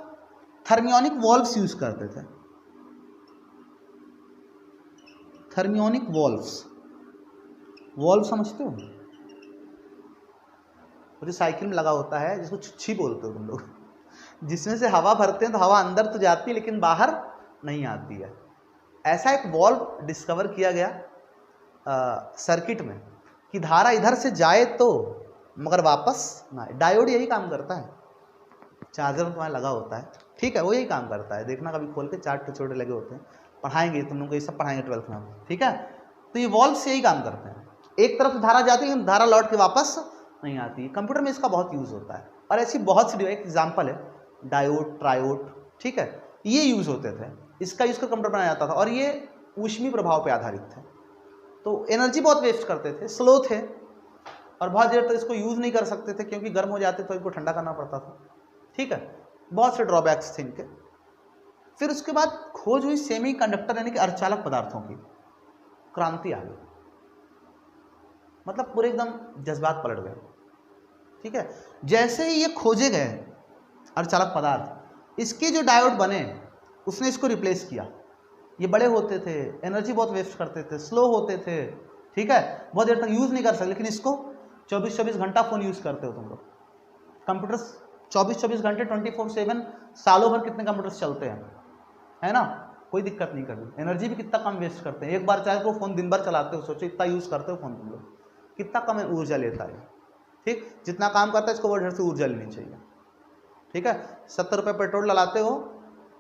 थर्मियोनिक वॉल्व्स यूज करते थे। थर्मियोनिक वॉल्व्स, वॉल्व समझते हो? जो साइकिल में लगा होता है, जिसको छुच्छी बोलते हो तुम लोग, जिसमें से हवा भरते हैं तो हवा अंदर तो जाती है लेकिन बाहर नहीं आती है। ऐसा एक वॉल्व डिस्कवर किया गया सर्किट में कि धारा इधर से जाए तो मगर वापस ना। डायोड यही काम करता है, चार्जर में तुम्हारा लगा होता है, ठीक है, वो यही काम करता है। देखना कभी खोल के, 4 छोटे लगे होते हैं, पढ़ाएंगे तुम लोग को, ये सब पढ़ाएंगे 12th में, ठीक है। तो ये वॉल्व से यही काम करते हैं, एक तरफ से धारा जाती है, धारा लौट के वापस नहीं आती। कंप्यूटर में इसका बहुत यूज होता है और ऐसी बहुत सी, एक एग्जाम्पल है डायोड, ट्रायोड, ठीक है, ये यूज होते थे। इसका यूज कर कंप्यूटर बनाया जाता था और ये ऊष्मीय प्रभाव पे आधारित थे, तो एनर्जी बहुत वेस्ट करते थे, स्लो थे और बहुत देर तक इसको यूज नहीं कर सकते थे क्योंकि गर्म हो जाते तो इनको ठंडा करना पड़ता था, ठीक है। बहुत से ड्रॉबैक्स थे इनके। फिर उसके बाद खोज हुई सेमी कंडक्टर यानी कि अर्धचालक पदार्थों की, क्रांति आ गई, मतलब पूरे एकदम जज्बात पलट गए। ठीक है, जैसे ही ये खोजे गए अर्धचालक पदार्थ, इसके जो डायोड बने उसने इसको रिप्लेस किया। ये बड़े होते थे, एनर्जी बहुत वेस्ट करते थे, स्लो होते थे, ठीक है, बहुत देर तक यूज नहीं कर सकते। लेकिन इसको 24-24 घंटा फोन यूज करते हो तुम लोग, कंप्यूटर्स 24-24 घंटे 24/7 सालों भर कितने कंप्यूटर्स चलते हैं, है ना, कोई दिक्कत नहीं कभी। एनर्जी भी कितना कम वेस्ट करते हैं, एक बार चाहे वो फोन दिन भर चलाते हो, सोचो इतना यूज करते हो फोन तुम लोग, कितना कम ऊर्जा लेता है। ठीक, जितना काम करता है इसको वो ढेर से ऊर्जा लेनी चाहिए। ठीक है, 70 रुपये पेट्रोल डलाते हो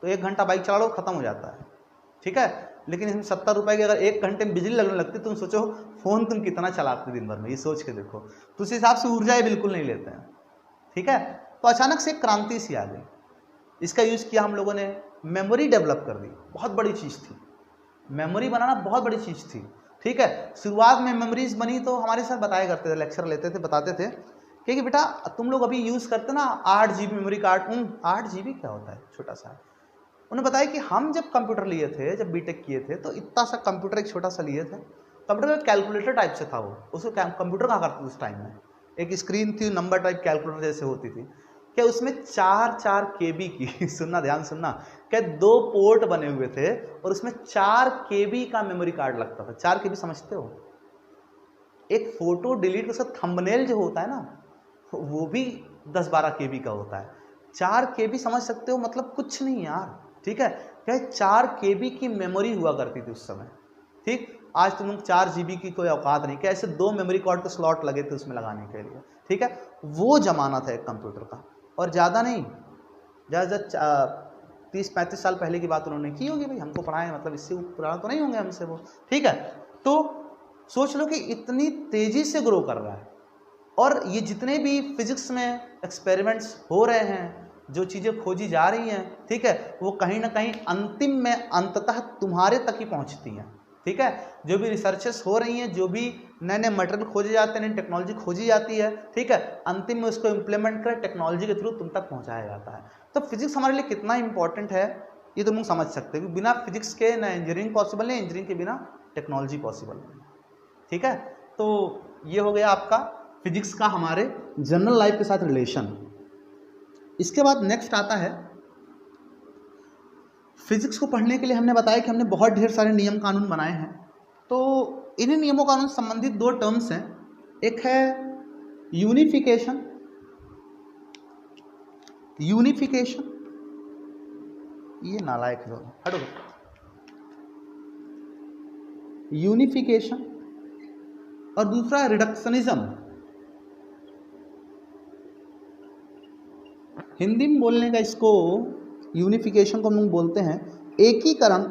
तो 1 घंटा बाइक चला लो खत्म हो जाता है। ठीक है, लेकिन इसमें 70 रुपये की अगर 1 घंटे में बिजली लगने लगती, तुम सोचो फोन तुम कितना चलाते दिन भर में, ये सोच के देखो। तो उस हिसाब से ऊर्जा ये बिल्कुल नहीं लेते हैं। ठीक है, तो अचानक से एक क्रांति सी आ गई, इसका यूज किया हम लोगों ने, मेमोरी डेवलप कर दी, बहुत बड़ी चीज थी, मेमोरी बनाना बहुत बड़ी चीज थी। ठीक है, शुरुआत में मेमोरीज बनी तो हमारे सर बताया करते थे, लेक्चर लेते थे, बताते थे कि बेटा तुम लोग अभी यूज करते ना 8 GB मेमोरी कार्ड। 8 GB क्या होता है, छोटा सा। उन्होंने बताया कि हम जब कंप्यूटर लिए थे, जब बीटेक किए थे, तो इतना सा कंप्यूटर एक छोटा सा लिए थे, कंप्यूटर कैलकुलेटर टाइप से था वो, उसको कंप्यूटर कहा करते थे उस टाइम में, एक स्क्रीन थी, नंबर टाइप कैलकुलेटर जैसे होती थी, क्या उसमें 4 KB की सुनना, ध्यान सुनना, क्या 2 पोर्ट बने हुए थे और उसमें 4 KB का मेमोरी कार्ड लगता था। 4 KB समझते हो, एक फोटो डिलीट कर थंबनेल जो होता है ना, वो भी 10-12 KB का होता है। 4 KB समझ सकते हो, मतलब कुछ नहीं यार। ठीक है, क्या 4 KB की मेमोरी हुआ करती थी उस समय। ठीक, आज तुम लोग 4 GB की कोई औकात नहीं, कैसे 2 मेमोरी कार्ड के स्लॉट लगे थे उसमें लगाने के लिए। ठीक है, वो जमाना था एक कंप्यूटर का, और ज़्यादा नहीं, ज़्यादा 30-35 साल पहले की बात उन्होंने की होगी, भाई हमको पढ़ाए, मतलब इससे पुराना तो नहीं होंगे हमसे वो। ठीक है, तो सोच लो कि इतनी तेजी से ग्रो कर रहा है, और ये जितने भी फिजिक्स में एक्सपेरिमेंट्स हो रहे हैं, जो चीज़ें खोजी जा रही हैं, ठीक है, वो कहीं ना कहीं अंतिम में अंततः तुम्हारे तक ही पहुंचती हैं। ठीक है, जो भी रिसर्चेस हो रही हैं, जो भी नए नए मटेरियल खोजे जाते हैं, नई टेक्नोलॉजी खोजी जाती है, ठीक है, अंतिम में उसको इम्प्लीमेंट कर टेक्नोलॉजी के थ्रू तुम तक पहुंचाया जाता है। तो फिजिक्स हमारे लिए कितना इंपॉर्टेंट है ये तुम लोग समझ सकते हो, बिना फिजिक्स के ना इंजीनियरिंग पॉसिबल नहीं, इंजीनियरिंग के बिना टेक्नोलॉजी पॉसिबल नहीं। ठीक है, तो ये हो गया आपका फिजिक्स का हमारे जनरल लाइफ के साथ रिलेशन। इसके बाद नेक्स्ट आता है, फिजिक्स को पढ़ने के लिए हमने बताया कि हमने बहुत ढेर सारे नियम कानून बनाए हैं। तो इन्हीं नियमों कानून से संबंधित 2 टर्म्स हैं, एक है यूनिफिकेशन, ये नालायक है, हटो, यूनिफिकेशन, और दूसरा है रिडक्शनिज्म। हिंदी में बोलने का इसको, यूनिफिकेशन को हम लोग बोलते हैं एकीकरण,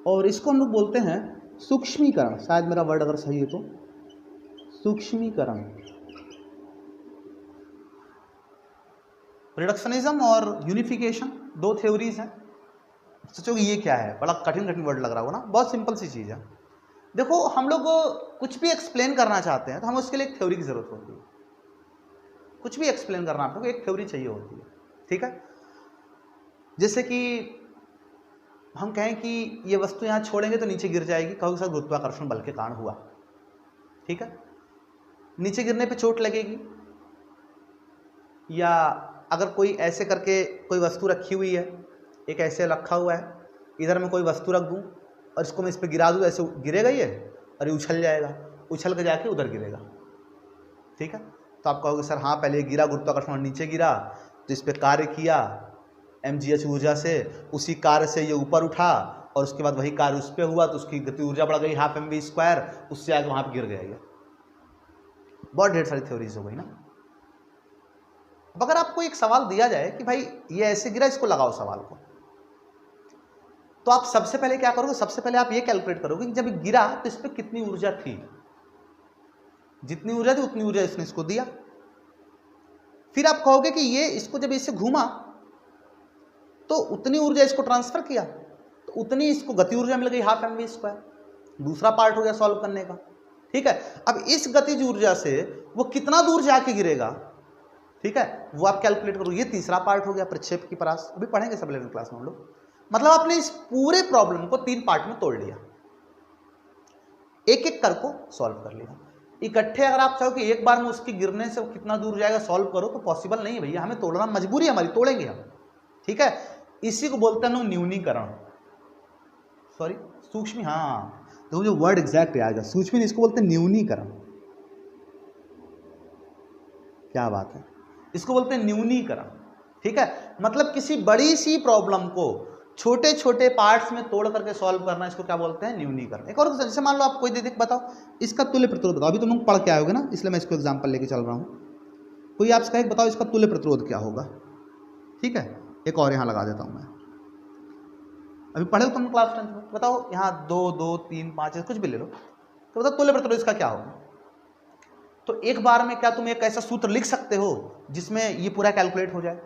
और इसको हम लोग बोलते हैं सूक्ष्मीकरण, शायद मेरा वर्ड अगर सही है तो सूक्ष्मीकरण। रिडक्शनिज्म और यूनिफिकेशन 2 थ्योरीज हैं। सोचो ये क्या है, बड़ा कठिन वर्ड लग रहा होगा ना, बहुत सिंपल सी चीज़ है। देखो हम लोग कुछ भी एक्सप्लेन करना चाहते हैं तो हमें उसके लिए एक थ्योरी की जरूरत होती है। कुछ भी एक्सप्लेन करना आपको एक थ्योरी चाहिए होती है। ठीक है, जैसे कि हम कहें कि ये वस्तु यहाँ छोड़ेंगे तो नीचे गिर जाएगी, कहोगे सर गुरुत्वाकर्षण बल के कारण हुआ। ठीक है, नीचे गिरने पे चोट लगेगी, या अगर कोई ऐसे करके कोई वस्तु रखी हुई है, एक ऐसे रखा हुआ है, इधर मैं कोई वस्तु रख दूं और इसको मैं इस पर गिरा दूं, ऐसे गिरेगा ये और ये उछल जाएगा, उछल के जाके उधर गिरेगा। ठीक है, तो आप कहोगे सर हाँ पहले गिरा गुरुत्वाकर्षण नीचे गिरा, तो इस पर कार्य किया mgh ऊर्जा से, उसी कार्य से ये ऊपर उठा और उसके बाद वही कार्य उस पर हुआ तो उसकी गति ऊर्जा बढ़ गई 12 mv², उससे आगे वहाँ पर गिर गया ये। बहुत ढेर सारी थ्योरीज हो गई ना। अब अगर आपको एक सवाल दिया जाए कि भाई ये ऐसे गिरा, इसको लगाओ सवाल को, तो आप सबसे पहले क्या करोगे, सबसे पहले आप ये कैलकुलेट करोगे कि जब गिरा तो इस पर कितनी ऊर्जा थी, जितनी ऊर्जा थी उतनी ऊर्जा इसने इसको दिया। फिर आप कहोगे कि ये इसको जब इससे घूमा तो उतनी ऊर्जा इसको ट्रांसफर किया, तो उतनी इसको गति ऊर्जा मिल गई 12 mv²। दूसरा पार्ट हो गया सॉल्व करने का। ठीक है, अब इस गतिज ऊर्जा से वो कितना दूर जाके गिरेगा ठीक है, वो आप कैलकुलेट करो। ये तीसरा पार्ट हो गया प्रक्षेप की परास, अभी पढ़ेंगे सब 11वीं क्लास में हम लोग। मतलब आपने इस पूरे प्रॉब्लम को 3 पार्ट में तोड़ लिया, एक एक कर को सॉल्व कर लिया। इकट्ठे अगर आप चाहो कि एक बार में उसकी गिरने से वो कितना दूर जाएगा सॉल्व करो, तो पॉसिबल नहीं है भैया, हमें तोड़ना मजबूरी हमारी, तोड़ेंगे हम। ठीक है, इसी को बोलते हैं हम न्यूनीकरण, सॉरी सूक्ष्म, हाँ तो जो वर्ड एग्जैक्ट आएगा सूक्ष्म, इसको बोलते हैं न्यूनीकरण। क्या बात है, इसको बोलते हैं न्यूनीकरण। ठीक है, मतलब किसी बड़ी सी प्रॉब्लम को छोटे छोटे पार्ट्स में तोड़ करके सॉल्व करना, इसको क्या बोलते हैं, न्यूनीकरण। एक और जैसे मान लो आप कोई दे बताओ इसका तुल्य प्रतिरोध बताओ, अभी तुम लोग पढ़ के आए होगे ना, इसलिए मैं इसको एग्जांपल लेके चल रहा हूं। कोई आपसे कहे बताओ इसका तुल्य प्रतिरोध क्या होगा, ठीक है, एक और यहां लगा देता हूं मैं। अभी पढ़े हो तुम क्लास 10 में, बताओ यहाँ 2 2 3 5 कुछ भी ले लो, तो बताओ तुल्य प्रतिरोध इसका क्या होगा। तो एक बार में क्या तुम एक ऐसा सूत्र लिख सकते हो जिसमें ये पूरा कैलकुलेट हो जाए?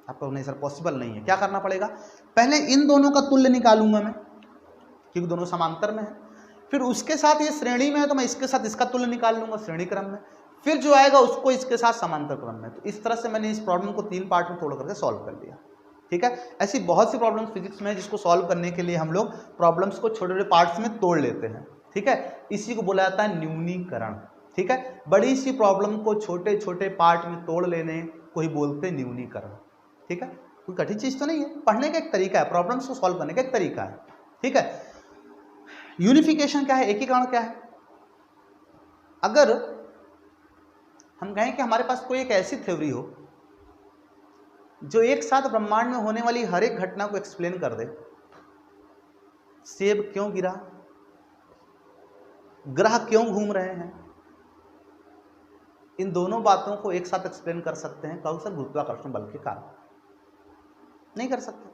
आपको नहीं सर पॉसिबल नहीं है। क्या करना पड़ेगा, पहले इन दोनों का तुल्य निकालूंगा मैं, क्योंकि दोनों समांतर में है। फिर उसके साथ ये श्रेणी में है तो मैं इसके साथ इसका तुल्य निकाल लूंगा श्रेणी क्रम में, फिर जो आएगा उसको इसके साथ समांतर क्रम में। तो इस तरह से मैंने इस प्रॉब्लम को 3 पार्ट में तोड़ करके सॉल्व कर दिया। ठीक है, ऐसी बहुत सी प्रॉब्लम्स फिजिक्स में है जिसको सॉल्व करने के लिए हम लोग प्रॉब्लम्स को छोटे छोटे पार्ट्स में तोड़ लेते हैं। ठीक है, इसी को बोला जाता है न्यूनीकरण। ठीक है, बड़ी सी प्रॉब्लम को छोटे छोटे पार्ट में तोड़ लेने को ही बोलते हैं न्यूनीकरण। ठीक है, कोई कठिन चीज तो नहीं है, पढ़ने का एक तरीका है, प्रॉब्लम्स को सॉल्व करने का एक तरीका है। ठीक है, यूनिफिकेशन क्या है, एकीकरण क्या है? अगर हम कहें कि हमारे पास कोई एक ऐसी थ्योरी हो जो एक साथ ब्रह्मांड में होने वाली हर एक घटना को एक्सप्लेन कर दे, सेब क्यों गिरा, ग्रह क्यों घूम रहे हैं, इन दोनों बातों को एक साथ एक्सप्लेन कर सकते हैं, कहो सर गुरुत्वाकर्षण बल के कारण। नहीं कर सकते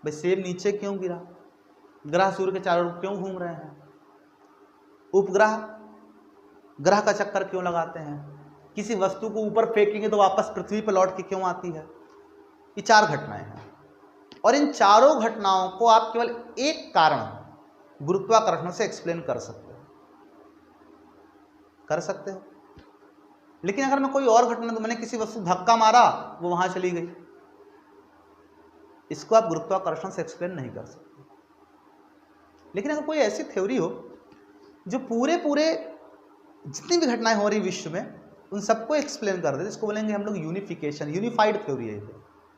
भाई, सेब नीचे क्यों गिरा, ग्रह सूर्य के चारों ओर क्यों घूम रहे हैं, उपग्रह ग्रह का चक्कर क्यों लगाते हैं, किसी वस्तु को ऊपर फेंकेंगे तो वापस पृथ्वी पर लौट के क्यों आती है। ये 4 घटनाएं हैं और इन चारों घटनाओं को आप केवल एक कारण गुरुत्वाकर्षण से एक्सप्लेन कर सकते हो। लेकिन अगर मैं कोई और घटना, तो मैंने किसी वस्तु धक्का मारा वो वहां चली गई, इसको आप गुरुत्वाकर्षण से एक्सप्लेन नहीं कर सकते। लेकिन अगर कोई ऐसी थ्योरी हो जो पूरे जितनी भी घटनाएं हो रही विश्व में उन सबको एक्सप्लेन कर दे, इसको बोलेंगे हम लोग यूनिफिकेशन, यूनिफाइड थ्योरी है ये।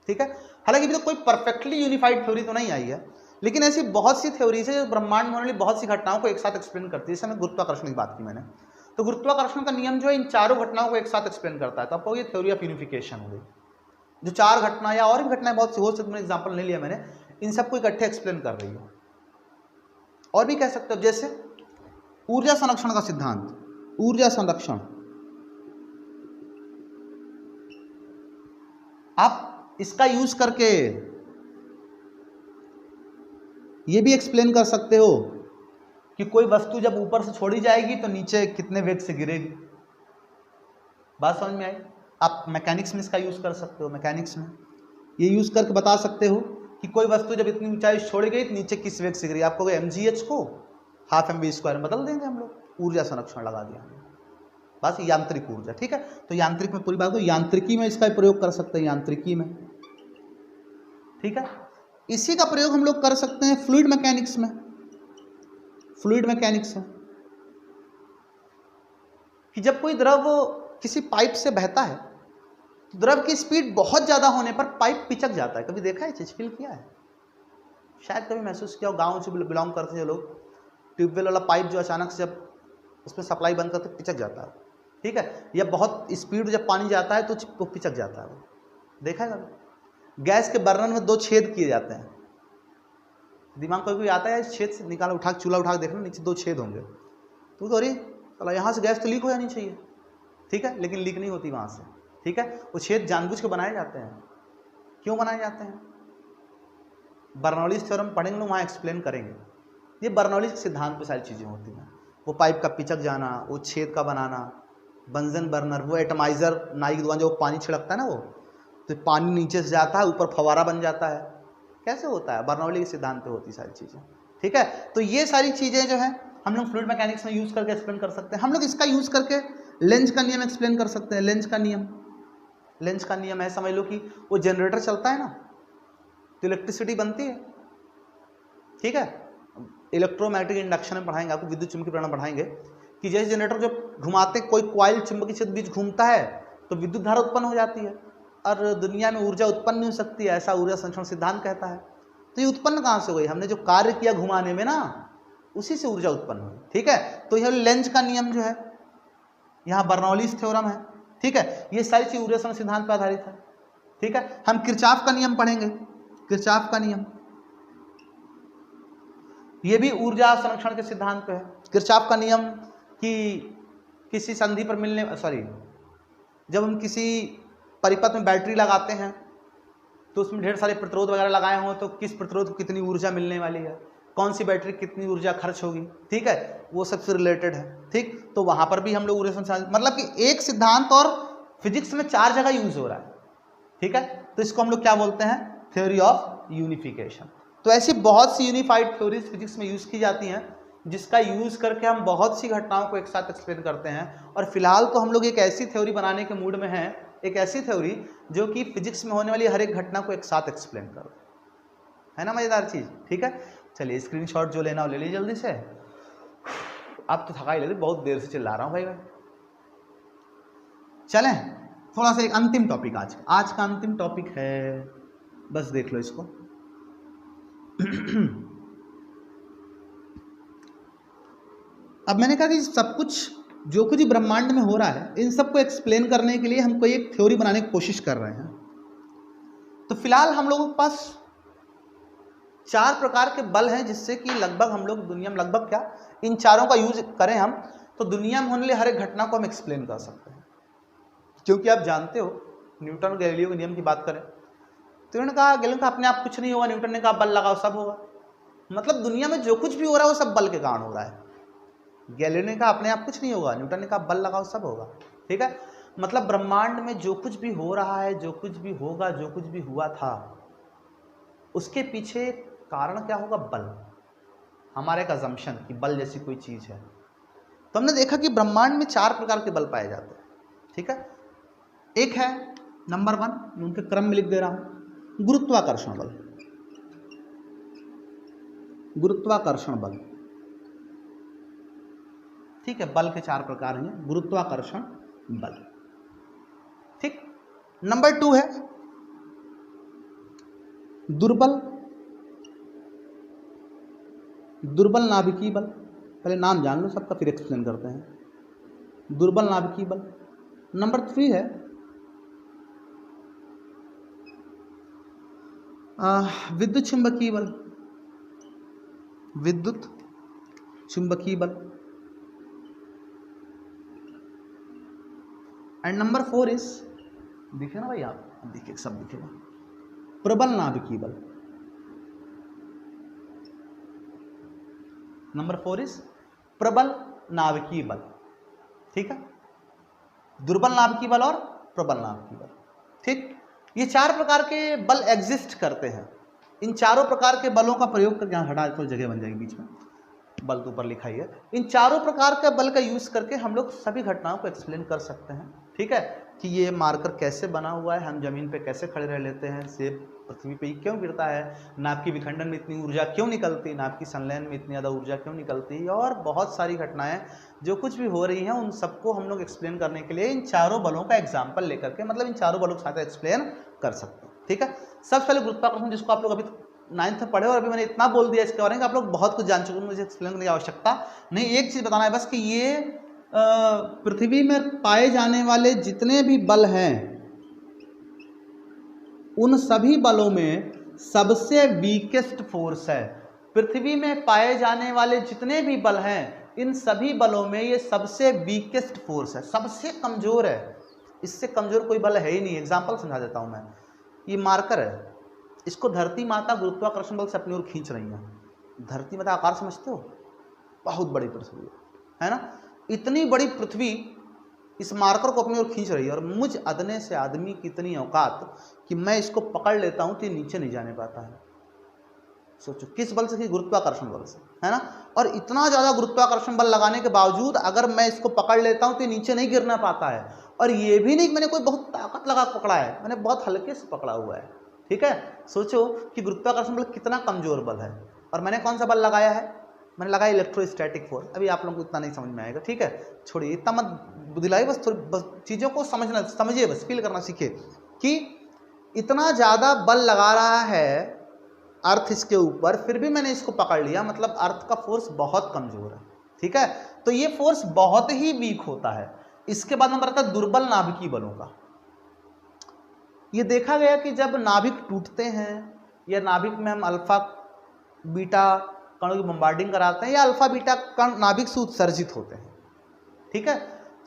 ठीक है, हालांकि अभी तो कोई परफेक्टली यूनिफाइड थ्योरी तो नहीं आई है, लेकिन ऐसी बहुत सी थ्योरीज है जो ब्रह्मांड में होने वाली बहुत सी घटनाओं को एक साथ एक्सप्लेन करती है। जैसे मैं गुरुत्वाकर्षण की बात की मैंने, तो गुरुत्वाकर्षण का नियम जो है इन चारों घटनाओं को एक साथ एक्सप्लेन करता है, तो आपको ये थ्योरी ऑफ यूनिफिकेशन हो गई। जो 4 घटना या और भी घटनाएं बहुत सी हो सकती, मैंने एग्जाम्पल नहीं लिया मैंने, इन सबको इकट्ठे एक्सप्लेन कर रही है। और भी कह सकते हो जैसे ऊर्जा संरक्षण का सिद्धांत, ऊर्जा संरक्षण आप इसका यूज करके ये भी एक्सप्लेन कर सकते हो कि कोई वस्तु जब ऊपर से छोड़ी जाएगी तो नीचे कितने वेग से गिरेगी। बात समझ में आई? आप मैकेनिक्स में इसका यूज कर सकते हो, मैकेनिक्स में ये यूज करके बता सकते हो कि कोई वस्तु जब इतनी ऊंचाई छोड़ी गई तो नीचे किस वेग से गिरी। आपको mgh को 12mv² में बदल देंगे हम लोग, ऊर्जा संरक्षण लगा दिया बस, यांत्रिक ऊर्जा। ठीक है, तो यांत्रिक में पूरी बात को यांत्रिकी में इसका प्रयोग कर सकते हैं, यांत्रिकी में। ठीक है, इसी का प्रयोग हम लोग कर सकते हैं फ्लूइड मैकेनिक्स में, फ्लूइड मैकेनिक्स में कि जब कोई द्रव किसी पाइप से बहता है तो द्रव की स्पीड बहुत ज्यादा होने पर पाइप पिचक जाता है। कभी देखा है, चीज फील किया है, शायद कभी महसूस किया हो। गांव से बिलोंग करते हैं लोग, ट्यूबवेल वाला पाइप जो अचानक से जब उसमें सप्लाई बंद करते पिचक जाता है। ठीक है, या बहुत स्पीड जब पानी जाता है तो पिचक जाता है, देखा है कभी? गैस के बर्नर में 2 छेद किए जाते हैं, दिमाग को कोई आता है छेद से निकाल उठा, चूल्हा उठा देखना, नीचे 2 छेद होंगे, तो अरे चला यहाँ से गैस तो लीक हो जानी चाहिए। ठीक है, लेकिन लीक नहीं होती वहां से। ठीक है, वो छेद जानबूझ के बनाए जाते हैं। क्यों बनाए जाते हैं? बर्नौलीज थ्योरम पढ़ेंगे लोग, वहाँ एक्सप्लेन करेंगे। ये बर्नौलीज के सिद्धांत पे सारी चीज़ें होती हैं, वो पाइप का पिचक जाना, वो छेद का बनाना, बंजन बर्नर, वो एटमाइजर नाई की दुकान जो पानी छिड़कता है ना, वो तो पानी नीचे से जाता है ऊपर फवारा बन जाता है, कैसे होता है? बर्नौली के सिद्धांत पे होती सारी चीज़ें। ठीक है, तो ये सारी चीज़ें जो है हम लोग फ्लूइड मैकेनिक्स में यूज करके एक्सप्लेन कर सकते हैं। हम लोग इसका यूज करके लेंज का नियम एक्सप्लेन कर सकते हैं, लेंज का नियम। लेंज का नियम है, समझ लो कि वो जनरेटर चलता है ना तो इलेक्ट्रिसिटी बनती है, ठीक है। इलेक्ट्रोमैग्नेटिक इंडक्शन में पढ़ाएंगे आपको, विद्युत चुंबकीय प्रेरण पढ़ाएंगे कि जैसे जनरेटर जब घुमाते कोई कॉइल चुंबकीय क्षेत्र बीच घूमता है तो विद्युत धारा उत्पन्न हो जाती है, और दुनिया में ऊर्जा उत्पन्न नहीं हो सकती है, ऐसा ऊर्जा संरक्षण सिद्धांत कहता है। तो ये उत्पन्न कहाँ से हुई? हमने जो कार्य किया घुमाने में ना, उसी से ऊर्जा उत्पन्न हुई, ठीक है। तो यह लेंज का नियम जो है, यहाँ बर्नौलीज थ्योरम है, ठीक है, ये सारी चीज ऊर्जा संरक्षण सिद्धांत पर आधारित है, ठीक है। हम किरचॉफ का नियम पढ़ेंगे, किरचॉफ का नियम, ये भी ऊर्जा संरक्षण के सिद्धांत पे है। किरचॉफ का नियम कि किसी संधि पर मिलने, जब हम किसी परिपथ में बैटरी लगाते हैं तो उसमें ढेर सारे प्रतिरोध वगैरह लगाए हों तो किस प्रतिरोध को कितनी ऊर्जा मिलने वाली है, कौन सी बैटरी कितनी ऊर्जा खर्च होगी, ठीक है, वो सबसे रिलेटेड है, ठीक। तो वहां पर भी हम लोग ऊर्जा संरक्षण, मतलब कि एक सिद्धांत और फिजिक्स में 4 जगह यूज हो रहा है, ठीक है। तो इसको हम लोग क्या बोलते हैं? Theory of unification. तो ऐसी बहुत सी यूनिफाइड थ्योरीज फिजिक्स में यूज की जाती हैं जिसका यूज करके हम बहुत सी घटनाओं को एक साथ एक्सप्लेन करते हैं। और फिलहाल तो हम लोग एक ऐसी थ्योरी बनाने के मूड में हैं, एक ऐसी थ्योरी जो कि फिजिक्स में होने वाली हर एक घटना को एक साथ एक्सप्लेन कर, है ना, मजेदार चीज, ठीक है। चलिए स्क्रीनशॉट जो लेना हो ले लीजिए जल्दी से। अब तो थकाई लग रही, बहुत देर से चिल्ला रहा हूं भाई। चलें थोड़ा सा एक अंतिम टॉपिक, आज का अंतिम टॉपिक है, बस देख लो इसको। अब मैंने कहा कि सब कुछ जो कुछ ब्रह्मांड में हो रहा है इन सबको एक्सप्लेन करने के लिए हम कोई एक थ्योरी बनाने की कोशिश कर रहे हैं। तो फिलहाल हम लोगों के पास 4 प्रकार के बल हैं जिससे कि लगभग हम लोग दुनिया में, लगभग क्या, इन चारों का यूज करें हम तो दुनिया में होने वाली हर एक घटना को हम एक्सप्लेन कर सकते हैं। क्योंकि आप जानते हो न्यूटन और गैलीलियो के नियम की बात करें तो उन्होंने कहा, गैलीलियो का अपने आप कुछ नहीं होगा, न्यूटन ने कहा बल लगाओ सब होगा। मतलब दुनिया में जो कुछ भी हो रहा है वो सब बल के कारण हो रहा है। गैलीलियो ने कहा अपने आप कुछ नहीं होगा, न्यूटन ने कहा बल लगाओ सब होगा, ठीक है। मतलब ब्रह्मांड में जो कुछ भी हो रहा है, जो कुछ भी होगा, जो कुछ भी हुआ था, उसके पीछे कारण क्या होगा? बल। हमारे एक अजम्पशन कि बल जैसी कोई चीज है। तो हमने देखा कि ब्रह्मांड में 4 प्रकार के बल पाए जाते हैं, ठीक है। एक है नंबर 1, मैं उनके क्रम में लिख दे रहा हूं, गुरुत्वाकर्षण बल। गुरुत्वाकर्षण बल, ठीक है, बल के 4 प्रकार हैं, गुरुत्वाकर्षण बल, ठीक। नंबर 2 है दुर्बल नाभिकीय बल। पहले नाम जान लो सबका, फिर एक्सप्लेन करते हैं। दुर्बल नाभिकीय बल। नंबर 3 है विद्युत चुंबकीय बल। विद्युत चुंबकीय बल। एंड नंबर 4 इज, दिखे ना भाई, आप देखिए सब दिखेगा, प्रबल नाभिकीय बल। नंबर 4 इज प्रबल नाभिकीय बल, ठीक है। दुर्बल नाभिकीय बल और प्रबल नाभिकीय बल, ठीक। ये 4 प्रकार के बल एग्जिस्ट करते हैं। इन चारों प्रकार के बलों का प्रयोग करके, यहाँ हटा तो जगह बन जाएगी बीच में, बल तो ऊपर लिखा ही है। इन चारों प्रकार के बल का यूज करके हम लोग सभी घटनाओं को एक्सप्लेन कर सकते हैं, ठीक है। कि ये मार्कर कैसे बना हुआ है, हम जमीन पे कैसे खड़े रह लेते हैं, सेब पृथ्वी पे क्यों गिरता है, नाभ की विखंडन में इतनी ऊर्जा क्यों निकलती, नाभ की संलयन में इतनी ज़्यादा ऊर्जा क्यों निकलती, और बहुत सारी घटनाएं जो कुछ भी हो रही हैं उन सबको हम लोग एक्सप्लेन करने के लिए इन चारों बलों का एग्जाम्पल लेकर के, मतलब इन चारों बलों के साथ एक्सप्लेन कर सकते हैं, ठीक है। सबसे पहले गुरुत्वाकर्षण, जिसको आप लोग अभी 9th में पढ़े और अभी मैंने इतना बोल दिया इसके बारे में कि आप लोग बहुत कुछ जान चुके हैं, मुझे एक्सप्लेन करने की आवश्यकता नहीं। एक चीज़ बताना है बस कि ये पृथ्वी में पाए जाने वाले जितने भी बल हैं उन सभी बलों में सबसे वीकेस्ट फोर्स है। पृथ्वी में पाए जाने वाले जितने भी बल हैं इन सभी बलों में ये सबसे वीकेस्ट फोर्स है, सबसे कमजोर है। इससे कमजोर कोई बल है ही नहीं। एग्जांपल समझा देता हूं मैं। ये मार्कर है, इसको धरती माता गुरुत्वाकर्षण बल से अपनी ओर खींच रही है। धरती माता आकार समझते हो? बहुत बड़ी पृथ्वी है ना, इतनी बड़ी पृथ्वी इस मार्कर को अपनी ओर खींच रही है और मुझ अदने से आदमी की इतनी औकात कि मैं इसको पकड़ लेता हूं तो ये नीचे नहीं जाने पाता है। सोचो किस बल से, कि गुरुत्वाकर्षण बल से, है ना। और इतना ज्यादा गुरुत्वाकर्षण बल लगाने के बावजूद अगर मैं इसको पकड़ लेता हूं तो ये नीचे नहीं गिरना पाता है। और ये भी नहीं कि मैंने कोई बहुत ताकत लगा पकड़ा है, मैंने बहुत हल्के से पकड़ा हुआ है। ठीक है, सोचो कि गुरुत्वाकर्षण बल कितना कमजोर बल है, और मैंने कौन सा बल लगाया है, मैंने लगाया इलेक्ट्रोस्टैटिक फोर्स। अभी आप लोगों को इतना नहीं समझ में आएगा, ठीक है, छोड़िए इतना मत दिलाइए, बस थोड़ी बस चीज़ों को समझिए, बस फील करना सीखिए कि इतना ज़्यादा बल लगा रहा है अर्थ इसके ऊपर, फिर भी मैंने इसको पकड़ लिया, मतलब अर्थ का फोर्स बहुत कमजोर है। ठीक है, तो ये फोर्स बहुत ही वीक होता है। इसके बाद नंबर आता है दुर्बल नाभिकीय बलों का। ये देखा गया कि जब नाभिक टूटते हैं या नाभिक में हम अल्फा बीटा कणों की बम्बार्डिंग कराते हैं या अल्फा बीटा कण नाभिक से उत्सर्जित होते हैं। ठीक है,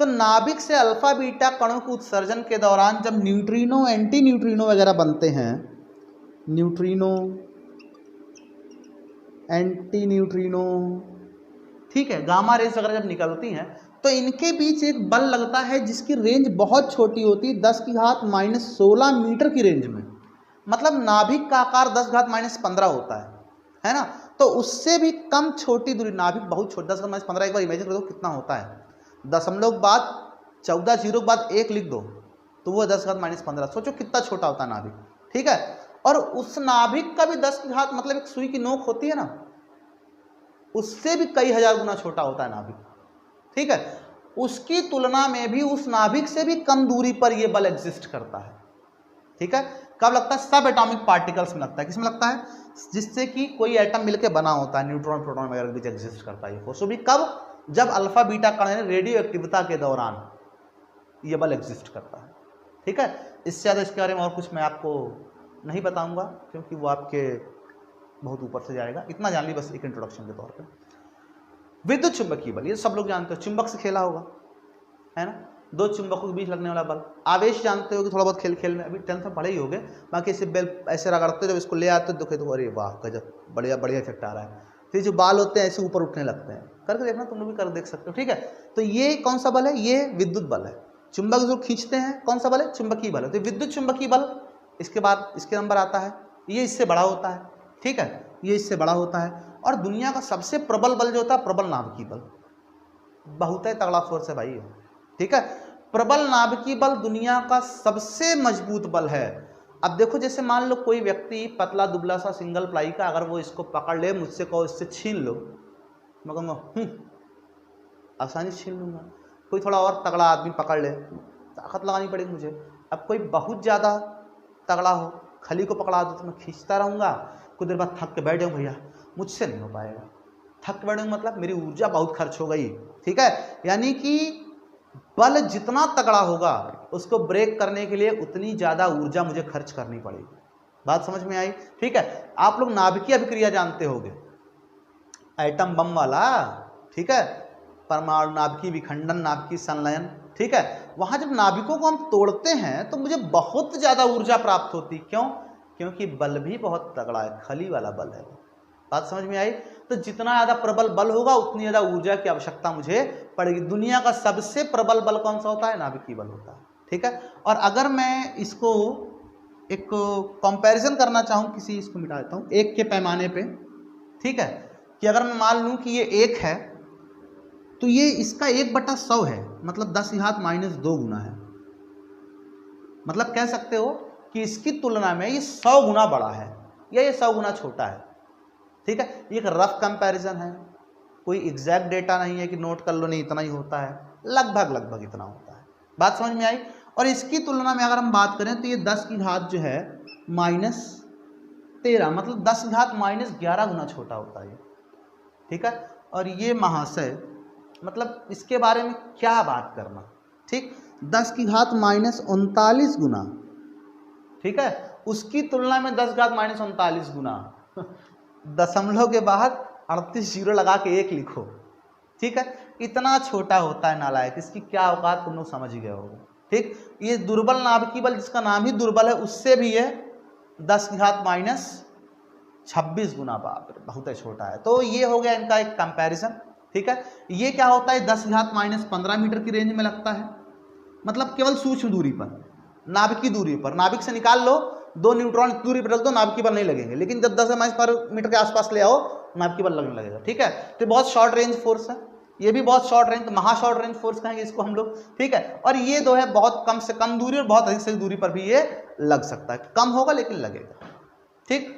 तो नाभिक से अल्फा बीटा कणों के उत्सर्जन के दौरान जब न्यूट्रिनो एंटी न्यूट्रिनो वगैरह बनते हैं, न्यूट्रिनो एंटी न्यूट्रिनो, ठीक है, गामा रेस वगैरह जब निकलती हैं तो इनके बीच एक बल लगता है जिसकी रेंज बहुत छोटी होती है, 10⁻⁻16 मीटर की रेंज में। मतलब नाभिक का आकार 10⁻⁻15 होता है ना, तो उससे भी कम छोटी दूरी, नाभिक बहुत छोटी, 10⁻15 एक बार इमेजिन कर दो कितना होता है, दशमलव के बाद 14 जीरो के बाद 1 लिख दो तो वो 10⁻15। सोचो कितना छोटा होता है नाभिक। ठीक है, और उस नाभिक का भी 10 की घात, मतलब एक सुई की नोक होती है ना, उससे भी कई हजार गुना छोटा होता है नाभिक। ठीक है, उसकी तुलना में भी उस नाभिक से भी कम दूरी पर यह बल एग्जिस्ट करता है। ठीक है, कब लगता है, सब एटॉमिक पार्टिकल्स में लगता है। किसमें लगता है, जिससे कि कोई एटम मिलकर बना होता है, न्यूट्रॉन प्रोटॉन वगैरह के बीच एग्जिस्ट करता है ये फोर्स। भी कब, जब अल्फा बीटा कण रेडियो एक्टिविटी के दौरान ये बल एग्जिस्ट करता है। ठीक है, इससे ज़्यादा इसके बारे में और कुछ मैं आपको नहीं बताऊंगा क्योंकि वो आपके बहुत ऊपर से जाएगा, इतना जान ली बस एक इंट्रोडक्शन के तौर पे। विद्युत चुंबकीय बल, ये सब लोग जानते हो, चुंबक से खेला होगा, है ना, दो चुंबकों के बीच लगने वाला बल। आवेश जानते हो कि थोड़ा बहुत खेल खेल में, अभी 10th में पढ़े ही होगे, बाकी इसे बेल ऐसे रगड़ते, जब इसको ले आते हो तो अरे वाह गजब, बढ़िया बढ़िया इफेक्ट आ रहा है। फिर जो बाल होते हैं ऐसे ऊपर उठने लगते हैं, करके देखना, तुम लोग भी कर देख सकते हो। ठीक है, तो ये कौन सा बल है, ये विद्युत बल है। चुंबक जो खींचते हैं कौन सा बल है, चुंबकीय बल है। तो विद्युत चुंबकीय बल, इसके बाद इसके नंबर आता है, ये इससे बड़ा होता है। ठीक है, ये इससे बड़ा होता है, और दुनिया का सबसे प्रबल बल जो होता है प्रबल नाभिकीय बल, बहुत ही तगड़ा फोर्स है भाई। ठीक है, प्रबल नाभिकीय बल दुनिया का सबसे मजबूत बल है। अब देखो, जैसे मान लो कोई व्यक्ति पतला दुबला सा सिंगल प्लाई का, अगर वो इसको पकड़ ले, मुझसे कहो इससे छीन लो, मैं कहूँगा आसानी से छीन लूँगा। कोई थोड़ा और तगड़ा आदमी पकड़ ले, ताकत लगानी पड़ेगी मुझे। अब कोई बहुत ज़्यादा तगड़ा हो, खली को पकड़ा दो तो मैं खींचता रहूँगा, कुछ देर बाद थक के बैठ जाऊँ, भैया मुझसे नहीं हो पाएगा। थक के बैठूँगा मतलब मेरी ऊर्जा बहुत खर्च हो गई। ठीक है, यानी कि बल जितना तगड़ा होगा उसको ब्रेक करने के लिए उतनी ज़्यादा ऊर्जा मुझे खर्च करनी पड़ेगी। बात समझ में आई। ठीक है, आप लोग नाभिकीय अभिक्रिया जानते होंगे, एटम बम वाला। ठीक है, परमाणु नाभिकीय विखंडन, नाभिकीय संलयन। ठीक है, वहाँ जब नाभिकों को हम तोड़ते हैं तो मुझे बहुत ज़्यादा ऊर्जा प्राप्त होती। क्यों? क्योंकि बल भी बहुत तगड़ा है, खली वाला बल है। बात समझ में आई। तो जितना ज़्यादा प्रबल बल होगा उतनी ज़्यादा ऊर्जा की आवश्यकता मुझे पड़ेगी। दुनिया का सबसे प्रबल बल कौन सा होता है? नाभिकीय बल होता है। ठीक है, और अगर मैं इसको एक कंपैरिजन करना चाहूँ, किसी इसको मिटा देता हूँ, एक के पैमाने पे। ठीक है, कि अगर मैं मान लूँ कि ये एक है तो ये इसका 1/100 है, मतलब 10⁻² गुना है। मतलब कह सकते हो कि इसकी तुलना में ये 100 गुना बड़ा है या ये 100 गुना छोटा है। ठीक है, ये एक रफ कंपैरिजन है, कोई एग्जैक्ट डेटा नहीं है कि नोट कर लो नहीं इतना ही होता है, लगभग इतना होता है। बात समझ में आई। और इसकी तुलना में अगर हम बात करें तो ये 10 की घात जो है -13, मतलब 10 की घात -11 गुना छोटा होता है। ठीक है, और ये महाशय, मतलब इसके बारे में क्या बात करना। ठीक, 10 की घात -39 गुना। ठीक है, उसकी तुलना में 10 घात -39 गुना, दशमलव के बाद 38 जीरो लगा के 1 लिखो। ठीक है, इतना छोटा होता है नालायक, इसकी क्या औकात तुम लोग समझ ही गए होगे। ठीक, ये दुर्बल नाभिकीय बल जिसका नाम ही दुर्बल है, उससे भी ये 10 की घात -26 गुना, बाप रे बहुत ही छोटा है। तो ये हो गया इनका एक कंपैरिजन। ठीक है, ये क्या होता है, 10 की घात -15 मीटर की रेंज में लगता है, मतलब केवल सूक्ष्म दूरी पर, नाभिकीय दूरी पर। नाभिक से निकाल लो 2 न्यूट्रॉन दूरी पर रख दो, नाभिकीय बल नहीं लगेंगे, लेकिन जब 10 मीटर के आसपास ले आओ नाभिकीय बल लगने लगेगा। ठीक है, तो बहुत शॉर्ट रेंज फोर्स है। ये भी बहुत शॉर्ट रेंज, महा शॉर्ट रेंज फोर्स कहेंगे इसको हम लोग, ठीक है। और ये दो है बहुत कम से कम दूरी और बहुत अधिक से दूरी पर भी ये लग सकता है, कम होगा लेकिन लगेगा, ठीक।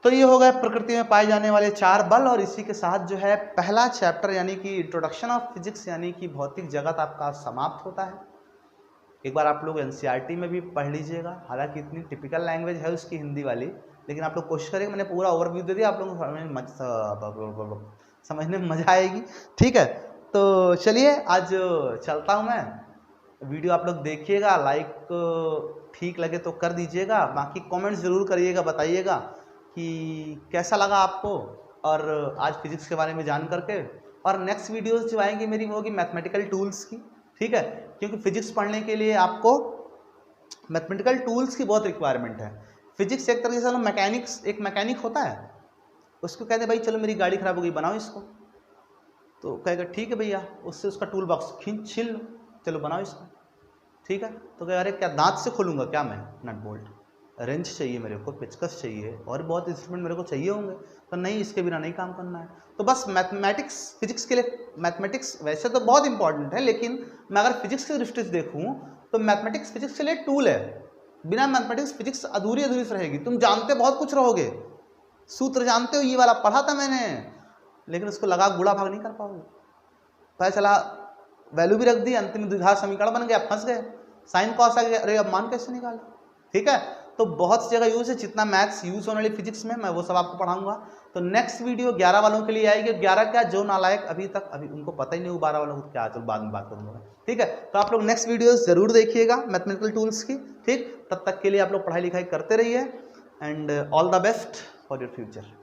तो ये हो गए प्रकृति में पाए जाने वाले 4 बल, और इसी के साथ जो है पहला चैप्टर यानी कि इंट्रोडक्शन ऑफ फिजिक्स यानी कि भौतिक जगत आपका समाप्त होता है। एक बार आप लोग एनसीईआरटी में भी पढ़ लीजिएगा, हालांकि इतनी टिपिकल लैंग्वेज है उसकी हिंदी वाली, लेकिन आप लोग कोशिश करेंगे, मैंने पूरा ओवरव्यू दे दिया, आप लोगों को समझने में मजा आएगी, ठीक है। तो चलिए आज चलता हूँ मैं, वीडियो आप लोग देखिएगा, लाइक ठीक लगे तो कर दीजिएगा, बाकी कमेंट्स ज़रूर करिएगा, बताइएगा कि कैसा लगा आपको और आज फिजिक्स के बारे में जान करके। और नेक्स्ट वीडियोस जो आएंगी मेरी वो होगी मैथमेटिकल टूल्स की, ठीक है, क्योंकि फिजिक्स पढ़ने के लिए आपको मैथमेटिकल टूल्स की बहुत रिक्वायरमेंट है। फिजिक्स एक तरीके से मैकेनिक्स, एक मैकेनिक होता है, उसको कहते हैं भाई चलो मेरी गाड़ी खराब हो गई बनाओ इसको, तो कहेगा ठीक है भैया, उससे उसका टूल बॉक्स छीन लो, चलो बनाओ इसको, ठीक है। तो कहेगा अरे क्या दांत से खोलूंगा क्या मैं नट बोल्ट, रेंच चाहिए मेरे को, पेचकस चाहिए और बहुत इंस्ट्रूमेंट मेरे को चाहिए होंगे, तो नहीं इसके बिना नहीं काम करना है। तो बस मैथमेटिक्स फिजिक्स के लिए, मैथमेटिक्स वैसे तो बहुत इंपॉर्टेंट है, लेकिन मैं अगर फिजिक्स की दृष्टि से देखूँ तो मैथमेटिक्स फिजिक्स के लिए टूल है, बिना मैथमेटिक्स फिजिक्स अधूरी अधूरी से रहेगी। तुम जानते बहुत कुछ रहोगे, सूत्र जानते हो, ये वाला पढ़ा था मैंने, लेकिन उसको लगा गुणा भाग नहीं कर पाओगे, पता चला वैल्यू भी रख दी, अंतिम द्विघात समीकरण बन गया, फंस गए, साइन कॉस आ गया, अरे अब मान कैसे निकाले, ठीक है। तो बहुत सी जगह यूज है, जितना मैथ्स यूज होने वाली फिजिक्स में मैं वो सब आपको पढ़ाऊंगा। तो नेक्स्ट वीडियो 11 वालों के लिए आएगी, 11 क्या जो नालायक अभी उनको पता ही नहीं, 12 वालों को क्या, चलो बाद में बात करूंगा, ठीक है। तो आप लोग नेक्स्ट वीडियो जरूर देखिएगा मैथमेटिकल टूल्स की, ठीक। तब तक के लिए आप लोग पढ़ाई लिखाई करते रहिए, and all the best for your future.